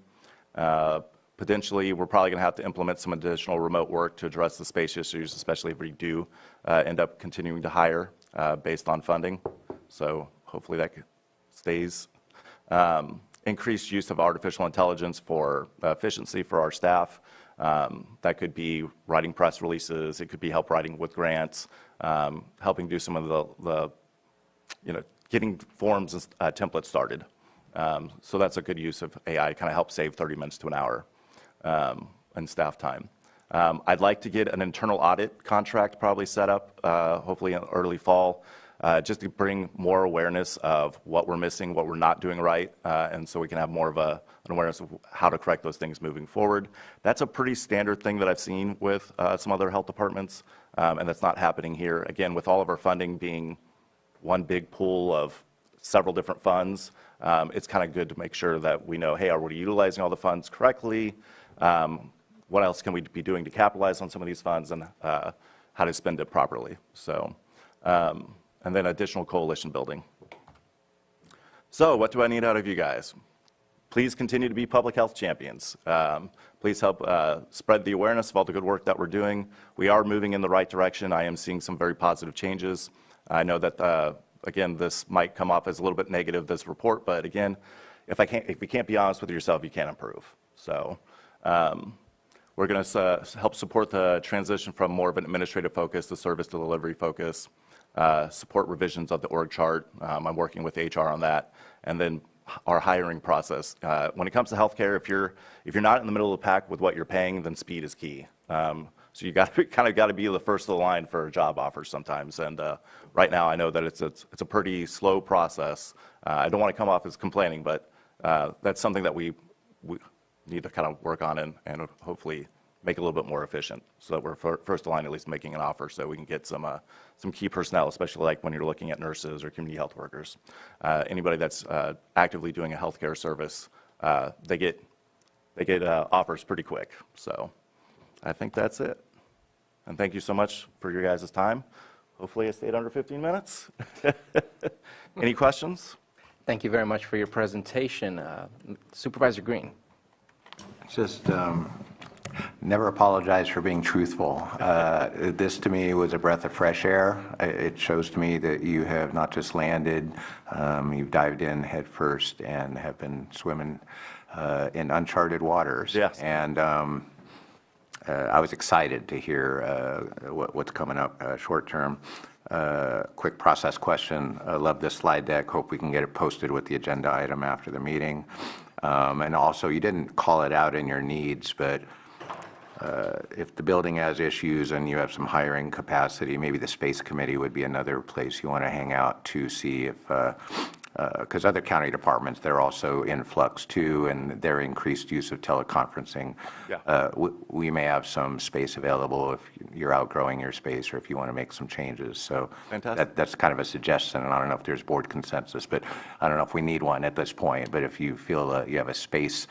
Potentially, we're probably going to have to implement some additional remote work to address the space issues, especially if we do end up continuing to hire based on funding. So hopefully that stays. Increased use of artificial intelligence for efficiency for our staff. That could be writing press releases. It could be help writing with grants, helping do some of the getting forms and templates started. So that's a good use of AI, kind of help save 30 minutes to an hour in staff time. I'd like to get an internal audit contract probably set up, hopefully in early fall, just to bring more awareness of what we're missing, what we're not doing right, and so we can have more of an awareness of how to correct those things moving forward. That's a pretty standard thing that I've seen with some other health departments, and that's not happening here. Again, with all of our funding being one big pool of several different funds, it's kind of good to make sure that we know, hey, are we utilizing all the funds correctly? What else can we be doing to capitalize on some of these funds, and how to spend it properly? So. And then additional coalition building. So what do I need out of you guys? Please continue to be public health champions. Please help spread the awareness of all the good work that we're doing. We are moving in the right direction. I am seeing some very positive changes. I know that, again, this might come off as a little bit negative, this report, but again, if you can't be honest with yourself, you can't improve. So We're going to help support the transition from more of an administrative focus to service delivery focus, support revisions of the org chart. I'm working with HR on that. And then our hiring process. When it comes to healthcare, if you're not in the middle of the pack with what you're paying, then speed is key. So you got to be the first of the line for job offers sometimes. And right now, I know that it's a pretty slow process. I don't want to come off as complaining, but that's something that we need to kind of work on and hopefully make it a little bit more efficient, so that we're first of the line at least making an offer, so we can get some key personnel, especially like when you're looking at nurses or community health workers. Anybody that's actively doing a healthcare service, they get offers pretty quick. So I think that's it. And thank you so much for your guys' time. Hopefully I stayed under 15 minutes. Any questions? Thank you very much for your presentation. Supervisor Green. Just never apologize for being truthful. This to me was a breath of fresh air. It shows to me that you have not just landed, you've dived in head first and have been swimming in uncharted waters. Yes. And I was excited to hear what's coming up short term. Quick process question. I love this slide deck. Hope we can get it posted with the agenda item after the meeting. And also, you didn't call it out in your needs, but if the building has issues and you have some hiring capacity, maybe the space committee would be another place you want to hang out to see if, because other county departments, they're also in flux too, and their increased use of teleconferencing. Yeah. We may have some space available if you're outgrowing your space or if you want to make some changes. So that's kind of a suggestion, and I don't know if there's board consensus, but I don't know if we need one at this point, but if you feel you have a space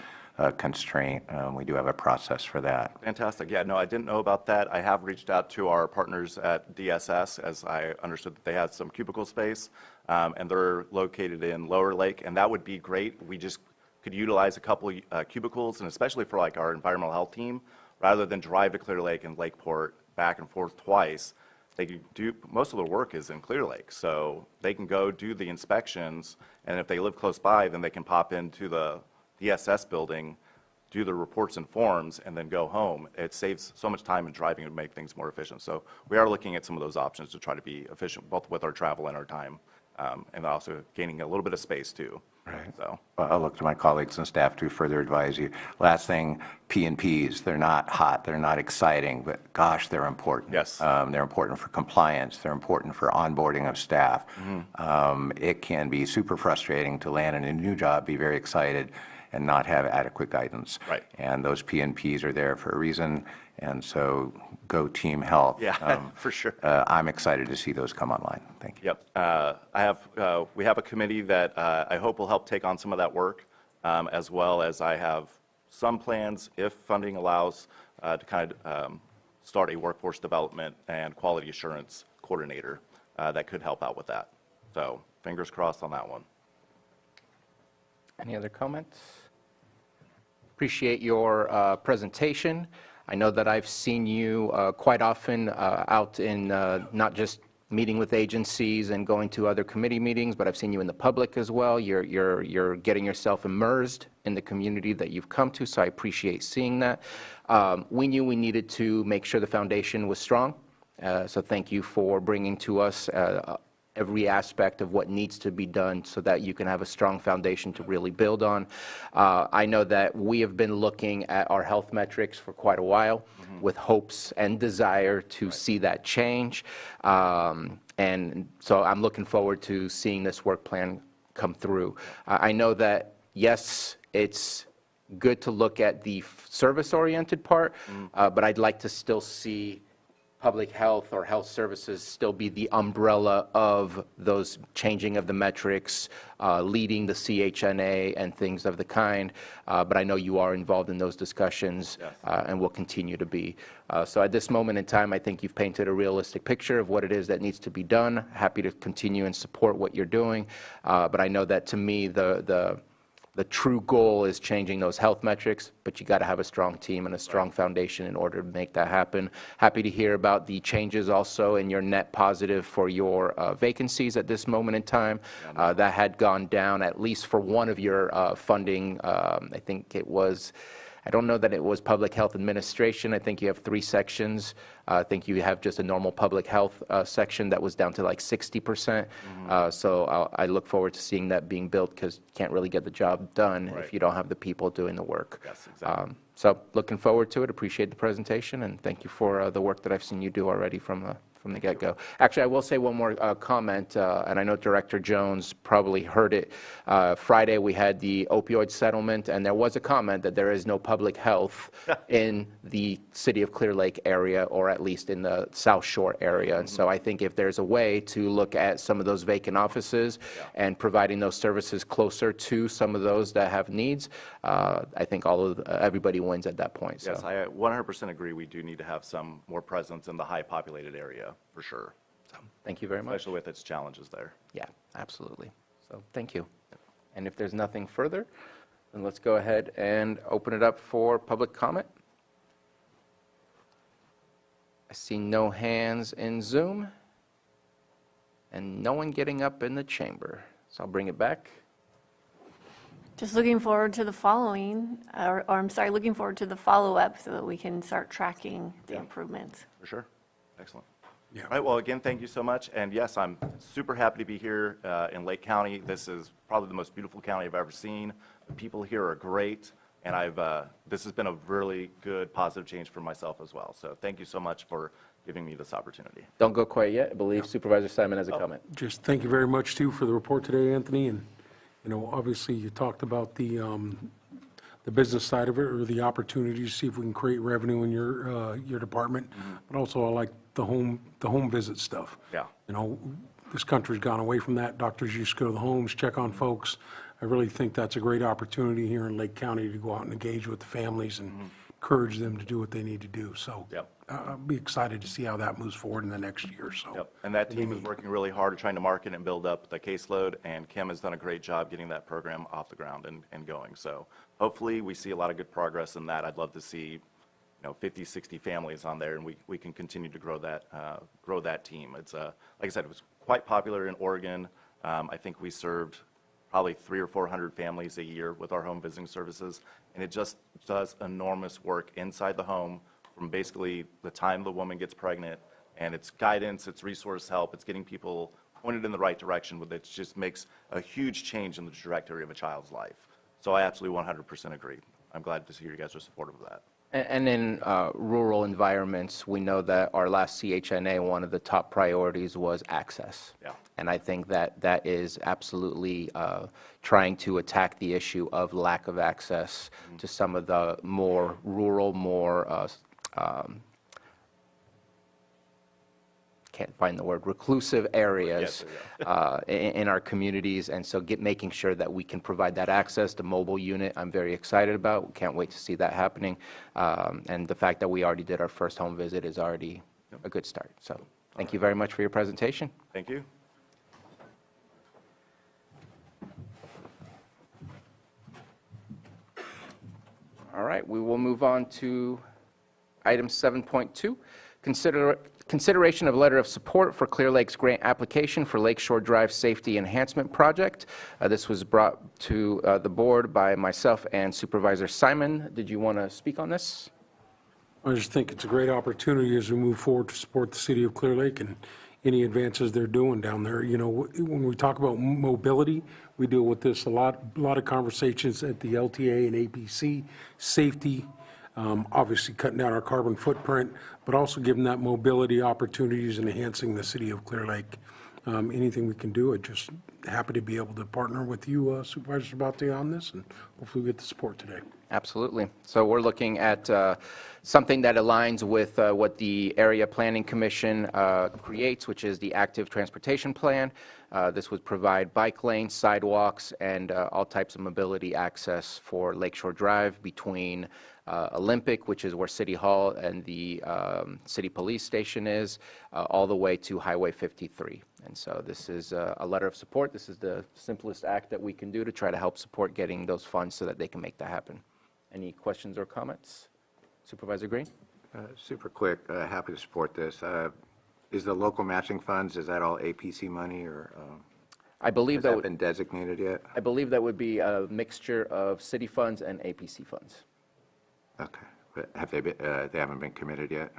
constraint, we do have a process for that. Fantastic. Yeah, no, I didn't know about that. I have reached out to our partners at DSS, as I understood that they had some cubicle space, and they're located in Lower Lake, and that would be great. We just could utilize a couple cubicles, and especially for like our environmental health team, rather than drive to Clear Lake and Lakeport back and forth twice. They can do, most of the work is in Clear Lake, so they can go do the inspections, and if they live close by, then they can pop into the DSS building, do the reports and forms, and then go home. It saves so much time in driving to make things more efficient. So we are looking at some of those options to try to be efficient, both with our travel and our time, and also gaining a little bit of space too. Right. So I'll look to my colleagues and staff to further advise you. Last thing, P&Ps, they're not hot, they're not exciting, but gosh, they're important. Yes. They're important for compliance, they're important for onboarding of staff. It can be super frustrating to land in a new job, be very excited, and not have adequate guidance. Right. And those P&Ps are there for a reason, and so go Team Health. yeah, for sure. I'm excited to see those come online. Thank you. Yep. We have a committee that I hope will help take on some of that work, as well as I have some plans, if funding allows, to kind of start a workforce development and quality assurance coordinator that could help out with that. So fingers crossed on that one. Any other comments? Appreciate your presentation. I know that I've seen you quite often out in not just meeting with agencies and going to other committee meetings, but I've seen you in the public as well. You're getting yourself immersed in the community that you've come to, so I appreciate seeing that. We knew we needed to make sure the foundation was strong, so thank you for bringing to us every aspect of what needs to be done so that you can have a strong foundation to really build on. I know that we have been looking at our health metrics for quite a while with hopes and desire to see that change. And so I'm looking forward to seeing this work plan come through. I know that, yes, it's good to look at the service-oriented part, but I'd like to still see public health or health services still be the umbrella of those changing of the metrics, leading the CHNA and things of the kind. But I know you are involved in those discussions, yes, and will continue to be. So at this moment in time, I think you've painted a realistic picture of what it is that needs to be done. Happy to continue and support what you're doing. But I know that to me, the true goal is changing those health metrics, but you got to have a strong team and a strong foundation in order to make that happen. Happy to hear about the changes also in your net positive for your vacancies at this moment in time. That had gone down at least for one of your funding. I think it was I don't know that it was public health administration. I think you have 3 sections. I think you have just a normal public health section that was down to like 60%. So I look forward to seeing that being built, because you can't really get the job done if you don't have the people doing the work. Yes, exactly. So looking forward to it. Appreciate the presentation, and thank you for the work that I've seen you do already from the get-go. Actually, I will say one more comment, and I know Director Jones probably heard it. Friday, we had the opioid settlement, and there was a comment that there is no public health in the City of Clear Lake area, or at least in the South Shore area. And so I think if there's a way to look at some of those vacant offices and providing those services closer to some of those that have needs, I think everybody wins at that point. So. Yes, I 100% agree. We do need to have some more presence in the high populated area, for sure. So, thank you very much. Especially with its challenges there. Yeah, absolutely. So thank you. And if there's nothing further, then let's go ahead and open it up for public comment. I see no hands in Zoom and no one getting up in the chamber. So I'll bring it back. Just looking forward to the following, or I'm sorry, looking forward to the follow-up so that we can start tracking the improvements. For sure. Excellent. All right, well, again, thank you so much. And yes, I'm super happy to be here in Lake County. This is probably the most beautiful county I've ever seen. The people here are great, and this has been a really good, positive change for myself as well. So thank you so much for giving me this opportunity. Don't go quite yet. I believe Supervisor Simon has a comment. Just thank you very much, too, for the report today, Anthony. And, you know, obviously, you talked about the business side of it, or the opportunity to see if we can create revenue in your department. But also, I like the home visit stuff. Yeah. You know, this country's gone away from that. Doctors used to go to the homes, check on folks. I really think that's a great opportunity here in Lake County to go out and engage with the families and encourage them to do what they need to do. So I'll be excited to see how that moves forward in the next year or so. Yep. And that team is working really hard trying to market and build up the caseload, and Kim has done a great job getting that program off the ground and going. So hopefully we see a lot of good progress in that. I'd love to see 50, 60 families on there, and we can continue to grow that team. It's like I said, it was quite popular in Oregon. I think we served probably 300 or 400 families a year with our home visiting services, and it just does enormous work inside the home from basically the time the woman gets pregnant, and it's guidance, it's resource help, it's getting people pointed in the right direction, with it just makes a huge change in the trajectory of a child's life. So I absolutely 100% agree. I'm glad to hear you guys are supportive of that. And in rural environments, we know that our last CHNA, one of the top priorities was access. Yeah. And I think that is absolutely trying to attack the issue of lack of access to some of the more rural, more can't find the word, reclusive areas in our communities. And so making sure that we can provide that access. The mobile unit, I'm very excited about. Can't wait to see that happening. And the fact that we already did our first home visit is already a good start. So thank you very much for your presentation. Thank you. All right, we will move on to item 7.2. Consideration of letter of support for Clear Lake's grant application for Lakeshore Drive Safety Enhancement Project. This was brought to the board by myself and Supervisor Simon. Did you want to speak on this? I just think it's a great opportunity as we move forward to support the city of Clear Lake and any advances they're doing down there. You know, when we talk about mobility, we deal with this a lot of conversations at the LTA and APC, safety, obviously cutting down our carbon footprint, but also giving that mobility opportunities and enhancing the city of Clear Lake. Anything we can do, I'm just happy to be able to partner with you, Supervisor Sabatier, on this, and hopefully we get the support today. Absolutely. So we're looking at something that aligns with what the Area Planning Commission creates, which is the Active Transportation Plan. This would provide bike lanes, sidewalks, and all types of mobility access for Lakeshore Drive between Olympic, which is where City Hall and the City Police Station is, all the way to Highway 53. And so this is a letter of support. This is the simplest act that we can do to try to help support getting those funds so that they can make that happen. Any questions or comments? Supervisor Green? Super quick, happy to support this. Is the local matching funds, is that all APC money, or I believe has that been designated yet? I believe that would be a mixture of city funds and APC funds. Okay, but have they haven't been committed yet?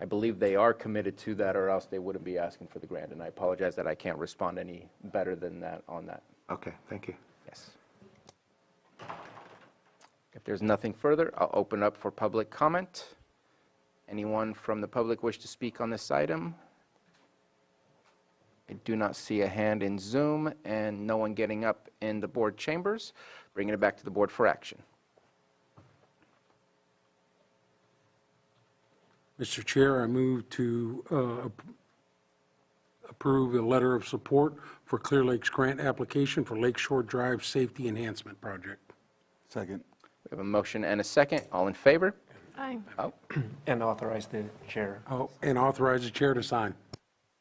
I believe they are committed to that, or else they wouldn't be asking for the grant, and I apologize that I can't respond any better than that on that. Okay, thank you. Yes. If there's nothing further, I'll open up for public comment. Anyone from the public wish to speak on this item? I do not see a hand in Zoom and no one getting up in the board chambers. Bringing it back to the board for action. Mr. Chair, I move to approve a letter of support for Clear Lake's grant application for Lakeshore Drive Safety Enhancement Project. Second. We have a motion and a second. All in favor? Aye. Oh, And authorize the chair. Oh, and authorize the chair to sign.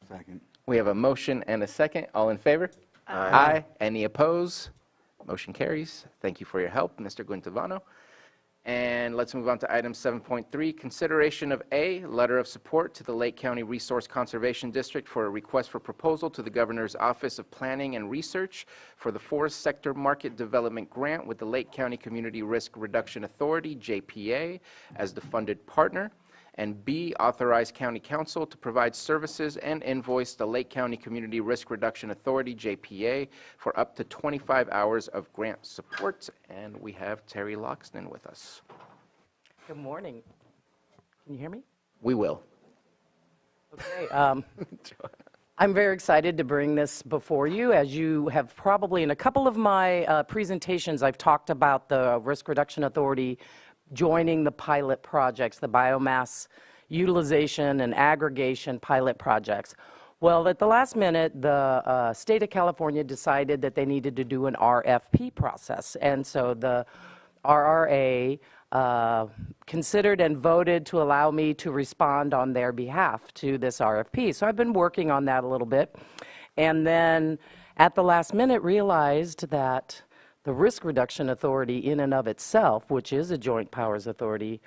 Second. we have a motion and a second. All in favor? Aye. Any opposed? Motion carries. Thank you for your help, Mr. Guintavano. And let's move on to item 7.3, consideration of A, letter of support to the Lake County Resource Conservation District for a request for proposal to the Governor's Office of Planning and Research for the Forest Sector Market Development Grant with the Lake County Community Risk Reduction Authority, JPA, as the funded partner. And B, authorize County Council to provide services and invoice the Lake County Community Risk Reduction Authority, JPA, for up to 25 hours of grant support. And we have Terry Loxton with us. Good morning. Can you hear me? We will. Okay. I'm very excited to bring this before you. As you have probably, in a couple of my presentations, I've talked about the Risk Reduction Authority joining the pilot projects, the biomass utilization and aggregation pilot projects. Well, at the last minute, the state of California decided that they needed to do an RFP process. And so the RRA considered and voted to allow me to respond on their behalf to this RFP. So I've been working on that a little bit. And then at the last minute realized that the Risk Reduction Authority in and of itself, which is a joint powers authority,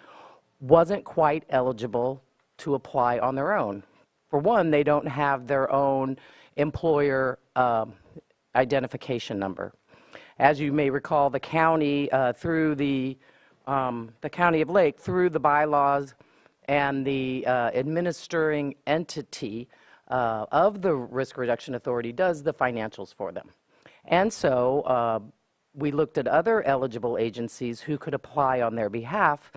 wasn't quite eligible to apply on their own. For one, they don't have their own employer identification number. As you may recall, the county, through the County of Lake, through the bylaws and the administering entity of the Risk Reduction Authority, does the financials for them. And so we looked at other eligible agencies who could apply on their behalf,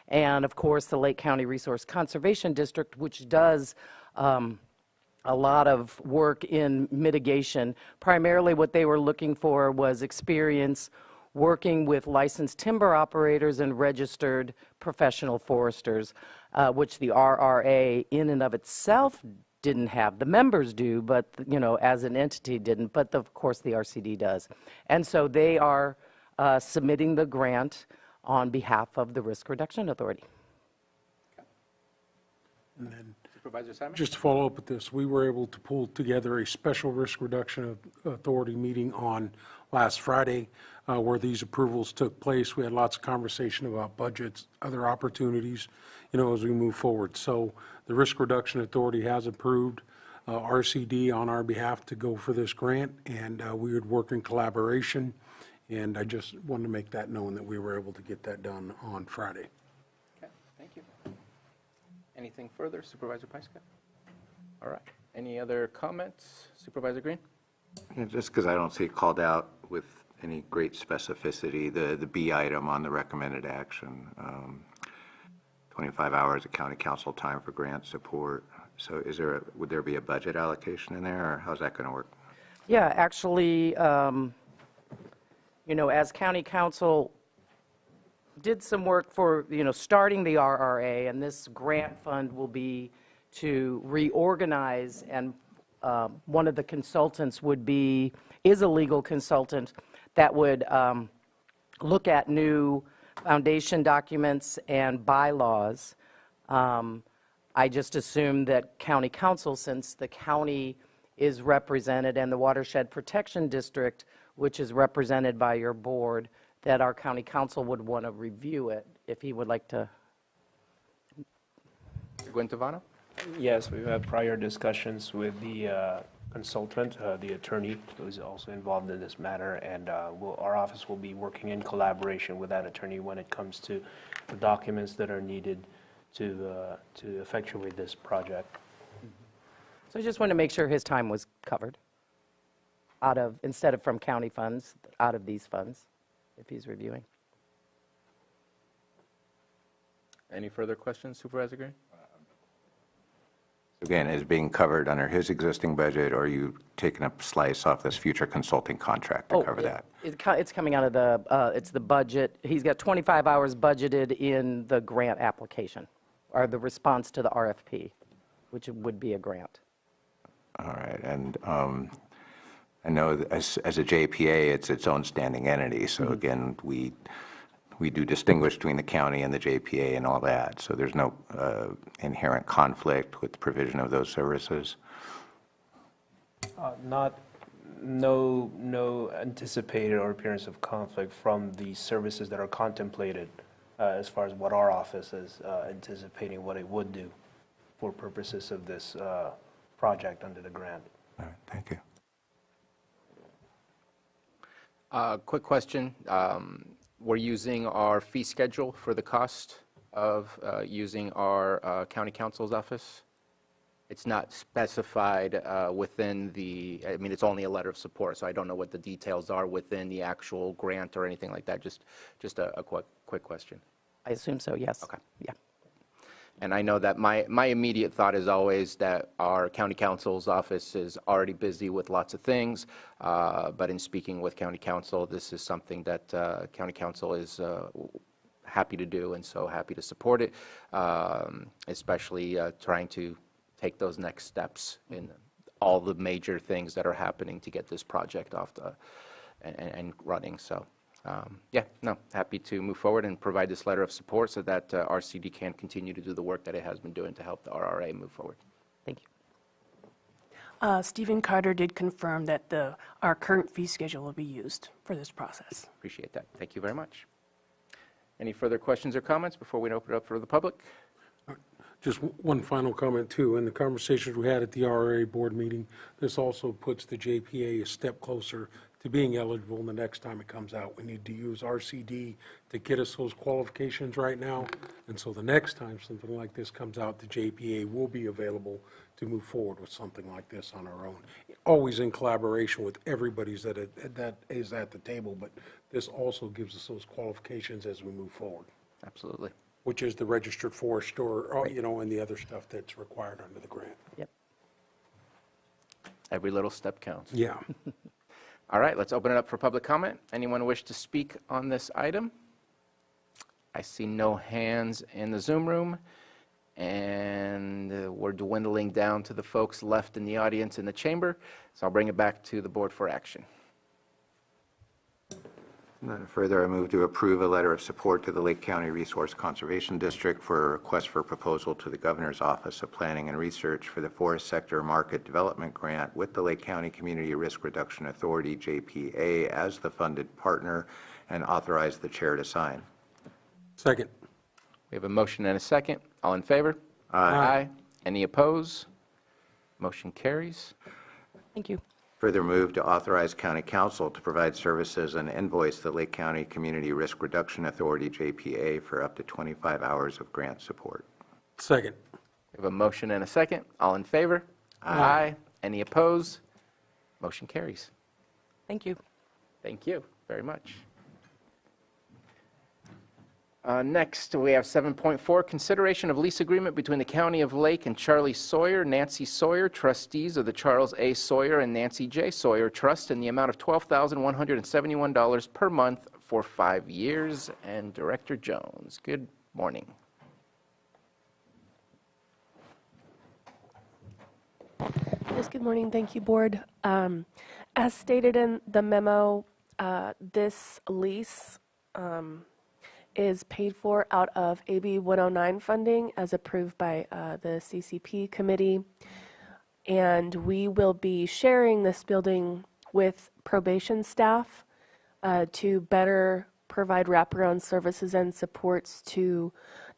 and of course the Lake County Resource Conservation District, which does a lot of work in mitigation. Primarily what they were looking for was experience working with licensed timber operators and registered professional foresters, which the RRA in and of itself didn't have. The members do, but you know, as an entity didn't, but of course the RCD does. And so they are submitting the grant on behalf of the Risk Reduction Authority. And then, Supervisor Simon? just to follow up with this, we were able to pull together a special Risk Reduction Authority meeting on last Friday where these approvals took place. We had lots of conversation about budgets, other opportunities, you know, as we move forward. So the Risk Reduction Authority has approved RCD on our behalf to go for this grant, and we would work in collaboration. And I just wanted to make that known that we were able to get that done on Friday. Okay, thank you. Anything further, Supervisor Pyska? All right. Any other comments, Supervisor Green? Yeah, just because I don't see it called out with any great specificity, the B item on the recommended action, 25 hours of county council time for grant support. So would there be a budget allocation in there, or how's that going to work? Yeah, actually, you know, as county council did some work for, you know, starting the RRA, and this grant fund will be to reorganize, and one of the consultants is a legal consultant that would look at new foundation documents and bylaws. I just assumed that county council, since the county is represented and the Watershed Protection District, which is represented by your board, that our county council would want to review it, if he would like to. Guintavano? Yes, we've had prior discussions with the consultant, the attorney who is also involved in this matter, and our office will be working in collaboration with that attorney when it comes to the documents that are needed to effectuate this project. So I just want to make sure his time was covered instead of from county funds, out of these funds, if he's reviewing. Any further questions, Supervisor Green? Again, is being covered under his existing budget, or are you taking a slice off this future consulting contract to cover that? It's coming out of it's the budget. He's got 25 hours budgeted in the grant application, or the response to the RFP, which would be a grant. All right, and I know that as a JPA, it's its own standing entity, so again, we do distinguish between the county and the JPA and all that, so there's no inherent conflict with the provision of those services? No anticipated or appearance of conflict from the services that are contemplated as far as what our office is anticipating what it would do for purposes of this project under the grant. All right, thank you. Quick question. We're using our fee schedule for the cost of using our county counsel's office. It's not specified within I mean, it's only a letter of support, so I don't know what the details are within the actual grant or anything like that. Just a quick question. I assume so, yes. Okay. Yeah. And I know that my immediate thought is always that our county counsel's office is already busy with lots of things, but in speaking with county council, this is something that county council is happy to do, and so happy to support it, especially trying to take those next steps in all the major things that are happening to get this project off and running. So. Yeah, no, happy to move forward and provide this letter of support so that RCD can continue to do the work that it has been doing to help the RRA move forward. Thank you. Stephen Carter did confirm that our current fee schedule will be used for this process. Appreciate that. Thank you very much. Any further questions or comments before we open it up for the public? Just one final comment, too. In the conversations we had at the RRA board meeting, this also puts the JPA a step closer to being eligible the next time it comes out. We need to use RCD to get us those qualifications right now, and so the next time something like this comes out, the JPA will be available to move forward with something like this on our own. Always in collaboration with everybody that is at the table, but this also gives us those qualifications as we move forward. Absolutely. Which is the registered forester, or, and the other stuff that's required under the grant. Yep. Every little step counts. Yeah. All right, let's open it up for public comment. Anyone wish to speak on this item? I see no hands in the Zoom room, and we're dwindling down to the folks left in the audience in the chamber, so I'll bring it back to the board for action. None further, I move to approve a letter of support to the Lake County Resource Conservation District for a request for proposal to the Governor's Office of Planning and Research for the Forest Sector Market Development Grant with the Lake County Community Risk Reduction Authority, JPA, as the funded partner, and authorize the chair to sign. Second. We have a motion and a second. All in favor? Aye. Any opposed? Motion carries. Thank you. Further move to authorize County Council to provide services and invoice the Lake County Community Risk Reduction Authority, JPA, for up to 25 hours of grant support. Second. We have a motion and a second. All in favor? Aye. Any opposed? Motion carries. Thank you. Thank you very much. Next, we have 7.4, consideration of lease agreement between the County of Lake and Charlie Sawyer, Nancy Sawyer, trustees of the Charles A. Sawyer and Nancy J. Sawyer Trust, in the amount of $12,171 per month for 5 years. And Director Jones, good morning. Yes, good morning. Thank you, Board. As stated in the memo, this lease is paid for out of AB 109 funding as approved by the CCP committee. And we will be sharing this building with probation staff to better provide wraparound services and supports to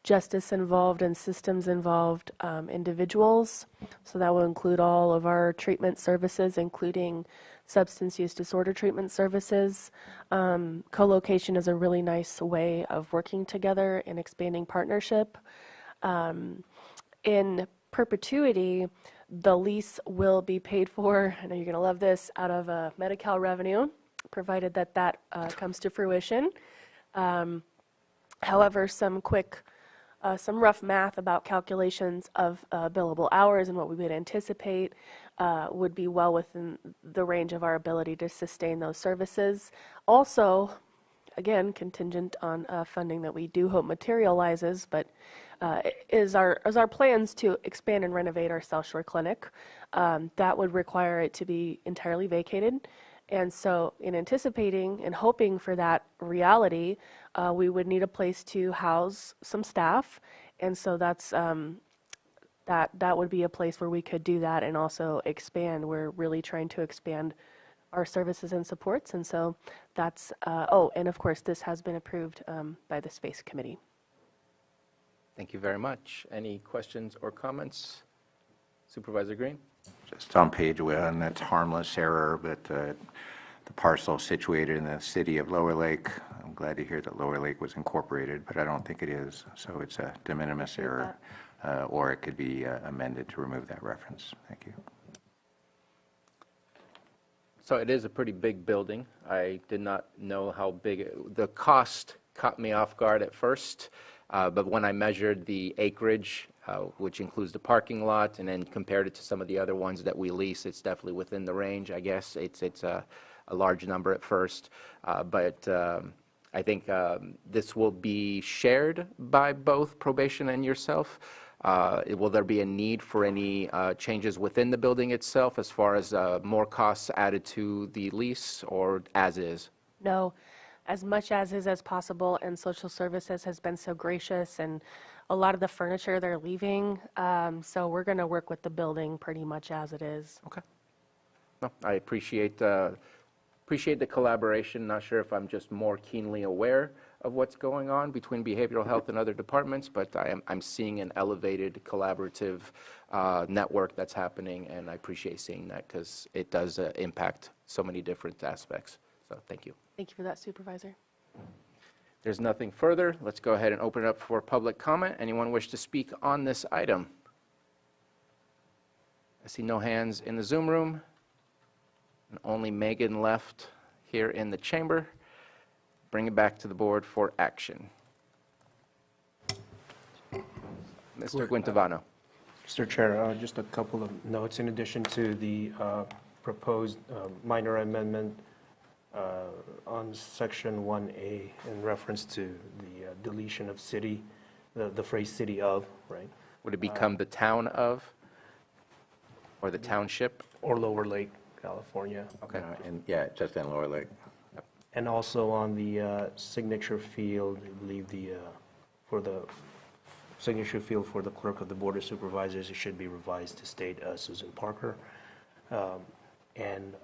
justice involved and systems involved individuals. So that will include all of our treatment services, including substance use disorder treatment services. Co-location is a really nice way of working together and expanding partnership. In perpetuity, the lease will be paid for, I know you're going to love this, out of Medi-Cal revenue, provided that that comes to fruition. However, some rough math about calculations of billable hours and what we would anticipate would be well within the range of our ability to sustain those services. Also, again, contingent on funding that we do hope materializes, but is our plans to expand and renovate our South Shore Clinic. That would require it to be entirely vacated. And so in anticipating and hoping for that reality, we would need a place to house some staff. And so that's that would be a place where we could do that and also expand. We're really trying to expand our services and supports. And so that's, and of course, this has been approved by the Space Committee. Thank you very much. Any questions or comments? Supervisor Green? Just on page 1, that's harmless error, but the parcel situated in the city of Lower Lake, I'm glad to hear that Lower Lake was incorporated, but I don't think it is. So it's a de minimis error, or it could be amended to remove that reference. Thank you. So it is a pretty big building. I did not know how big the cost caught me off guard at first, but when I measured the acreage, which includes the parking lot, and then compared it to some of the other ones that we lease, it's definitely within the range. I guess it's a large number at first, but I think this will be shared by both probation and yourself. Will there be a need for any changes within the building itself as far as more costs added to the lease, or as is? No, as much as is as possible, and social services has been so gracious, and a lot of the furniture they're leaving, so we're going to work with the building pretty much as it is. Okay. No, I appreciate the collaboration. Not sure if I'm just more keenly aware of what's going on between behavioral health and other departments, but I'm seeing an elevated collaborative network that's happening, and I appreciate seeing that because it does impact so many different aspects. So thank you. Thank you for that, Supervisor. There's nothing further. Let's go ahead and open it up for public comment. Anyone wish to speak on this item? I see no hands in the Zoom room, and only Megan left here in the chamber. Bring it back to the board for action. Mr. Guintavano. Mr. Chair, just a couple of notes in addition to the proposed minor amendment on section 1A in reference to the deletion of city, the phrase city of, right? Would it become the town of, or the township? Or Lower Lake, California. Okay. Yeah, just in Lower Lake. And also on the signature field, I believe for the signature field for the clerk of the Board of Supervisors, it should be revised to state Susan Parker. And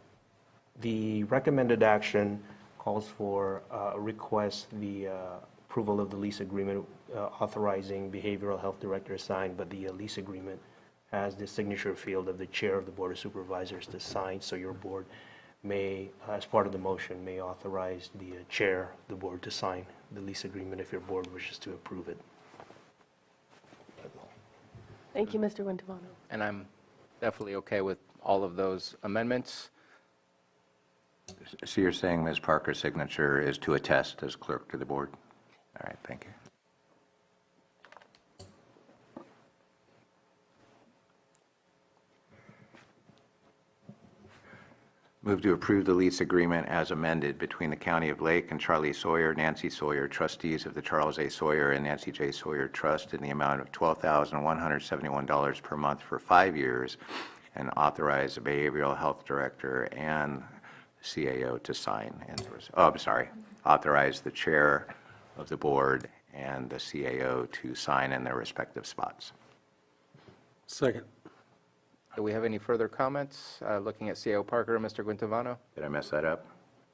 the recommended action calls for request the approval of the lease agreement authorizing behavioral health director signed, but the lease agreement has the signature field of the chair of the Board of Supervisors to sign, so your board may, as part of the motion, may authorize the chair of the board to sign the lease agreement if your board wishes to approve it. Thank you, Mr. Guintavano. And I'm definitely okay with all of those amendments. So you're saying Ms. Parker's signature is to attest as clerk to the board? All right, thank you. Move to approve the lease agreement as amended between the County of Lake and Charlie Sawyer, Nancy Sawyer, trustees of the Charles A. Sawyer and Nancy J. Sawyer Trust in the amount of $12,171 per month for 5 years, and authorize the behavioral health director and CAO to sign. Authorize the chair of the board and the CAO to sign in their respective spots. Second. Do we have any further comments? Looking at CAO Parker and Mr. Guintavano. Did I mess that up?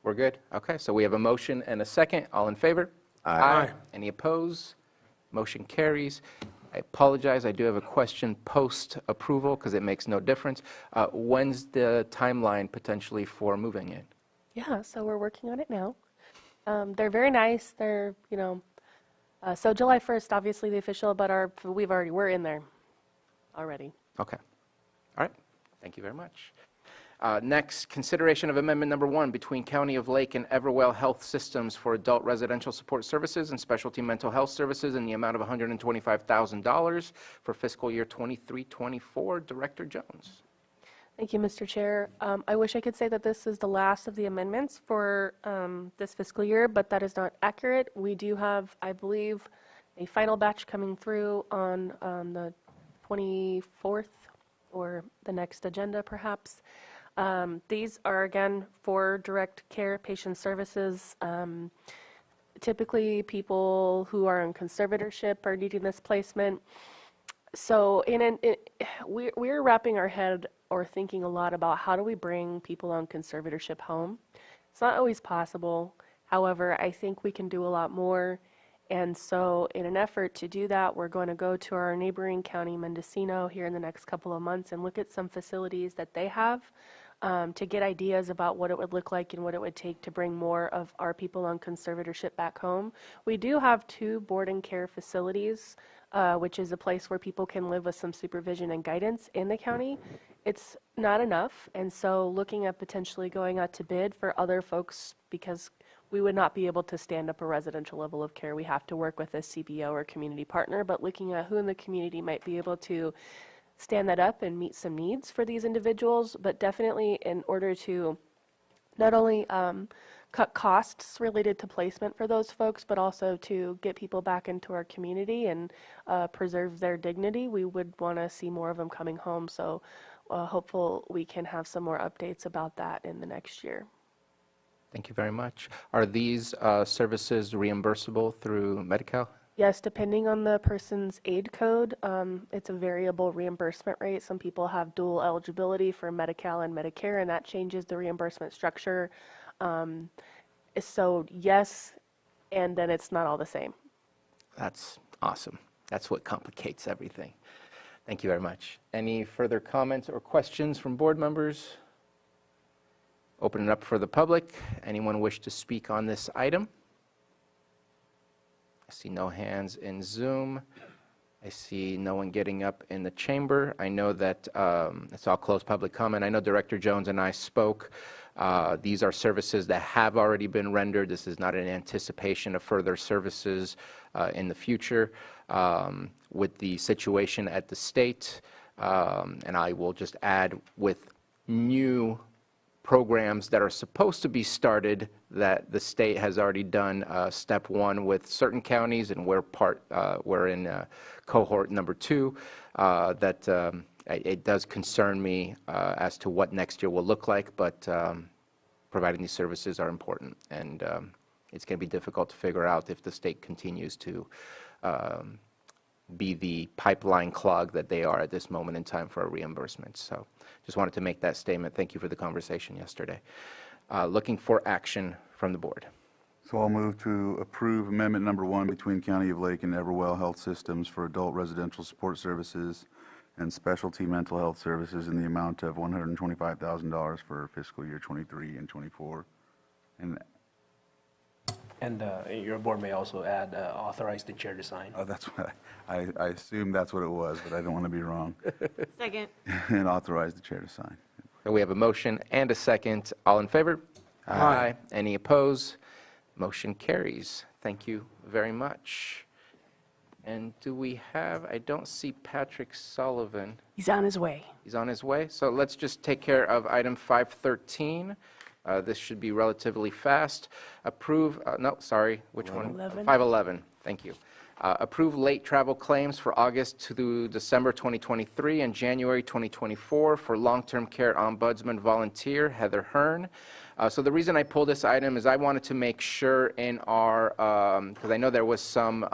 We're good? Okay, so we have a motion and a second. All in favor? Aye. Any opposed? Motion carries. I apologize, I do have a question post-approval because it makes no difference. When's the timeline potentially for moving it? Yeah, so we're working on it now. They're very nice. They're, so July 1st, obviously the official, but we're in there already. Okay. All right. Thank you very much. Next, consideration of amendment number 1 between County of Lake and Everwell Health Systems for adult residential support services and specialty mental health services in the amount of $125,000 for fiscal year 23-24. Director Jones. Thank you, Mr. Chair. I wish I could say that this is the last of the amendments for this fiscal year, but that is not accurate. We do have, I believe, a final batch coming through on the 24th or the next agenda, perhaps. These are, again, for direct care patient services. Typically, people who are in conservatorship are needing this placement. So we're wrapping our head or thinking a lot about how do we bring people on conservatorship home. It's not always possible. However, I think we can do a lot more. And so in an effort to do that, we're going to go to our neighboring county, Mendocino, here in the next couple of months and look at some facilities that they have to get ideas about what it would look like and what it would take to bring more of our people on conservatorship back home. We do have 2 board and care facilities, which is a place where people can live with some supervision and guidance in the county. It's not enough, and so looking at potentially going out to bid for other folks, because we would not be able to stand up a residential level of care. We have to work with a CBO or community partner, but looking at who in the community might be able to stand that up and meet some needs for these individuals, but definitely in order to not only cut costs related to placement for those folks, but also to get people back into our community and preserve their dignity. We would want to see more of them coming home, so hopeful we can have some more updates about that in the next year. Thank you very much. Are these services reimbursable through Medi-Cal? Yes, depending on the person's aid code, it's a variable reimbursement rate. Some people have dual eligibility for Medi-Cal and Medicare, and that changes the reimbursement structure. So yes, and then it's not all the same. That's awesome. That's what complicates everything. Thank you very much. Any further comments or questions from board members? Open it up for the public. Anyone wish to speak on this item? I see no hands in Zoom. I see no one getting up in the chamber. I know that it's all closed public comment. I know Director Jones and I spoke. These are services that have already been rendered. This is not an anticipation of further services in the future. With the situation at the state, and I will just add with new programs that are supposed to be started that the state has already done step 1 with certain counties, and we're in cohort number 2, that it does concern me as to what next year will look like, but providing these services are important, and it's going to be difficult to figure out if the state continues to be the pipeline clog that they are at this moment in time for our reimbursements. So just wanted to make that statement. Thank you for the conversation yesterday. Looking for action from the board. So I'll move to approve amendment number 1 between County of Lake and Everwell Health Systems for adult residential support services and specialty mental health services in the amount of $125,000 for fiscal year 23 and 24. And your board may also add authorize the chair to sign. Oh, that's what I assumed that's what it was, but I don't want to be wrong. Second. And authorize the chair to sign. So we have a motion and a second. All in favor? Aye. Any opposed? Motion carries. Thank you very much. And do we have, I don't see Patrick Sullivan. He's on his way. He's on his way. So let's just take care of item 513. This should be relatively fast. Approve, no, sorry, which one? 511, thank you. Approve late travel claims for August to December 2023 and January 2024 for long-term care ombudsman volunteer Heather Hearn. So the reason I pulled this item is I wanted to make sure in our, because I know there was some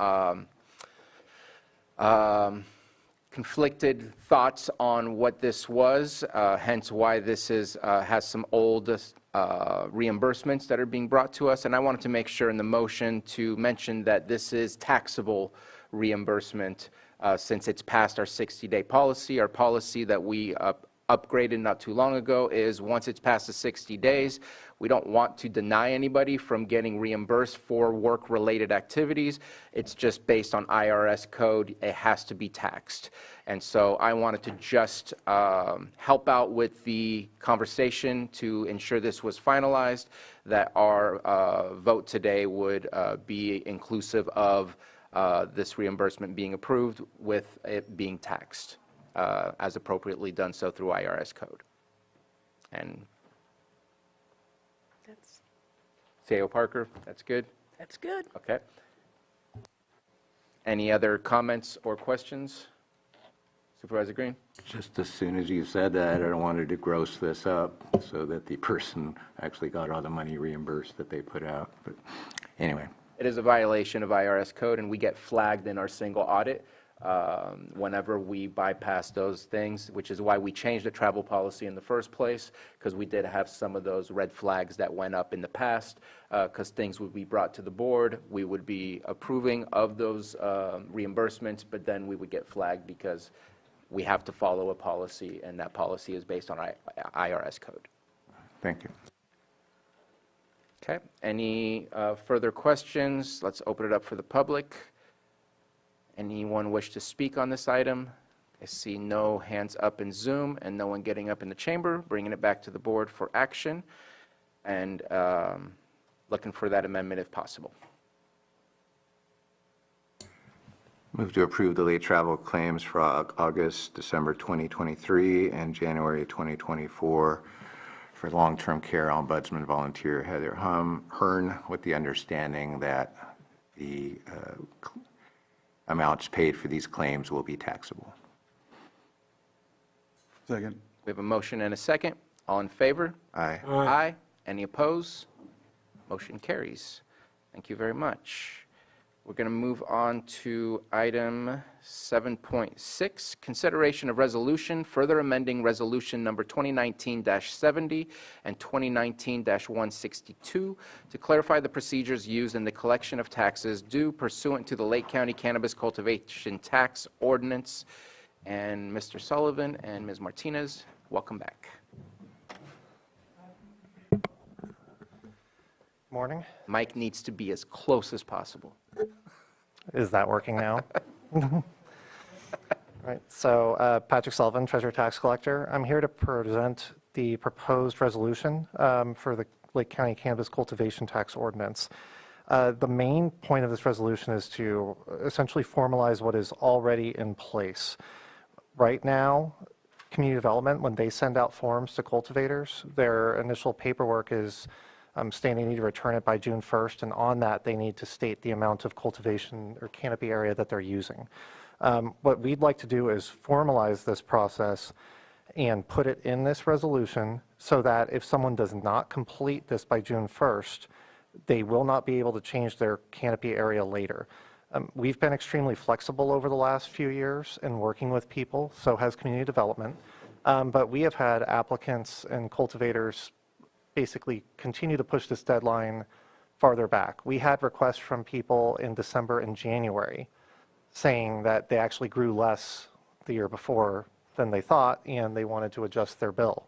conflicted thoughts on what this was, hence why this is has some old reimbursements that are being brought to us, and I wanted to make sure in the motion to mention that this is taxable reimbursement since it's past our 60-day policy. Our policy that we upgraded not too long ago is once it's past the 60 days, we don't want to deny anybody from getting reimbursed for work-related activities. It's just based on IRS code. It has to be taxed. And so I wanted to just help out with the conversation to ensure this was finalized, that our vote today would be inclusive of this reimbursement being approved with it being taxed as appropriately done so through IRS code. And CAO Parker, that's good? That's good. Okay. Any other comments or questions? Supervisor Green? Just as soon as you said that, I wanted to gross this up so that the person actually got all the money reimbursed that they put out. But anyway. It is a violation of IRS code, and we get flagged in our single audit whenever we bypass those things, which is why we changed the travel policy in the first place, because we did have some of those red flags that went up in the past, because things would be brought to the board. We would be approving of those reimbursements, but then we would get flagged because we have to follow a policy, and that policy is based on IRS code. Thank you. Okay. Any further questions? Let's open it up for the public. Anyone wish to speak on this item? I see no hands up in Zoom and no one getting up in the chamber, bringing it back to the board for action, and looking for that amendment if possible. Move to approve the late travel claims for August, December 2023, and January 2024 for long-term care ombudsman volunteer Heather Hearn, with the understanding that the amounts paid for these claims will be taxable. Second. We have a motion and a second. All in favor? Aye. Aye. Any opposed? Motion carries. Thank you very much. We're going to move on to item 7.6, consideration of resolution, further amending resolution number 2019-70 and 2019-162 to clarify the procedures used in the collection of taxes due pursuant to the Lake County Cannabis Cultivation Tax Ordinance. And Mr. Sullivan and Ms. Martinez, welcome back. Morning. Mike needs to be as close as possible. Is that working now? Right. So Patrick Sullivan, Treasurer Tax Collector. I'm here to present the proposed resolution for the Lake County Cannabis Cultivation Tax Ordinance. The main point of this resolution is to essentially formalize what is already in place. Right now, community development, when they send out forms to cultivators, their initial paperwork is stating they need to return it by June 1st, and on that they need to state the amount of cultivation or canopy area that they're using. What we'd like to do is formalize this process and put it in this resolution so that if someone does not complete this by June 1st, they will not be able to change their canopy area later. We've been extremely flexible over the last few years in working with people, so has community development, but we have had applicants and cultivators basically continue to push this deadline farther back. We had requests from people in December and January saying that they actually grew less the year before than they thought, and they wanted to adjust their bill.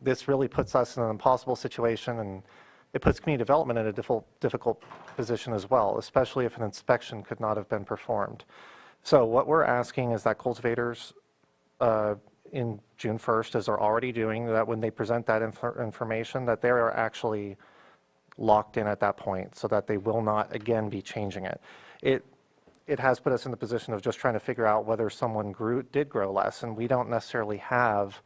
This really puts us in an impossible situation, and it puts community development in a difficult position as well, especially if an inspection could not have been performed. So what we're asking is that cultivators in June 1st, as they're already doing, that when they present that information, that they are actually locked in at that point so that they will not again be changing it. It has put us in the position of just trying to figure out whether someone did grow less, and we don't necessarily have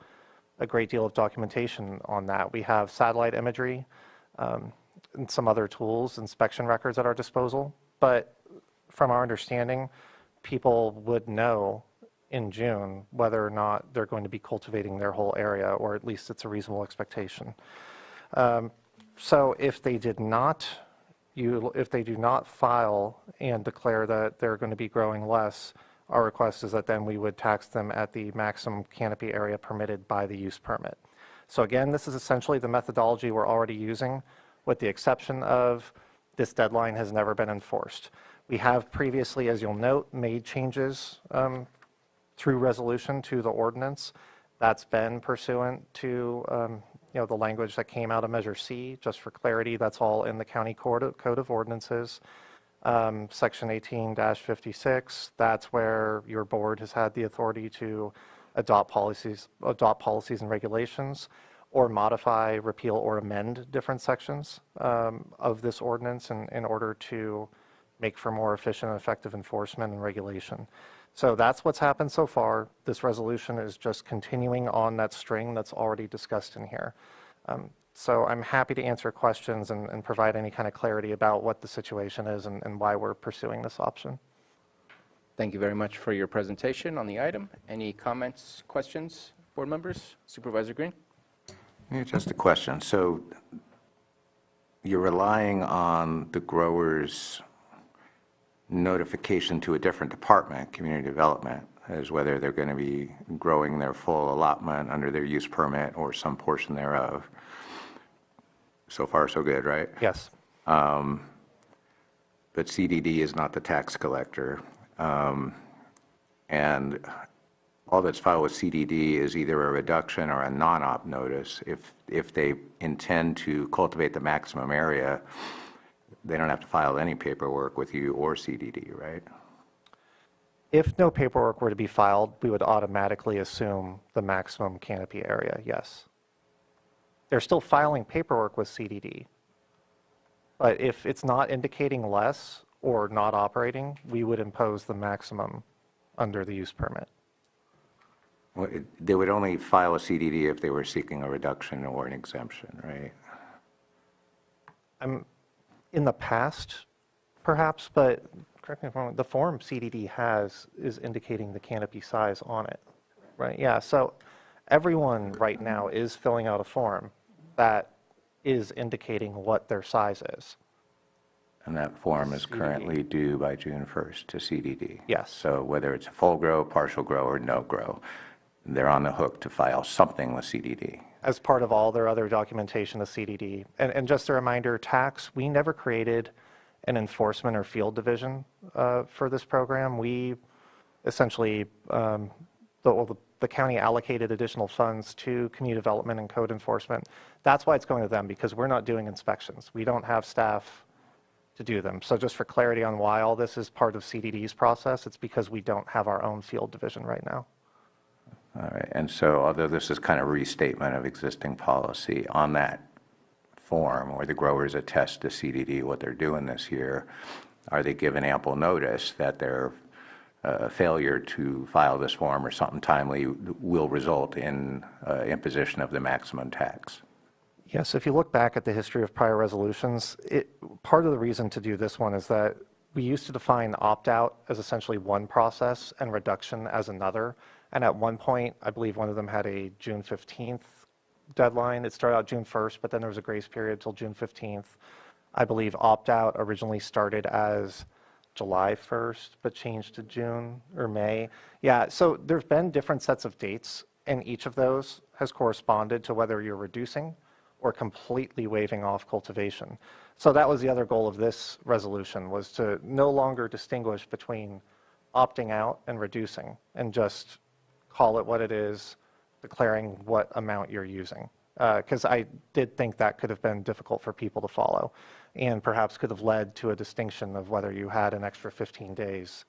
a great deal of documentation on that. We have satellite imagery and some other tools, inspection records at our disposal, but from our understanding, people would know in June whether or not they're going to be cultivating their whole area, or at least it's a reasonable expectation. So if they did not file and declare that they're going to be growing less, our request is that then we would tax them at the maximum canopy area permitted by the use permit. So again, this is essentially the methodology we're already using, with the exception of this deadline has never been enforced. We have previously, as you'll note, made changes through resolution to the ordinance. That's been pursuant to the language that came out of Measure C. Just for clarity, that's all in the County Code of Ordinances. Section 18-56, that's where your board has had the authority to adopt policies and regulations, or modify, repeal, or amend different sections of this ordinance in order to make for more efficient and effective enforcement and regulation. So that's what's happened so far. This resolution is just continuing on that string that's already discussed in here. So I'm happy to answer questions and provide any kind of clarity about what the situation is and why we're pursuing this option. Thank you very much for your presentation on the item. Any comments, questions, board members? Supervisor Green? Yeah, just a question. So you're relying on the growers' notification to a different department, community development, as whether they're going to be growing their full allotment under their use permit or some portion thereof. So far, so good, right? Yes. But CDD is not the tax collector. And all that's filed with CDD is either a reduction or a non-op notice. If they intend to cultivate the maximum area, they don't have to file any paperwork with you or CDD, right? If no paperwork were to be filed, we would automatically assume the maximum canopy area, yes. They're still filing paperwork with CDD. But if it's not indicating less or not operating, we would impose the maximum under the use permit. Well, they would only file a CDD if they were seeking a reduction or an exemption, right? In the past, perhaps, but correct me if I'm wrong, the form CDD has is indicating the canopy size on it, right? Yeah, so everyone right now is filling out a form that is indicating what their size is. And that form is currently due by June 1st to CDD. Yes. So whether it's a full grow, partial grow, or no grow, they're on the hook to file something with CDD. As part of all their other documentation of CDD. And just a reminder, tax, we never created an enforcement or field division for this program. We essentially, the county allocated additional funds to community development and code enforcement. That's why it's going to them, because we're not doing inspections. We don't have staff to do them. So just for clarity on why all this is part of CDD's process, it's because we don't have our own field division right now. All right, and so although this is kind of restatement of existing policy, on that form where the growers attest to CDD what they're doing this year, are they given ample notice that their failure to file this form or something timely will result in imposition of the maximum tax? Yes, if you look back at the history of prior resolutions, part of the reason to do this one is that we used to define opt-out as essentially one process and reduction as another. And at one point, I believe one of them had a June 15th deadline. It started out June 1st, but then there was a grace period till June 15th. I believe opt-out originally started as July 1st, but changed to June or May. Yeah, so there's been different sets of dates, and each of those has corresponded to whether you're reducing or completely waiving off cultivation. So that was the other goal of this resolution, was to no longer distinguish between opting out and reducing, and just call it what it is, declaring what amount you're using. Because I did think that could have been difficult for people to follow, and perhaps could have led to a distinction of whether you had an extra 15 days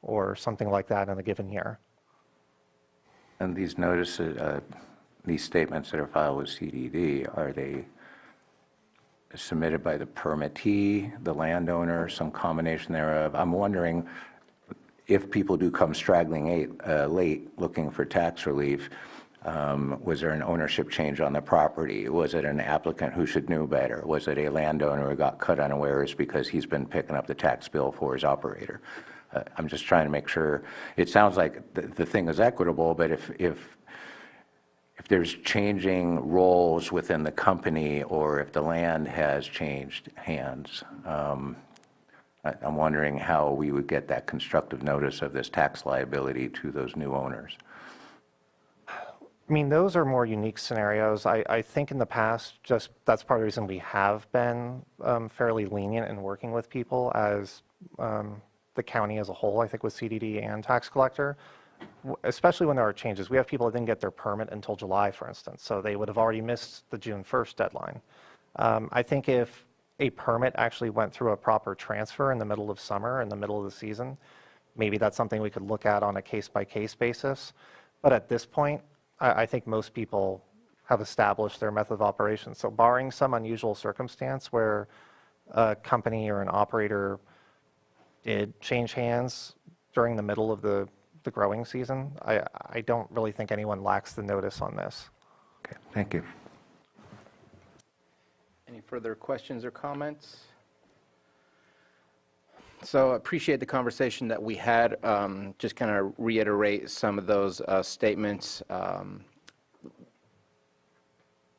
or something like that in a given year. And these notices, these statements that are filed with CDD, are they submitted by the permittee, the landowner, some combination thereof? I'm wondering if people do come straggling late looking for tax relief, was there an ownership change on the property? Was it an applicant who should know better? Was it a landowner who got caught unawares because he's been picking up the tax bill for his operator? I'm just trying to make sure. It sounds like the thing is equitable, but if there's changing roles within the company, or if the land has changed hands, I'm wondering how we would get that constructive notice of this tax liability to those new owners. I mean, those are more unique scenarios. I think in the past, just that's part of the reason we have been fairly lenient in working with people as the county as a whole, I think with CDD and tax collector, especially when there are changes. We have people that didn't get their permit until July, for instance, so they would have already missed the June 1st deadline. I think if a permit actually went through a proper transfer in the middle of summer, in the middle of the season, maybe that's something we could look at on a case-by-case basis. But at this point, I think most people have established their method of operation. So barring some unusual circumstance where a company or an operator did change hands during the middle of the growing season, I don't really think anyone lacks the notice on this. Okay, thank you. Any further questions or comments? So I appreciate the conversation that we had. Just kind of reiterate some of those statements.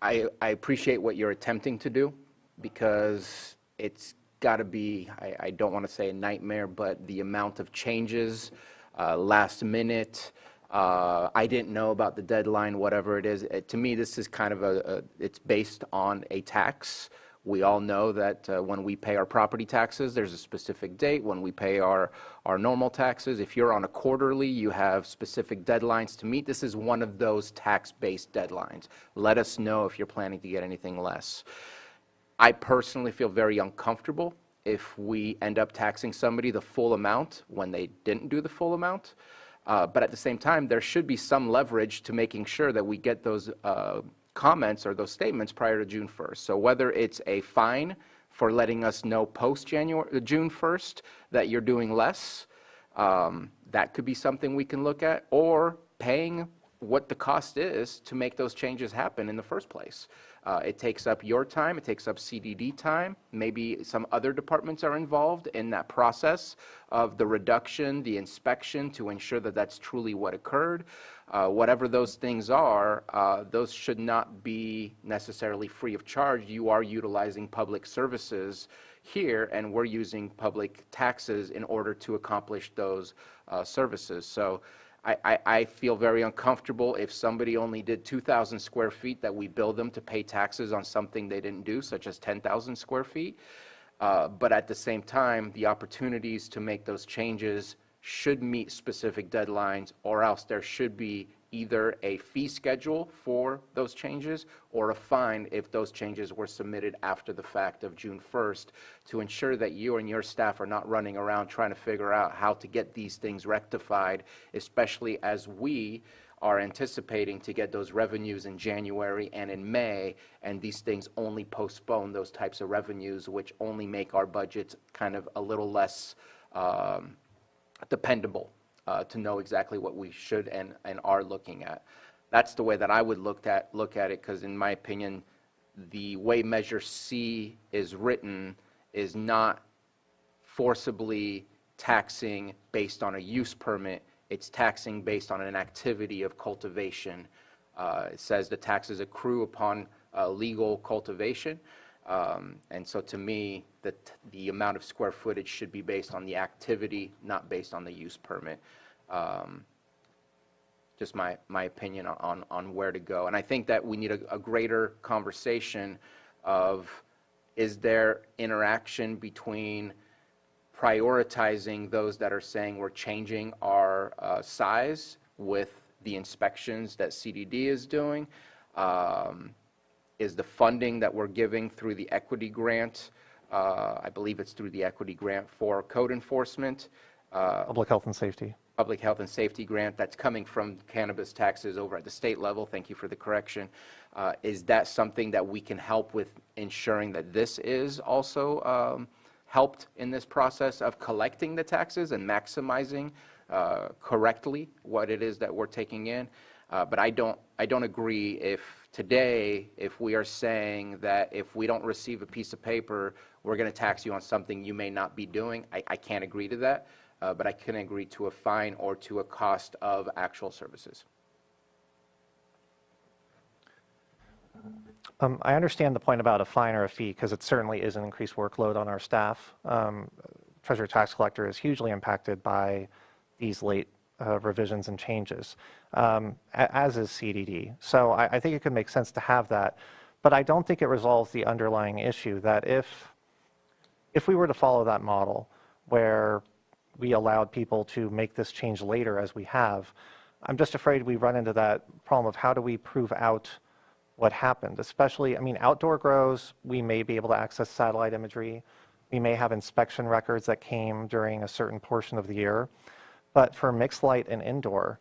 I appreciate what you're attempting to do, because it's got to be, I don't want to say a nightmare, but the amount of changes, last minute, I didn't know about the deadline, whatever it is. To me, this is kind of it's based on a tax. We all know that when we pay our property taxes, there's a specific date. When we pay our normal taxes, if you're on a quarterly, you have specific deadlines to meet. This is one of those tax-based deadlines. Let us know if you're planning to get anything less. I personally feel very uncomfortable if we end up taxing somebody the full amount when they didn't do the full amount. But at the same time, there should be some leverage to making sure that we get those comments or those statements prior to June 1st. So whether it's a fine for letting us know June 1st that you're doing less, that could be something we can look at, or paying what the cost is to make those changes happen in the first place. It takes up your time, it takes up CDD time, maybe some other departments are involved in that process of the reduction, the inspection, to ensure that that's truly what occurred. Whatever those things are, those should not be necessarily free of charge. You are utilizing public services here, and we're using public taxes in order to accomplish those services. So I feel very uncomfortable if somebody only did 2,000 square feet that we bill them to pay taxes on something they didn't do, such as 10,000 square feet. But at the same time, the opportunities to make those changes should meet specific deadlines, or else there should be either a fee schedule for those changes or a fine if those changes were submitted after the fact of June 1st, to ensure that you and your staff are not running around trying to figure out how to get these things rectified, especially as we are anticipating to get those revenues in January and in May, and these things only postpone those types of revenues, which only make our budgets kind of a little less dependable to know exactly what we should and are looking at. That's the way that I would look at it, because in my opinion, the way Measure C is written is not forcibly taxing based on a use permit. It's taxing based on an activity of cultivation. It says the taxes accrue upon legal cultivation. And so to me, the amount of square footage should be based on the activity, not based on the use permit. Just my opinion on where to go. And I think that we need a greater conversation of, is there interaction between prioritizing those that are saying we're changing our size with the inspections that CDD is doing? Is the funding that we're giving through the equity grant, I believe it's through the equity grant for code enforcement. Public health and safety. Public health and safety grant that's coming from cannabis taxes over at the state level. Thank you for the correction. Is that something that we can help with ensuring that this is also helped in this process of collecting the taxes and maximizing correctly what it is that we're taking in? But I don't agree if we are saying that if we don't receive a piece of paper, we're going to tax you on something you may not be doing. I can't agree to that, but I can agree to a fine or to a cost of actual services. I understand the point about a fine or a fee, because it certainly is an increased workload on our staff. Treasurer tax collector is hugely impacted by these late revisions and changes, as is CDD. So I think it could make sense to have that, but I don't think it resolves the underlying issue that if we were to follow that model where we allowed people to make this change later as we have, I'm just afraid we run into that problem of how do we prove out what happened, especially, I mean, outdoor grows, we may be able to access satellite imagery. We may have inspection records that came during a certain portion of the year. But for mixed light and indoor,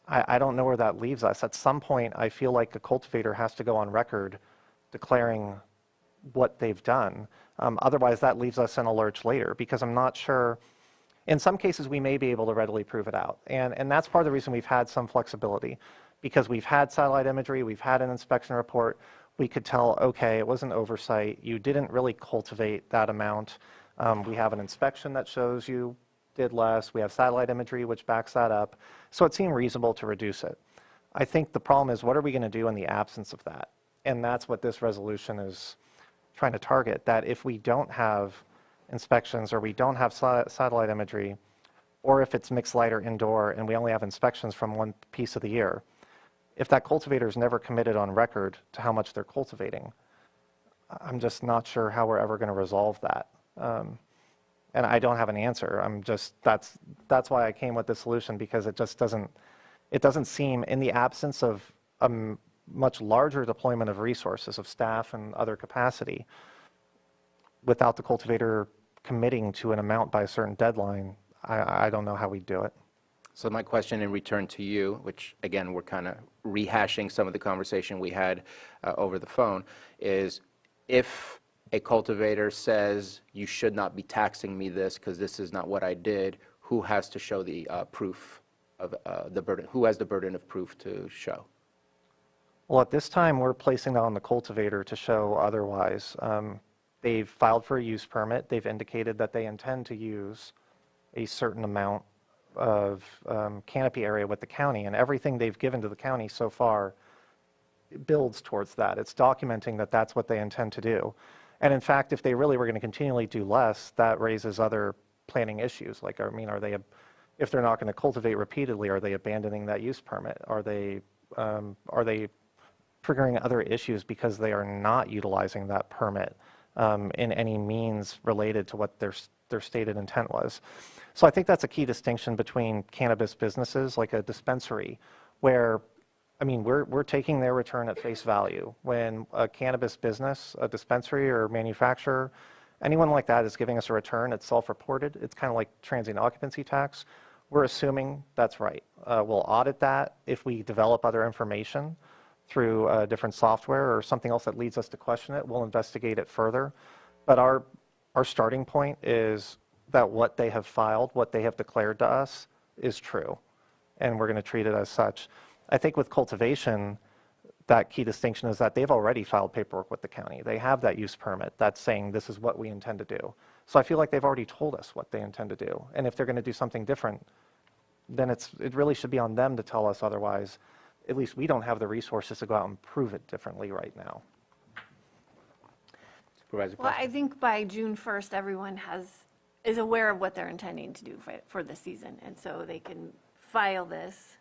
I don't know where that leaves us. At some point, I feel like a cultivator has to go on record declaring what they've done. Otherwise, that leaves us in a lurch later, because I'm not sure. In some cases, we may be able to readily prove it out. And that's part of the reason we've had some flexibility, because we've had satellite imagery, we've had an inspection report. We could tell, okay, it was an oversight. You didn't really cultivate that amount. We have an inspection that shows you did less. We have satellite imagery, which backs that up. So it seemed reasonable to reduce it. I think the problem is, what are we going to do in the absence of that? And that's what this resolution is trying to target, that if we don't have inspections or we don't have satellite imagery, or if it's mixed light or indoor and we only have inspections from one piece of the year, if that cultivator is never committed on record to how much they're cultivating, I'm just not sure how we're ever going to resolve that. And I don't have an answer. That's why I came with this solution, because it just doesn't seem, in the absence of a much larger deployment of resources, of staff and other capacity, without the cultivator committing to an amount by a certain deadline, I don't know how we do it. So my question in return to you, which again, we're kind of rehashing some of the conversation we had over the phone, is if a cultivator says, you should not be taxing me this because this is not what I did, who has to show the proof of the burden? Who has the burden of proof to show? Well, at this time, we're placing that on the cultivator to show otherwise. They've filed for a use permit. They've indicated that they intend to use a certain amount of canopy area with the county, and everything they've given to the county so far builds towards that. It's documenting that that's what they intend to do. And in fact, if they really were going to continually do less, that raises other planning issues. Like, I mean, if they're not going to cultivate repeatedly, are they abandoning that use permit? Are they triggering other issues because they are not utilizing that permit in any means related to what their stated intent was? So I think that's a key distinction between cannabis businesses, like a dispensary, where, I mean, we're taking their return at face value. When a cannabis business, a dispensary or manufacturer, anyone like that is giving us a return, it's self-reported. It's kind of like transient occupancy tax. We're assuming that's right. We'll audit that if we develop other information through different software or something else that leads us to question it. We'll investigate it further. But our starting point is that what they have filed, what they have declared to us, is true, and we're going to treat it as such. I think with cultivation, that key distinction is that they've already filed paperwork with the county. They have that use permit that's saying this is what we intend to do. So I feel like they've already told us what they intend to do. And if they're going to do something different, then it really should be on them to tell us otherwise. At least we don't have the resources to go out and prove it differently right now. Supervisor Well, I think by June 1st, everyone is aware of what they're intending to do for the season, and so they can file this.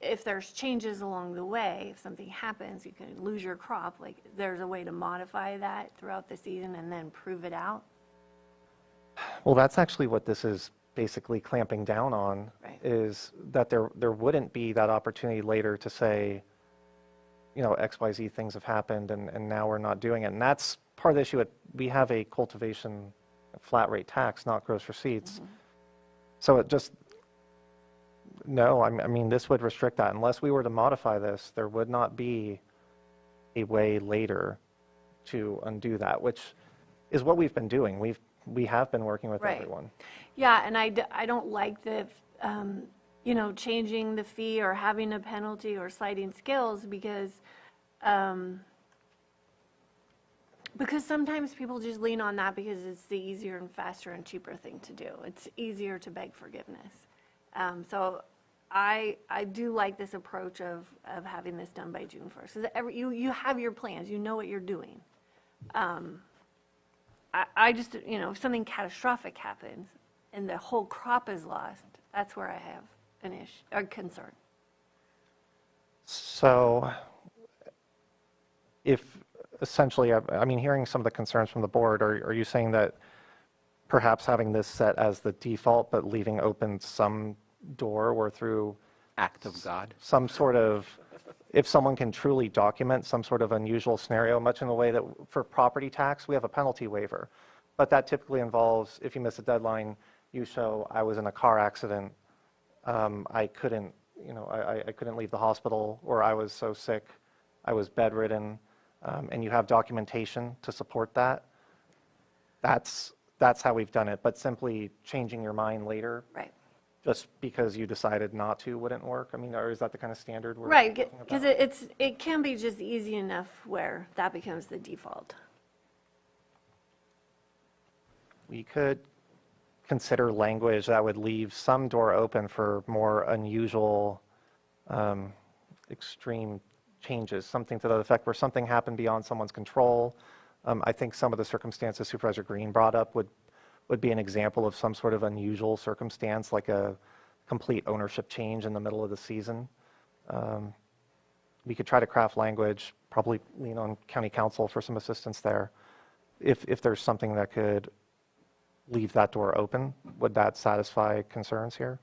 If there's changes along the way, if something happens, you can lose your crop, like there's a way to modify that throughout the season and then prove it out. Well, that's actually what this is basically clamping down on, is that there wouldn't be that opportunity later to say, you know, XYZ things have happened and now we're not doing it. And that's part of the issue. We have a cultivation flat rate tax, not gross receipts. Mm-hmm. So it just, no, I mean, this would restrict that. Unless we were to modify this, there would not be a way later to undo that, which is what we've been doing. We have been working with everyone. Yeah, and I don't like the, you know, changing the fee or having a penalty or sliding scales because sometimes people just lean on that because it's the easier and faster and cheaper thing to do. It's easier to beg forgiveness. So I do like this approach of having this done by June 1st. So that you have your plans, you know what you're doing. I just, you know, if something catastrophic happens and the whole crop is lost, That's where I have an issue, a concern. So if essentially, I mean, hearing some of the concerns from the board, are you saying that perhaps having this set as the default, but leaving open some door or through Act of God. some sort of, if someone can truly document some sort of unusual scenario, much in the way that for property tax, we have a penalty waiver. But that typically involves, if you miss a deadline, you show I was in a car accident, I couldn't, I couldn't leave the hospital, or I was so sick, I was bedridden, and you have documentation to support that. That's how we've done it. But simply changing your mind later, Right. just because you decided not to, wouldn't work? I mean, or is that the kind of standard we're Right, talking because about? it can be just easy enough where that becomes the default. We could consider language that would leave some door open for more unusual, extreme changes, something to that effect where something happened beyond someone's control. I think some of the circumstances Supervisor Green brought up would be an example of some sort of unusual circumstance, like a complete ownership change in the middle of the season. We could try to craft language, probably lean on county council for some assistance there. If there's something that could leave that door open, would that satisfy concerns here?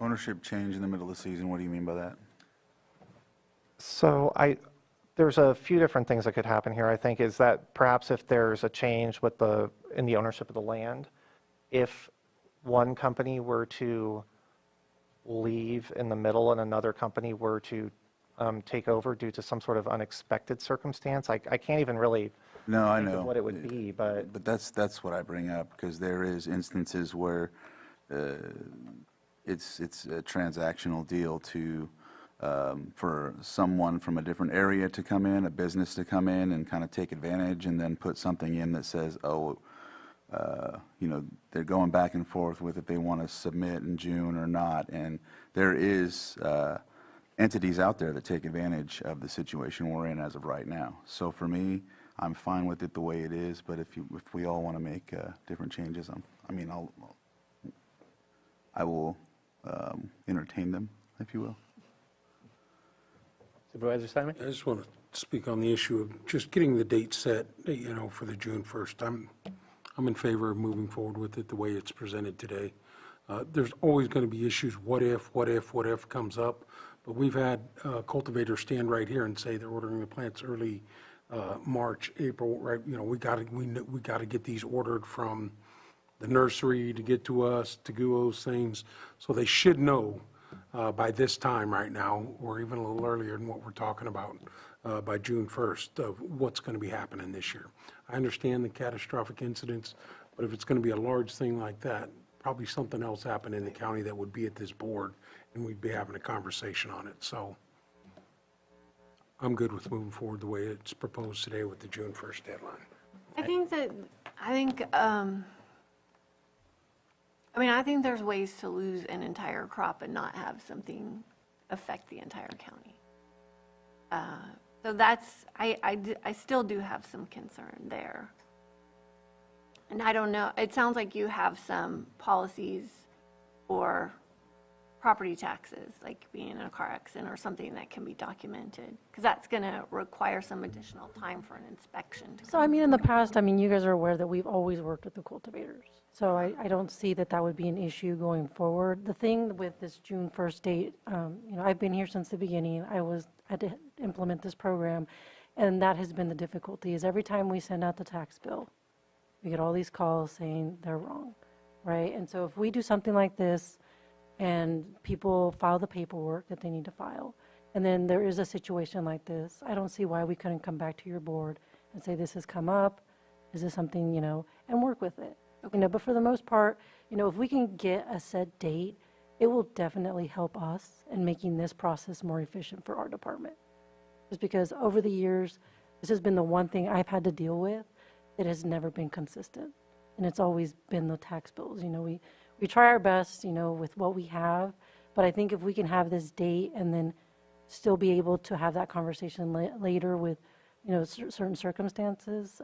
Ownership change in the middle of the season, what do you mean by that? So there's a few different things that could happen here, I think, is that perhaps if there's a change in the ownership of the land, if one company were to leave in the middle and another company were to take over due to some sort of unexpected circumstance, I can't even really No, I think know. of what it would be, but that's what I bring up, because there is instances where it's a transactional deal to for someone from a different area to come in, a business to come in and kind of take advantage, and then put something in that says, oh, they're going back and forth with if they want to submit in June or not, and there is entities out there that take advantage of the situation we're in as of right now. So for me, I'm fine with it the way it is, but if we all want to make different changes, I will entertain them, if you will. Supervisor Simon? I just want to speak on the issue of just getting the date set, for the June 1st. I'm in favor of moving forward with it the way it's presented today. There's always going to be issues, what if comes up, but we've had cultivators stand right here and say they're ordering the plants early March, April, right? We got to get these ordered from the nursery to get to us, to do those things. So they should know by this time right now, or even a little earlier than what we're talking about, by June 1st, of what's going to be happening this year. I understand the catastrophic incidents, but if it's going to be a large thing like that, probably something else happened in the county that would be at this board, and we'd be having a conversation on it. So I'm good with moving forward the way it's proposed today with the June 1st deadline. I think there's ways to lose an entire crop and not have something affect the entire county. So I still do have some concern there. And I don't know, it sounds like you have some policies or property taxes, like being in a car accident or something that can be documented, because that's going to require some additional time for an inspection. So, in the past, you guys are aware that we've always worked with the cultivators. So I don't see that would be an issue going forward. The thing with this June 1st date, I've been here since the beginning. I had to implement this program, and that has been the difficulty, is every time we send out the tax bill, we get all these calls saying they're wrong, right? And so if we do something like this, and people file the paperwork that they need to file, and then there is a situation like this, I don't see why we couldn't come back to your board and say, this has come up, is this something, and work with it. Okay. But for the most part, if we can get a set date, it will definitely help us in making this process more efficient for our department. Just because over the years, this has been the one thing I've had to deal with that has never been consistent. And it's always been the tax bills. We try our best, with what we have, but I think if we can have this date and then still be able to have that conversation later with, certain circumstances,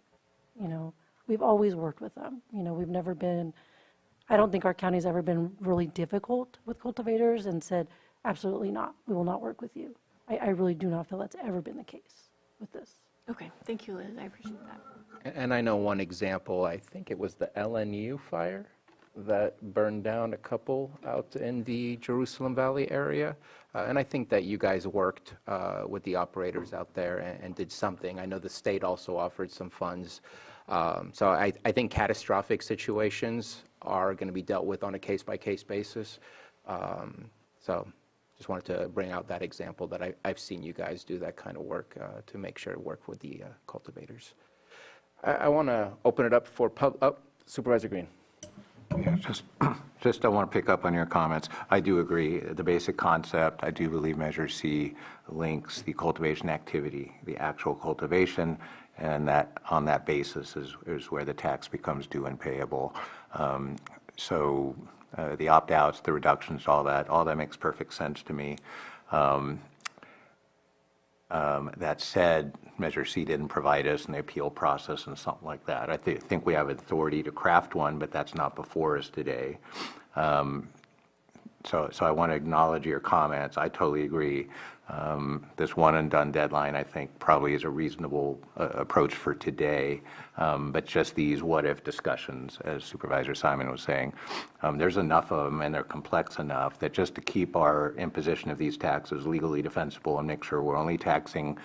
we've always worked with them. We've never been I don't think our county's ever been really difficult with cultivators and said, absolutely not, we will not work with you. I really do not feel that's ever been the case with this. Okay, thank you, Liz. I appreciate that. And I know one example, I think it was the LNU fire that burned down a couple out in the Jerusalem Valley area. And I think that you guys worked with the operators out there and did something. I know the state also offered some funds. So I think catastrophic situations are going to be dealt with on a case-by-case basis. So just wanted to bring out that example that I've seen you guys do that kind of work to make sure it worked with the cultivators. I want to open it up for Supervisor Green. Yeah, just I want to pick up on your comments. I do agree. The basic concept, I do believe Measure C links the cultivation activity, the actual cultivation, and that on that basis is where the tax becomes due and payable. So the opt-outs, the reductions, all that makes perfect sense to me. That said, Measure C didn't provide us an appeal process and something like that. I think we have authority to craft one, but that's not before us today. So I want to acknowledge your comments. I totally agree. This one and done deadline, I think, probably is a reasonable approach for today. But just these what-if discussions, as Supervisor Simon was saying, there's enough of them and they're complex enough that just to keep our imposition of these taxes legally defensible and make sure we're only taxing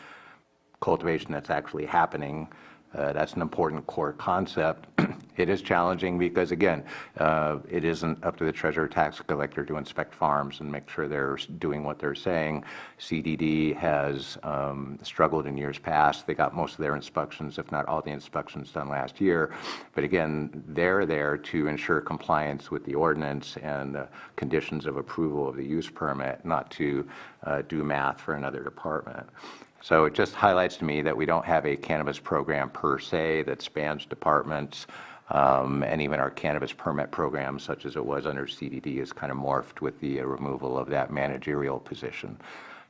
cultivation that's actually happening, that's an important core concept. It is challenging because, again, it isn't up to the treasurer tax collector to inspect farms and make sure they're doing what they're saying. CDD has struggled in years past. They got most of their inspections, if not all the inspections, done last year. But again, they're there to ensure compliance with the ordinance and the conditions of approval of the use permit, not to do math for another department. So it just highlights to me that we don't have a cannabis program per se that spans departments, and even our cannabis permit program, such as it was under CDD, is kind of morphed with the removal of that managerial position.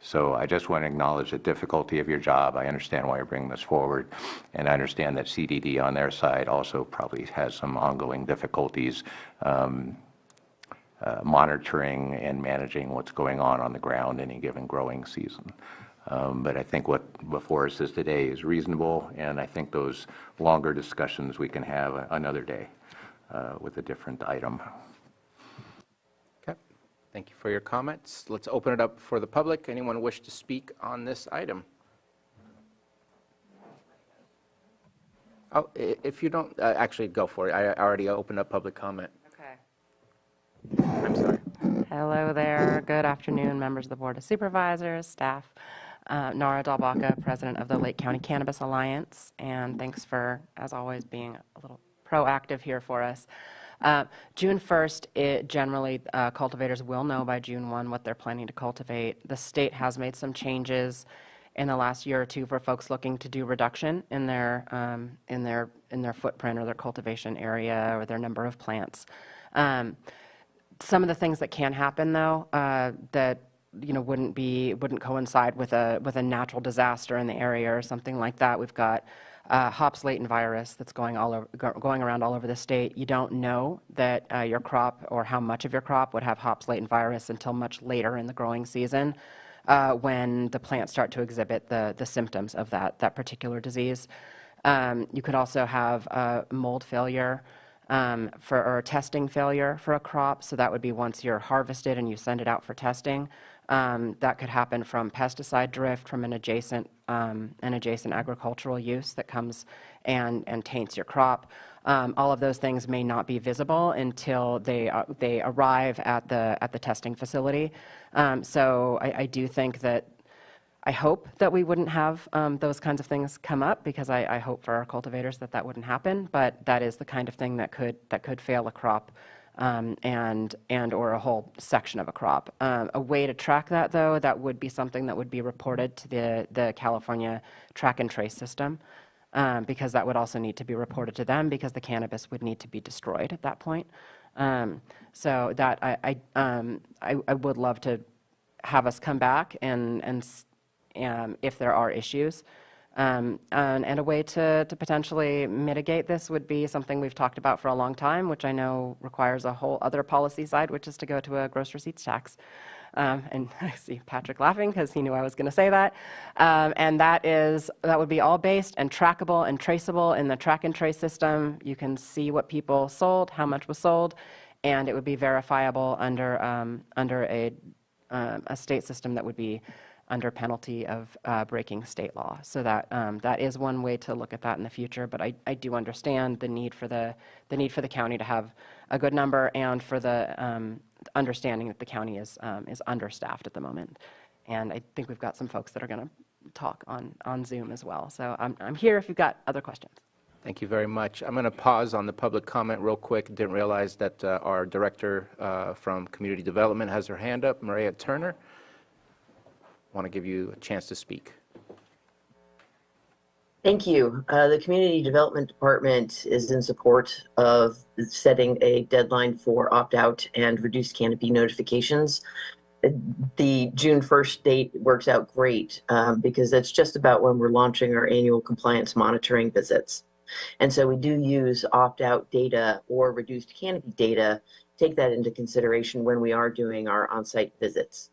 So I just want to acknowledge the difficulty of your job. I understand why you're bringing this forward, and I understand that CDD on their side also probably has some ongoing difficulties monitoring and managing what's going on the ground any given growing season. But I think what before us is today is reasonable, and I think those longer discussions we can have another day with a different item. Okay. Thank you for your comments. Let's open it up for the public. Anyone wish to speak on this item? Oh, if you don't, actually go for it. I already opened up public comment. Okay. I'm sorry. Hello there. Good afternoon, members of the Board of Supervisors, staff. Nara Dalbaca, president of the Lake County Cannabis Alliance, and thanks for, as always, being a little proactive here for us. June 1st, generally, cultivators will know by June 1 what they're planning to cultivate. The state has made some changes in the last year or two for folks looking to do reduction in their footprint or their cultivation area or their number of plants. Some of the things that can happen, though, that wouldn't coincide with a natural disaster in the area or something like that. We've got hops latent virus that's going around all over the state. You don't know that your crop or how much of your crop would have hops latent virus until much later in the growing season, when the plants start to exhibit the symptoms of that particular disease. You could also have mold failure. Or testing failure for a crop, so that would be once you're harvested and you send it out for testing. That could happen from pesticide drift from an adjacent agricultural use that comes and taints your crop. All of those things may not be visible until they arrive at the testing facility. So I do think that I hope that we wouldn't have those kinds of things come up, because I hope for our cultivators that wouldn't happen. But that is the kind of thing that could fail a crop and or a whole section of a crop. A way to track that, though, that would be something that would be reported to the California track and trace system, because that would also need to be reported to them, because the cannabis would need to be destroyed at that point. So that I would love to have us come back and if there are issues, And a way to potentially mitigate this would be something we've talked about for a long time, which I know requires a whole other policy side, which is to go to a gross receipts tax. And I see Patrick laughing because he knew I was going to say that. And that would be all based and trackable and traceable in the track and trace system. You can see what people sold, how much was sold, and it would be verifiable under a state system that would be under penalty of breaking state law. So that is one way to look at that in the future. But I do understand the need for the county to have a good number, and for the understanding that the county is understaffed at the moment. And I think we've got some folks that are going to talk on Zoom as well. So I'm here if you've got other questions. Thank you very much. I'm going to pause on the public comment real quick. Didn't realize that our director from Community Development has her hand up, Maria Turner. Want to give you a chance to speak. Thank you. The Community Development Department is in support of setting a deadline for opt-out and reduced canopy notifications. The June 1st date works out great because that's just about when we're launching our annual compliance monitoring visits. And so we do use opt-out data or reduced canopy data, take that into consideration when we are doing our on-site visits.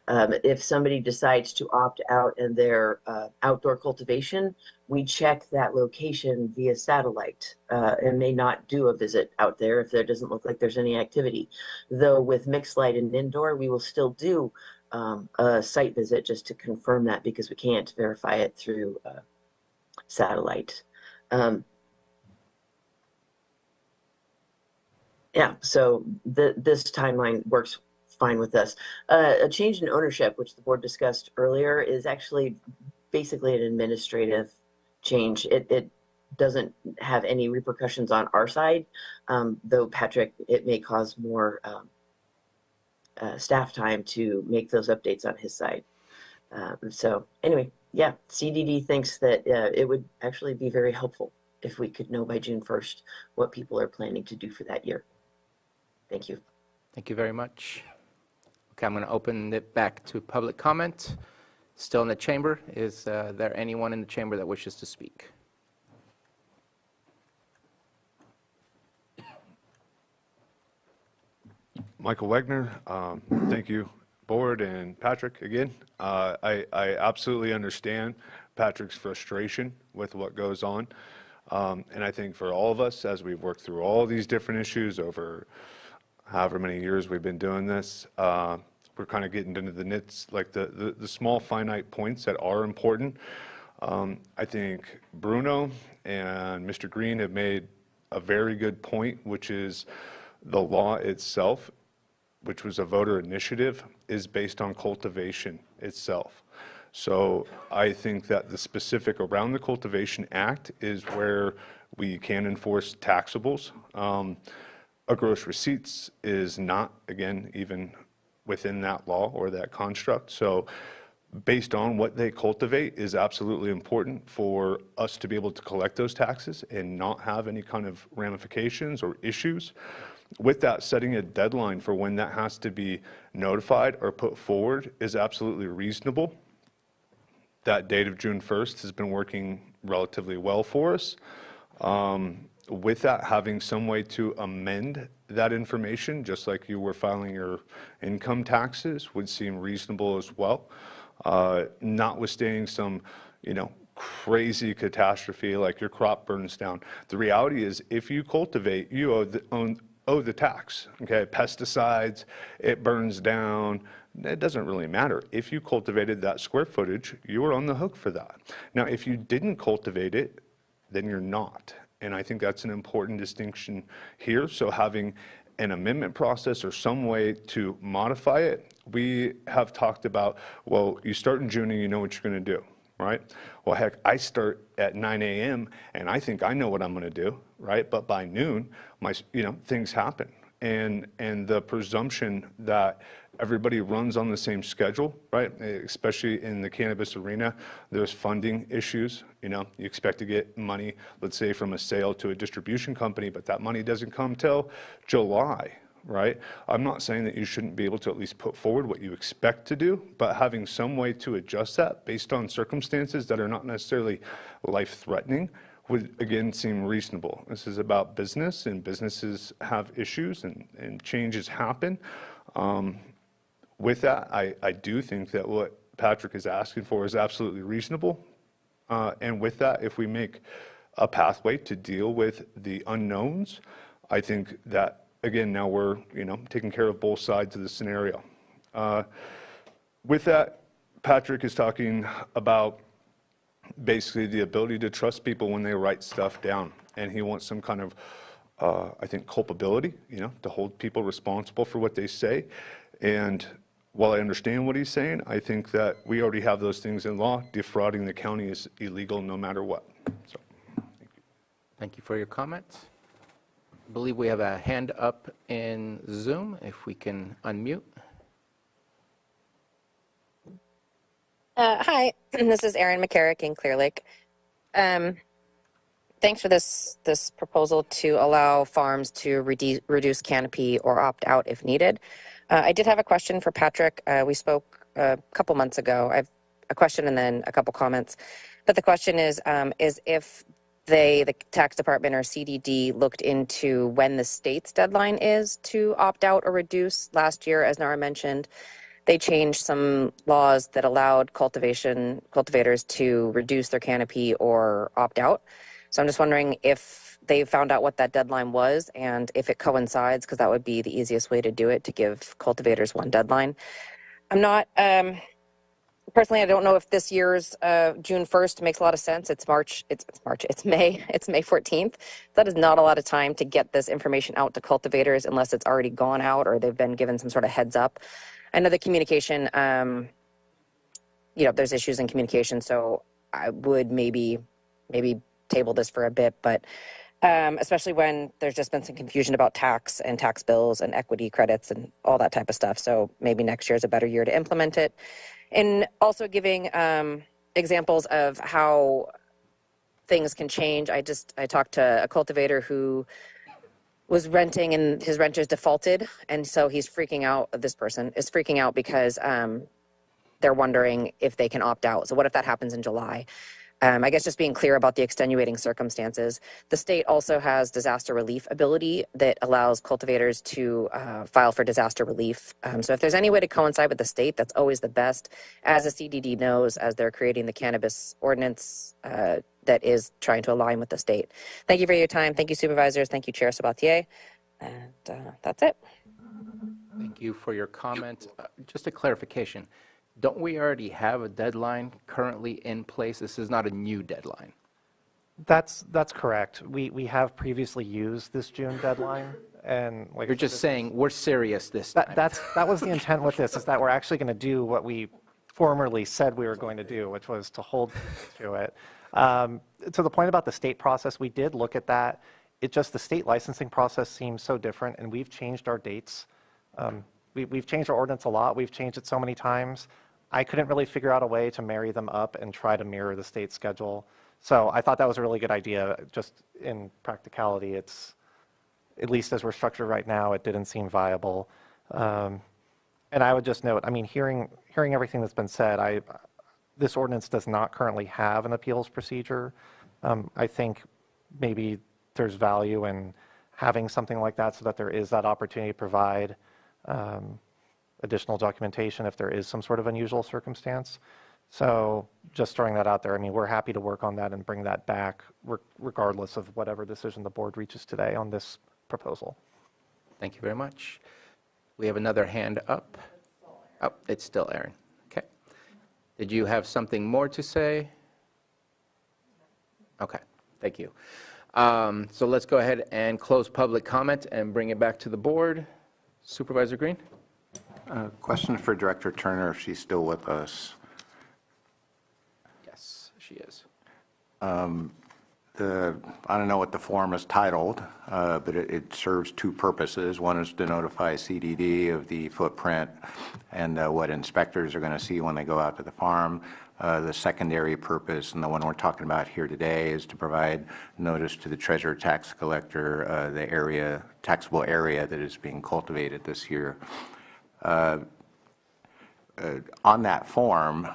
If somebody decides to opt out and they're outdoor cultivation, we check that location via satellite and may not do a visit out there if there doesn't look like there's any activity. Though with mixed light and indoor, we will still do a site visit just to confirm that, because we can't verify it through satellite. Yeah, so this timeline works fine with us. A change in ownership, which the board discussed earlier, is actually basically an administrative change. It doesn't have any repercussions on our side, though Patrick, it may cause more staff time to make those updates on his side. So anyway, yeah, CDD thinks that it would actually be very helpful if we could know by June 1st what people are planning to do for that year. Thank you. Thank you very much. Okay, I'm going to open it back to public comment. Still in the chamber. Is there anyone in the chamber that wishes to speak? Michael Wegner, thank you, board and Patrick, again. I absolutely understand Patrick's frustration with what goes on. And I think for all of us, as we've worked through all these different issues over however many years we've been doing this, we're kind of getting into the nits, like the small finite points that are important. I think Bruno and Mr. Green have made a very good point, which is the law itself, which was a voter initiative, is based on cultivation itself. So I think that the specific around the Cultivation Act is where we can enforce taxables. A gross receipts is not, again, even within that law or that construct. So based on what they cultivate is absolutely important for us to be able to collect those taxes and not have any kind of ramifications or issues. With that, setting a deadline for when that has to be notified or put forward is absolutely reasonable. That date of June 1st has been working relatively well for us. With that, having some way to amend that information, just like you were filing your income taxes, would seem reasonable as well. Notwithstanding some, crazy catastrophe like your crop burns down. The reality is, if you cultivate, you owe the tax. Okay, pesticides, it burns down. It doesn't really matter. If you cultivated that square footage, you were on the hook for that. Now, if you didn't cultivate it, then you're not. And I think that's an important distinction here. So having an amendment process or some way to modify it, we have talked about, well, you start in June and you know what you're going to do, right? Well, heck, I start at 9 a.m. and I think I know what I'm going to do, right? But by noon, things happen. And the presumption that everybody runs on the same schedule, right? Especially in the cannabis arena, there's funding issues. You expect to get money, let's say, from a sale to a distribution company, but that money doesn't come till July, right? I'm not saying that you shouldn't be able to at least put forward what you expect to do, but having some way to adjust that based on circumstances that are not necessarily life-threatening would, again, seem reasonable. This is about business, and businesses have issues, and changes happen. With that, I do think that what Patrick is asking for is absolutely reasonable. And with that, if we make a pathway to deal with the unknowns, I think that, again, now we're, taking care of both sides of the scenario. With that, Patrick is talking about basically the ability to trust people when they write stuff down. And he wants some kind of, I think, culpability, to hold people responsible for what they say. And while I understand what he's saying, I think that we already have those things in law. Defrauding the county is illegal no matter what. So, thank you. Thank you for your comments. I believe we have a hand up in Zoom, if we can unmute. Hi, this is Erin McCarrick in Clear Lake. Thanks for this proposal to allow farms to reduce canopy or opt out if needed. I did have a question for Patrick. We spoke a couple months ago. I have a question and then a couple comments. But the question is if the tax department or CDD looked into when the state's deadline is to opt out or reduce. Last year, as Nara mentioned, they changed some laws that allowed cultivators to reduce their canopy or opt out. So I'm just wondering if they found out what that deadline was and if it coincides, because that would be the easiest way to do it, to give cultivators one deadline. I'm not, personally, I don't know if this year's June 1st makes a lot of sense. It's May 14th. That is not a lot of time to get this information out to cultivators unless it's already gone out or they've been given some sort of heads up. I know the communication, there's issues in communication, so I would maybe table this for a bit, but especially when there's just been some confusion about tax and tax bills and equity credits and all that type of stuff. So maybe next year is a better year to implement it. And also giving examples of how things can change. I talked to a cultivator who was renting and his renters defaulted. And so he's freaking out, this person is freaking out because they're wondering if they can opt out. So what if that happens in July? I guess just being clear about the extenuating circumstances. The state also has disaster relief ability that allows cultivators to file for disaster relief. So if there's any way to coincide with the state, that's always the best. As the CDD knows, as they're creating the cannabis ordinance that is trying to align with the state. Thank you for your time. Thank you, supervisors. Thank you, Chair Sabatier. And that's it. Thank you for your comment. Just a clarification. Don't we already have a deadline currently in place? This is not a new deadline. That's correct. We have previously used this June deadline, and like You're just saying we're serious this time. that was the intent with this, is that we're actually going to do what we formerly said we were going to do, which was to hold to it. To the point about the state process, we did look at that. It just, the state licensing process seems so different, and we've changed our dates. We've changed our ordinance a lot. We've changed it so many times. I couldn't really figure out a way to marry them up and try to mirror the state schedule. So I thought that was a really good idea. Just in practicality, it's, at least as we're structured right now, it didn't seem viable. And I would just note, I mean, hearing everything that's been said, this ordinance does not currently have an appeals procedure. I think maybe there's value in having something like that so that there is that opportunity to provide additional documentation if there is some sort of unusual circumstance. So just throwing that out there, I mean, we're happy to work on that and bring that back regardless of whatever decision the board reaches today on this proposal. Thank you very much. We have another hand up. Oh, it's still Aaron. Okay. Did you have something more to say? Okay, thank you. So let's go ahead and close public comment and bring it back to the board. Supervisor Green? Question for Director Turner, if she's still with us. Yes, she is. I don't know what the form is titled, but it serves two purposes. One is to notify CDD of the footprint and what inspectors are going to see when they go out to the farm. The secondary purpose, and the one we're talking about here today, is to provide notice to the treasurer tax collector the taxable area that is being cultivated this year. On that form,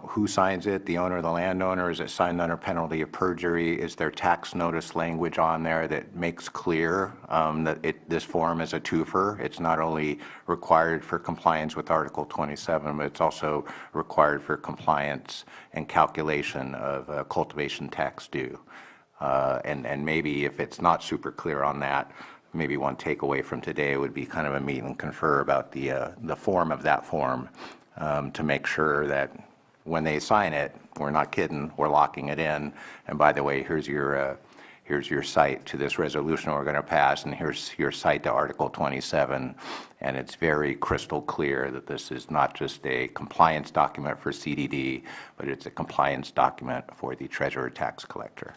who signs it? The owner or the landowner? Is it signed under penalty of perjury? Is there tax notice language on there that makes clear that this form is a twofer? It's not only required for compliance with Article 27, but it's also required for compliance and calculation of cultivation tax due. And maybe if it's not super clear on that, maybe one takeaway from today would be kind of a meet and confer about the form of that form to make sure that when they sign it, we're not kidding, we're locking it in. And by the way, here's your cite to this resolution we're going to pass, and here's your cite to Article 27. And it's very crystal clear that this is not just a compliance document for CDD, but it's a compliance document for the treasurer tax collector.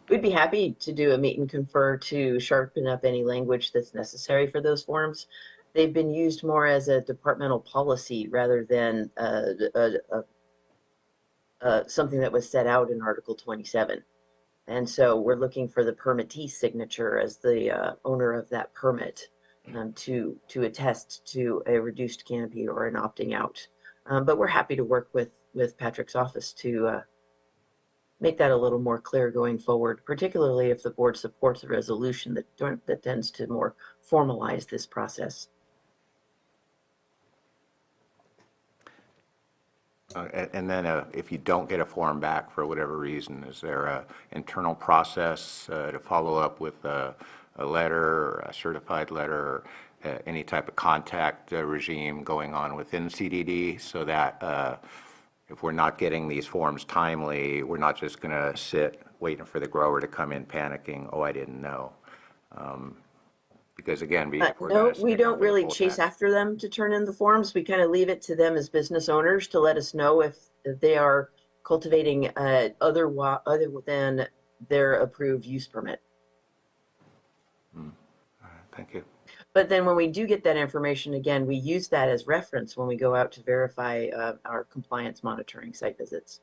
We'd be happy to do a meet and confer to sharpen up any language that's necessary for those forms. They've been used more as a departmental policy rather than something that was set out in Article 27. And so we're looking for the permittee's signature as the owner of that permit to attest to a reduced canopy or an opting out. But we're happy to work with Patrick's office to make that a little more clear going forward, particularly if the board supports a resolution that tends to more formalize this process. And then if you don't get a form back for whatever reason, is there an internal process to follow up with a letter or a certified letter, or any type of contact regime going on within CDD so that if we're not getting these forms timely, we're not just going to sit waiting for the grower to come in panicking, oh, I didn't know. Because again, no, we don't really chase after them to turn in the forms. We kind of leave it to them as business owners to let us know if they are cultivating other than their approved use permit. All right, thank you. But then when we do get that information, again, we use that as reference when we go out to verify our compliance monitoring site visits.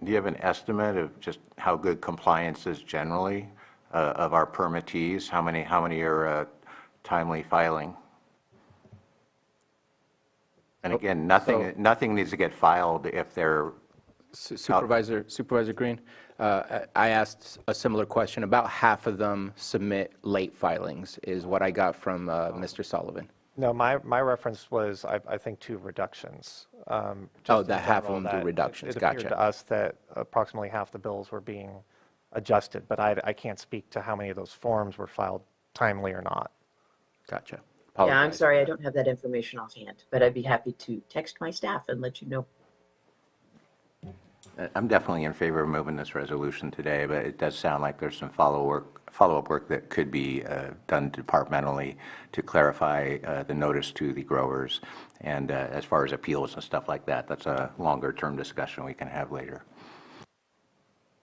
Do you have an estimate of just how good compliance is generally of our permittees? How many are timely filing? And again, nothing needs to get filed if they're Supervisor Green, I asked a similar question. About half of them submit late filings, is what I got from Mr. Sullivan. No, my reference was, I think, to reductions. That half of them do reductions. It Gotcha. appeared to us that approximately half the bills were being adjusted, but I can't speak to how many of those forms were filed timely or not. Gotcha. Yeah, I'm sorry, I don't have that information offhand, but I'd be happy to text my staff and let you know. I'm definitely in favor of moving this resolution today, but it does sound like there's some follow-up work that could be done departmentally to clarify the notice to the growers. And as far as appeals and stuff like that, that's a longer-term discussion we can have later.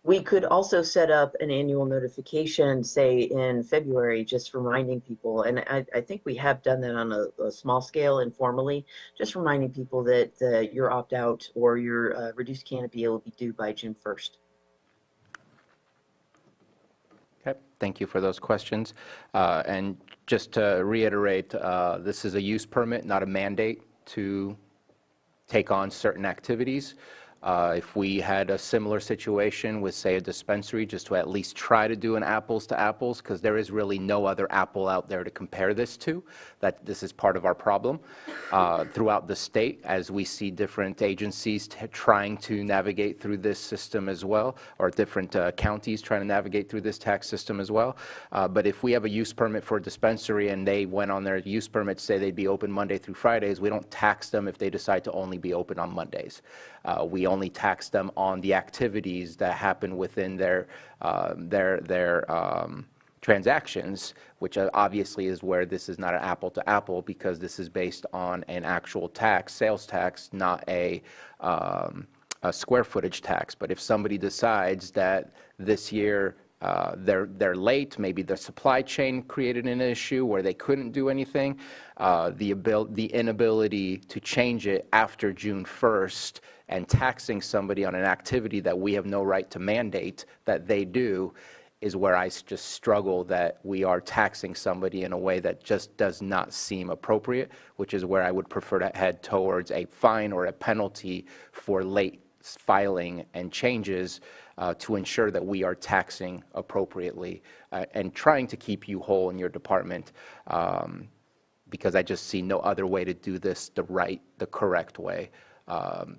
We could also set up an annual notification, say in February, just reminding people, and I think we have done that on a small scale informally, just reminding people that your opt-out or your reduced canopy will be due by June 1st. Okay, thank you for those questions. And just to reiterate, this is a use permit, not a mandate to take on certain activities. If we had a similar situation with, say, a dispensary, just to at least try to do an apples to apples, because there is really no other apple out there to compare this to, that this is part of our problem throughout the state, as we see different agencies trying to navigate through this system as well, or different counties trying to navigate through this tax system as well. But if we have a use permit for a dispensary and they went on their use permit to say they'd be open Monday through Fridays, we don't tax them if they decide to only be open on Mondays. We only tax them on the activities that happen within their transactions, which obviously is where this is not an apple to apple, because this is based on an actual tax, sales tax, not a square footage tax. But if somebody decides that this year they're late, maybe the supply chain created an issue where they couldn't do anything, the inability to change it after June 1st and taxing somebody on an activity that we have no right to mandate that they do is where I just struggle that we are taxing somebody in a way that just does not seem appropriate, which is where I would prefer to head towards a fine or a penalty for late filing and changes to ensure that we are taxing appropriately and trying to keep you whole in your department, because I just see no other way to do this the correct way.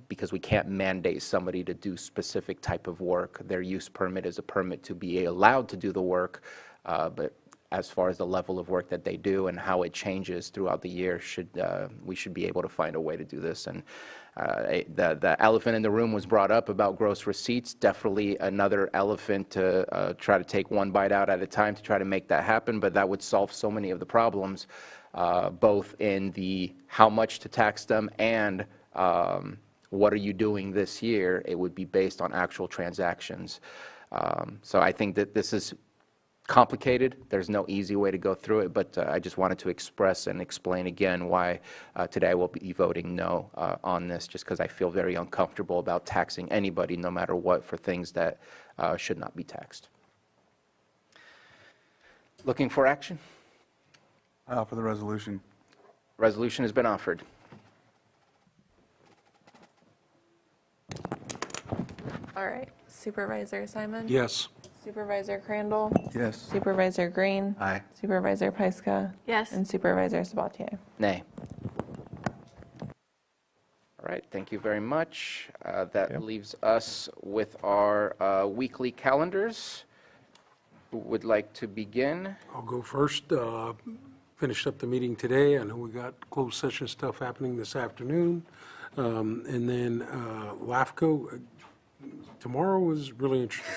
Because we can't mandate somebody to do specific type of work. Their use permit is a permit to be allowed to do the work, but as far as the level of work that they do and how it changes throughout the year, we should be able to find a way to do this. And the elephant in the room was brought up about gross receipts. Definitely another elephant to try to take one bite out at a time to try to make that happen, but that would solve so many of the problems, both in the how much to tax them and what are you doing this year. It would be based on actual transactions. So I think that this is complicated. There's no easy way to go through it, but I just wanted to express and explain again why today I will be voting no on this, just because I feel very uncomfortable about taxing anybody, no matter what, for things that should not be taxed. Looking for action? For the resolution. Resolution has been offered. All right. Supervisor Simon? Yes. Supervisor Crandall? Yes. Supervisor Green? Aye. Supervisor Pyska? Yes. And Supervisor Sabatier? Nay. All right, thank you very much. That leaves us with our weekly calendars. Who would like to begin? I'll go first. Finished up the meeting today. I know we got closed session stuff happening this afternoon. And then LAFCO, tomorrow was really interesting.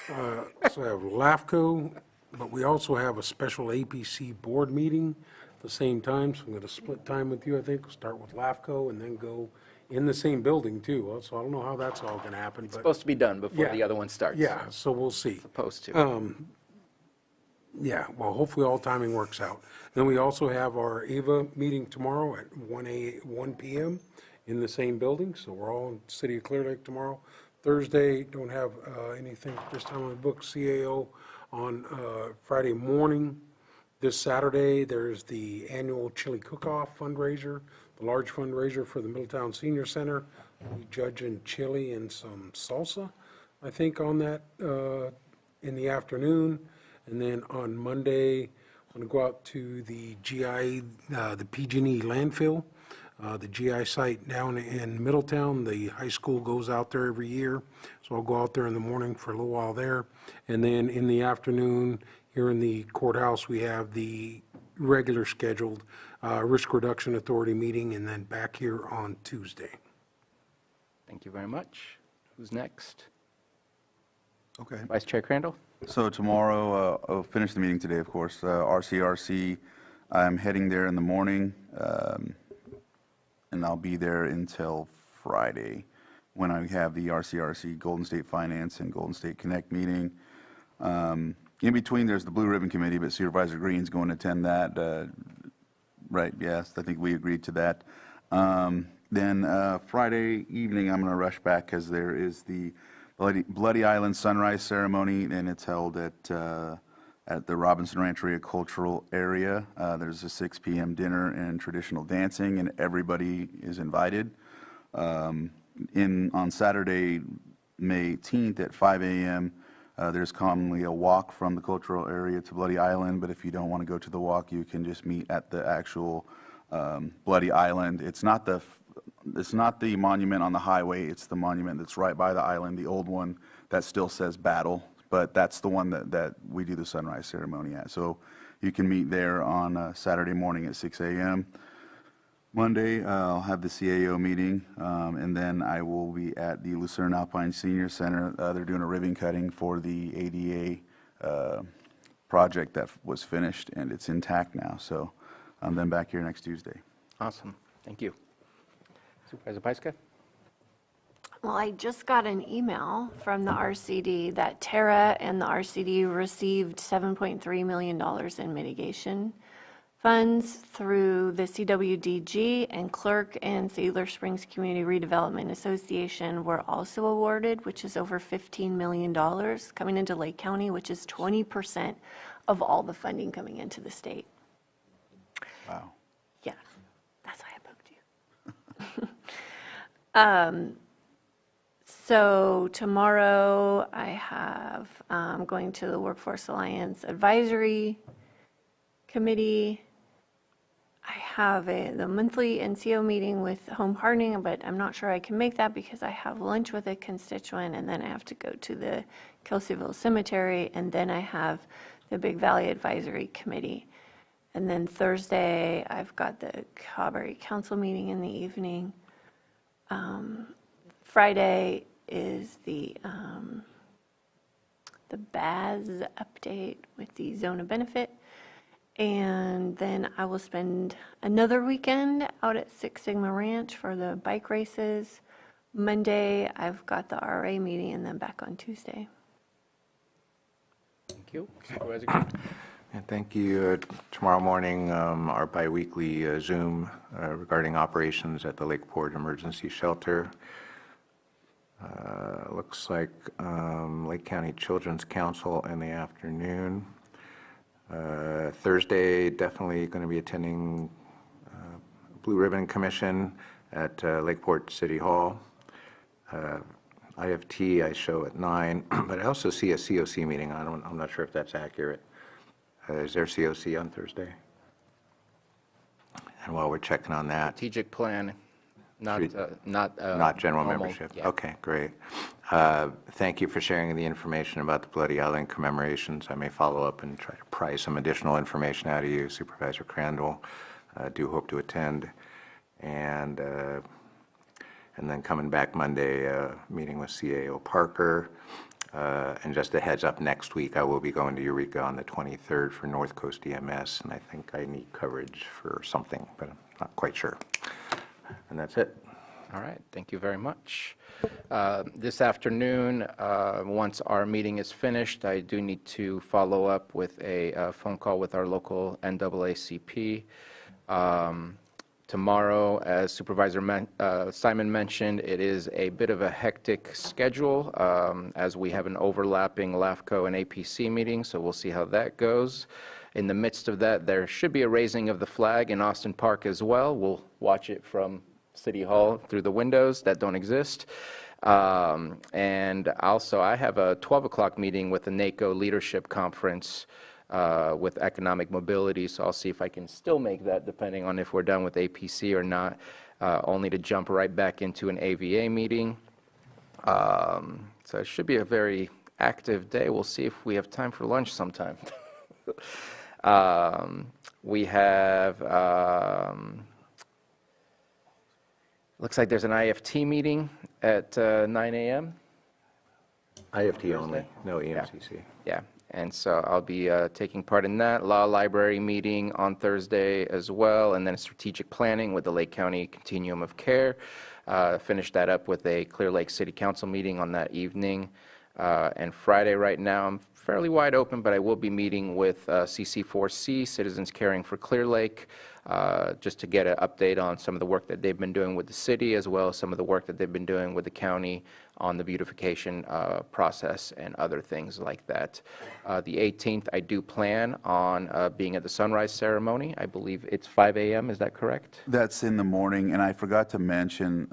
So I have LAFCO, but we also have a special APC board meeting at the same time. So I'm going to split time with you, I think. We'll start with LAFCO and then go in the same building, too. So I don't know how that's all going to happen. It's supposed to be done before the other one starts. Yeah, so we'll see. Supposed to. Yeah, well, hopefully all timing works out. Then we also have our AVA meeting tomorrow at 1 p.m. in the same building, so we're all in the city of Clear Lake tomorrow. Thursday, don't have anything this time on the book. CAO on Friday morning. This Saturday, there's the annual chili cook-off fundraiser, the large fundraiser for the Middletown Senior Center. We judging chili and some salsa, I think, on that in the afternoon. And then on Monday, I'm going to go out to the GI, the PG&E landfill, the GI site down in Middletown. The high school goes out there every year, so I'll go out there in the morning for a little while there. And then in the afternoon, here in the courthouse, we have the regular scheduled Risk Reduction Authority meeting, and then back here on Tuesday. Thank you very much. Who's next? Okay. Vice Chair Crandall? So tomorrow, I'll finish the meeting today, of course. RCRC, I'm heading there in the morning, and I'll be there until Friday when I have the RCRC Golden State Finance and Golden State Connect meeting. In between, there's the Blue Ribbon Committee, but Supervisor Green's going to attend that. Right, yes, I think we agreed to that. Then Friday evening, I'm going to rush back because there is the Bloody Island Sunrise Ceremony, and it's held at the Robinson Rancheria Cultural Area. There's a 6 p.m. dinner and traditional dancing, and everybody is invited. On Saturday, May 18th at 5 a.m., there's commonly a walk from the cultural area to Bloody Island, but if you don't want to go to the walk, you can just meet at the actual Bloody Island. It's not the monument on the highway, it's the monument that's right by the island, the old one that still says battle, but that's the one that we do the sunrise ceremony at. So you can meet there on Saturday morning at 6 a.m. Monday, I'll have the CAO meeting, and then I will be at the Lucerne Alpine Senior Center. They're doing a ribbon cutting for the ADA project that was finished, and it's intact now. So I'm then back here next Tuesday. Awesome. Thank you. Supervisor Pyska? Well, I just got an email from the RCD that Terra and the RCD received $7.3 million in mitigation funds through the CWDG, and Clerk and Cedar Springs Community Redevelopment Association were also awarded, which is over $15 million coming into Lake County, which is 20% of all the funding coming into the state. Wow. Yeah, that's why I poked you. So tomorrow I have going to the Workforce Alliance Advisory Committee. I have the monthly NCO meeting with Home Hardening, but I'm not sure I can make that because I have lunch with a constituent, and then I have to go to the Kelseyville Cemetery, and then I have the Big Valley Advisory Committee. And then Thursday, I've got the Cawberry Council meeting in the evening. Friday is the BAS update with the zone of benefit. And then I will spend another weekend out at Six Sigma Ranch for the bike races. Monday, I've got the RA meeting, and then back on Tuesday. Thank you. Supervisor Green? And thank you. Tomorrow morning, our biweekly Zoom regarding operations at the Lakeport Emergency Shelter. Looks like Lake County Children's Council in the afternoon. Thursday, definitely going to be attending Blue Ribbon Commission at Lakeport City Hall. IFT I show at 9, but I also see a COC meeting. I'm not sure if that's accurate. Is there COC on Thursday? And while we're checking on that, Strategic plan, not general normal, membership. yeah. Okay, great. Thank you for sharing the information about the Bloody Island commemorations. I may follow up and try to pry some additional information out of you, Supervisor Crandall. Do hope to attend. And then coming back Monday, meeting with CAO Parker. And just a heads up, next week I will be going to Eureka on the 23rd for North Coast EMS, and I think I need coverage for something, but I'm not quite sure. And that's it. All right, thank you very much. This afternoon, once our meeting is finished, I do need to follow up with a phone call with our local NAACP. Tomorrow, as Supervisor Simon mentioned, it is a bit of a hectic schedule as we have an overlapping LAFCO and APC meeting, so we'll see how that goes. In the midst of that, there should be a raising of the flag in Austin Park as well. We'll watch it from City Hall through the windows that don't exist. And also, I have a 12 o'clock meeting with the NACO Leadership Conference with economic mobility, so I'll see if I can still make that depending on if we're done with APC or not, only to jump right back into an AVA meeting. So it should be a very active day. We'll see if we have time for lunch sometime. We have, looks like there's an IFT meeting at 9 a.m. IFT only, no EMCC. Yeah, and so I'll be taking part in that. Law Library meeting on Thursday as well, and then strategic planning with the Lake County Continuum of Care. Finish that up with a Clear Lake City Council meeting on that evening. And Friday right now, I'm fairly wide open, but I will be meeting with CC4C, Citizens Caring for Clear Lake, just to get an update on some of the work that they've been doing with the city, as well as some of the work that they've been doing with the county on the beautification process and other things like that. The 18th, I do plan on being at the sunrise ceremony. I believe it's 5 a.m., is that correct? That's in the morning, and I forgot to mention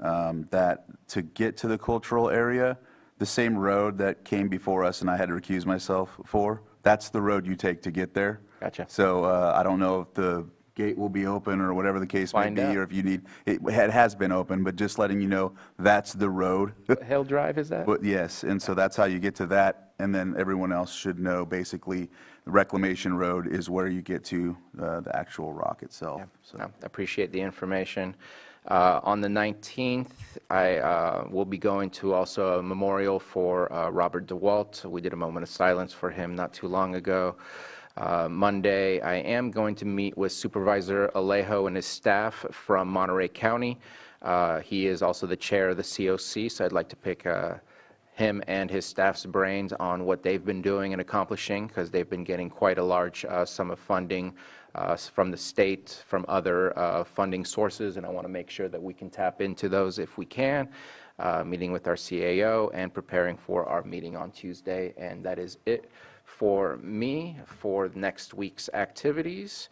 that to get to the cultural area, the same road that came before us and I had to recuse myself for, that's the road you take to get there. Gotcha. So I don't know if the gate will be open or whatever the case may be, or if you need, it has been open, but just letting you know, that's the road. Hill Drive, is that? But yes, and so that's how you get to that, and then everyone else should know, basically, the Reclamation Road is where you get to the actual rock itself. Yeah. So. I appreciate the information. On the 19th, I will be going to also a memorial for Robert DeWalt. We did a moment of silence for him not too long ago. Monday, I am going to meet with Supervisor Alejo and his staff from Monterey County. He is also the chair of the COC, so I'd like to pick him and his staff's brains on what they've been doing and accomplishing, because they've been getting quite a large sum of funding from the state, from other funding sources, and I want to make sure that we can tap into those if we can. Meeting with our CAO and preparing for our meeting on Tuesday, and that is it for me for next week's activities.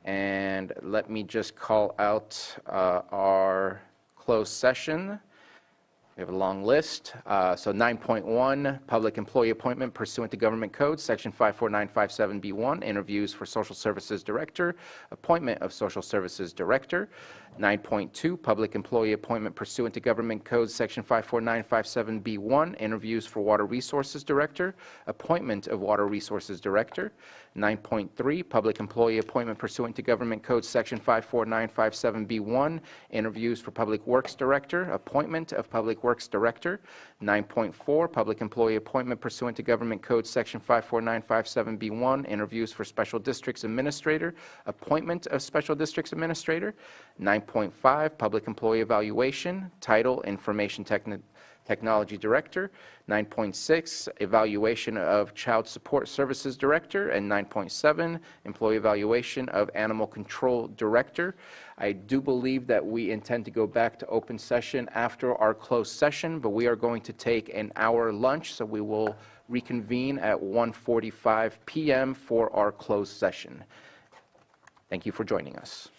And let me just call out our closed session. We have a long list. So 9.1, public employee appointment pursuant to Government Code, Section 54957B1, interviews for Social Services Director, appointment of Social Services Director. 9.2, public employee appointment pursuant to Government Code, Section 54957B1, interviews for Water Resources Director, appointment of Water Resources Director. 9.3, public employee appointment pursuant to Government Code, Section 54957B1, interviews for Public Works Director, appointment of Public Works Director. 9.4, public employee appointment pursuant to Government Code, Section 54957B1, interviews for Special Districts Administrator, appointment of Special Districts Administrator. 9.5, public employee evaluation, title, Information Technology Director. 9.6, evaluation of Child Support Services Director. And 9.7, employee evaluation of Animal Control Director. I do believe that we intend to go back to open session after our closed session, but we are going to take an hour lunch, so we will reconvene at 1:45 p.m. for our closed session. Thank you for joining us.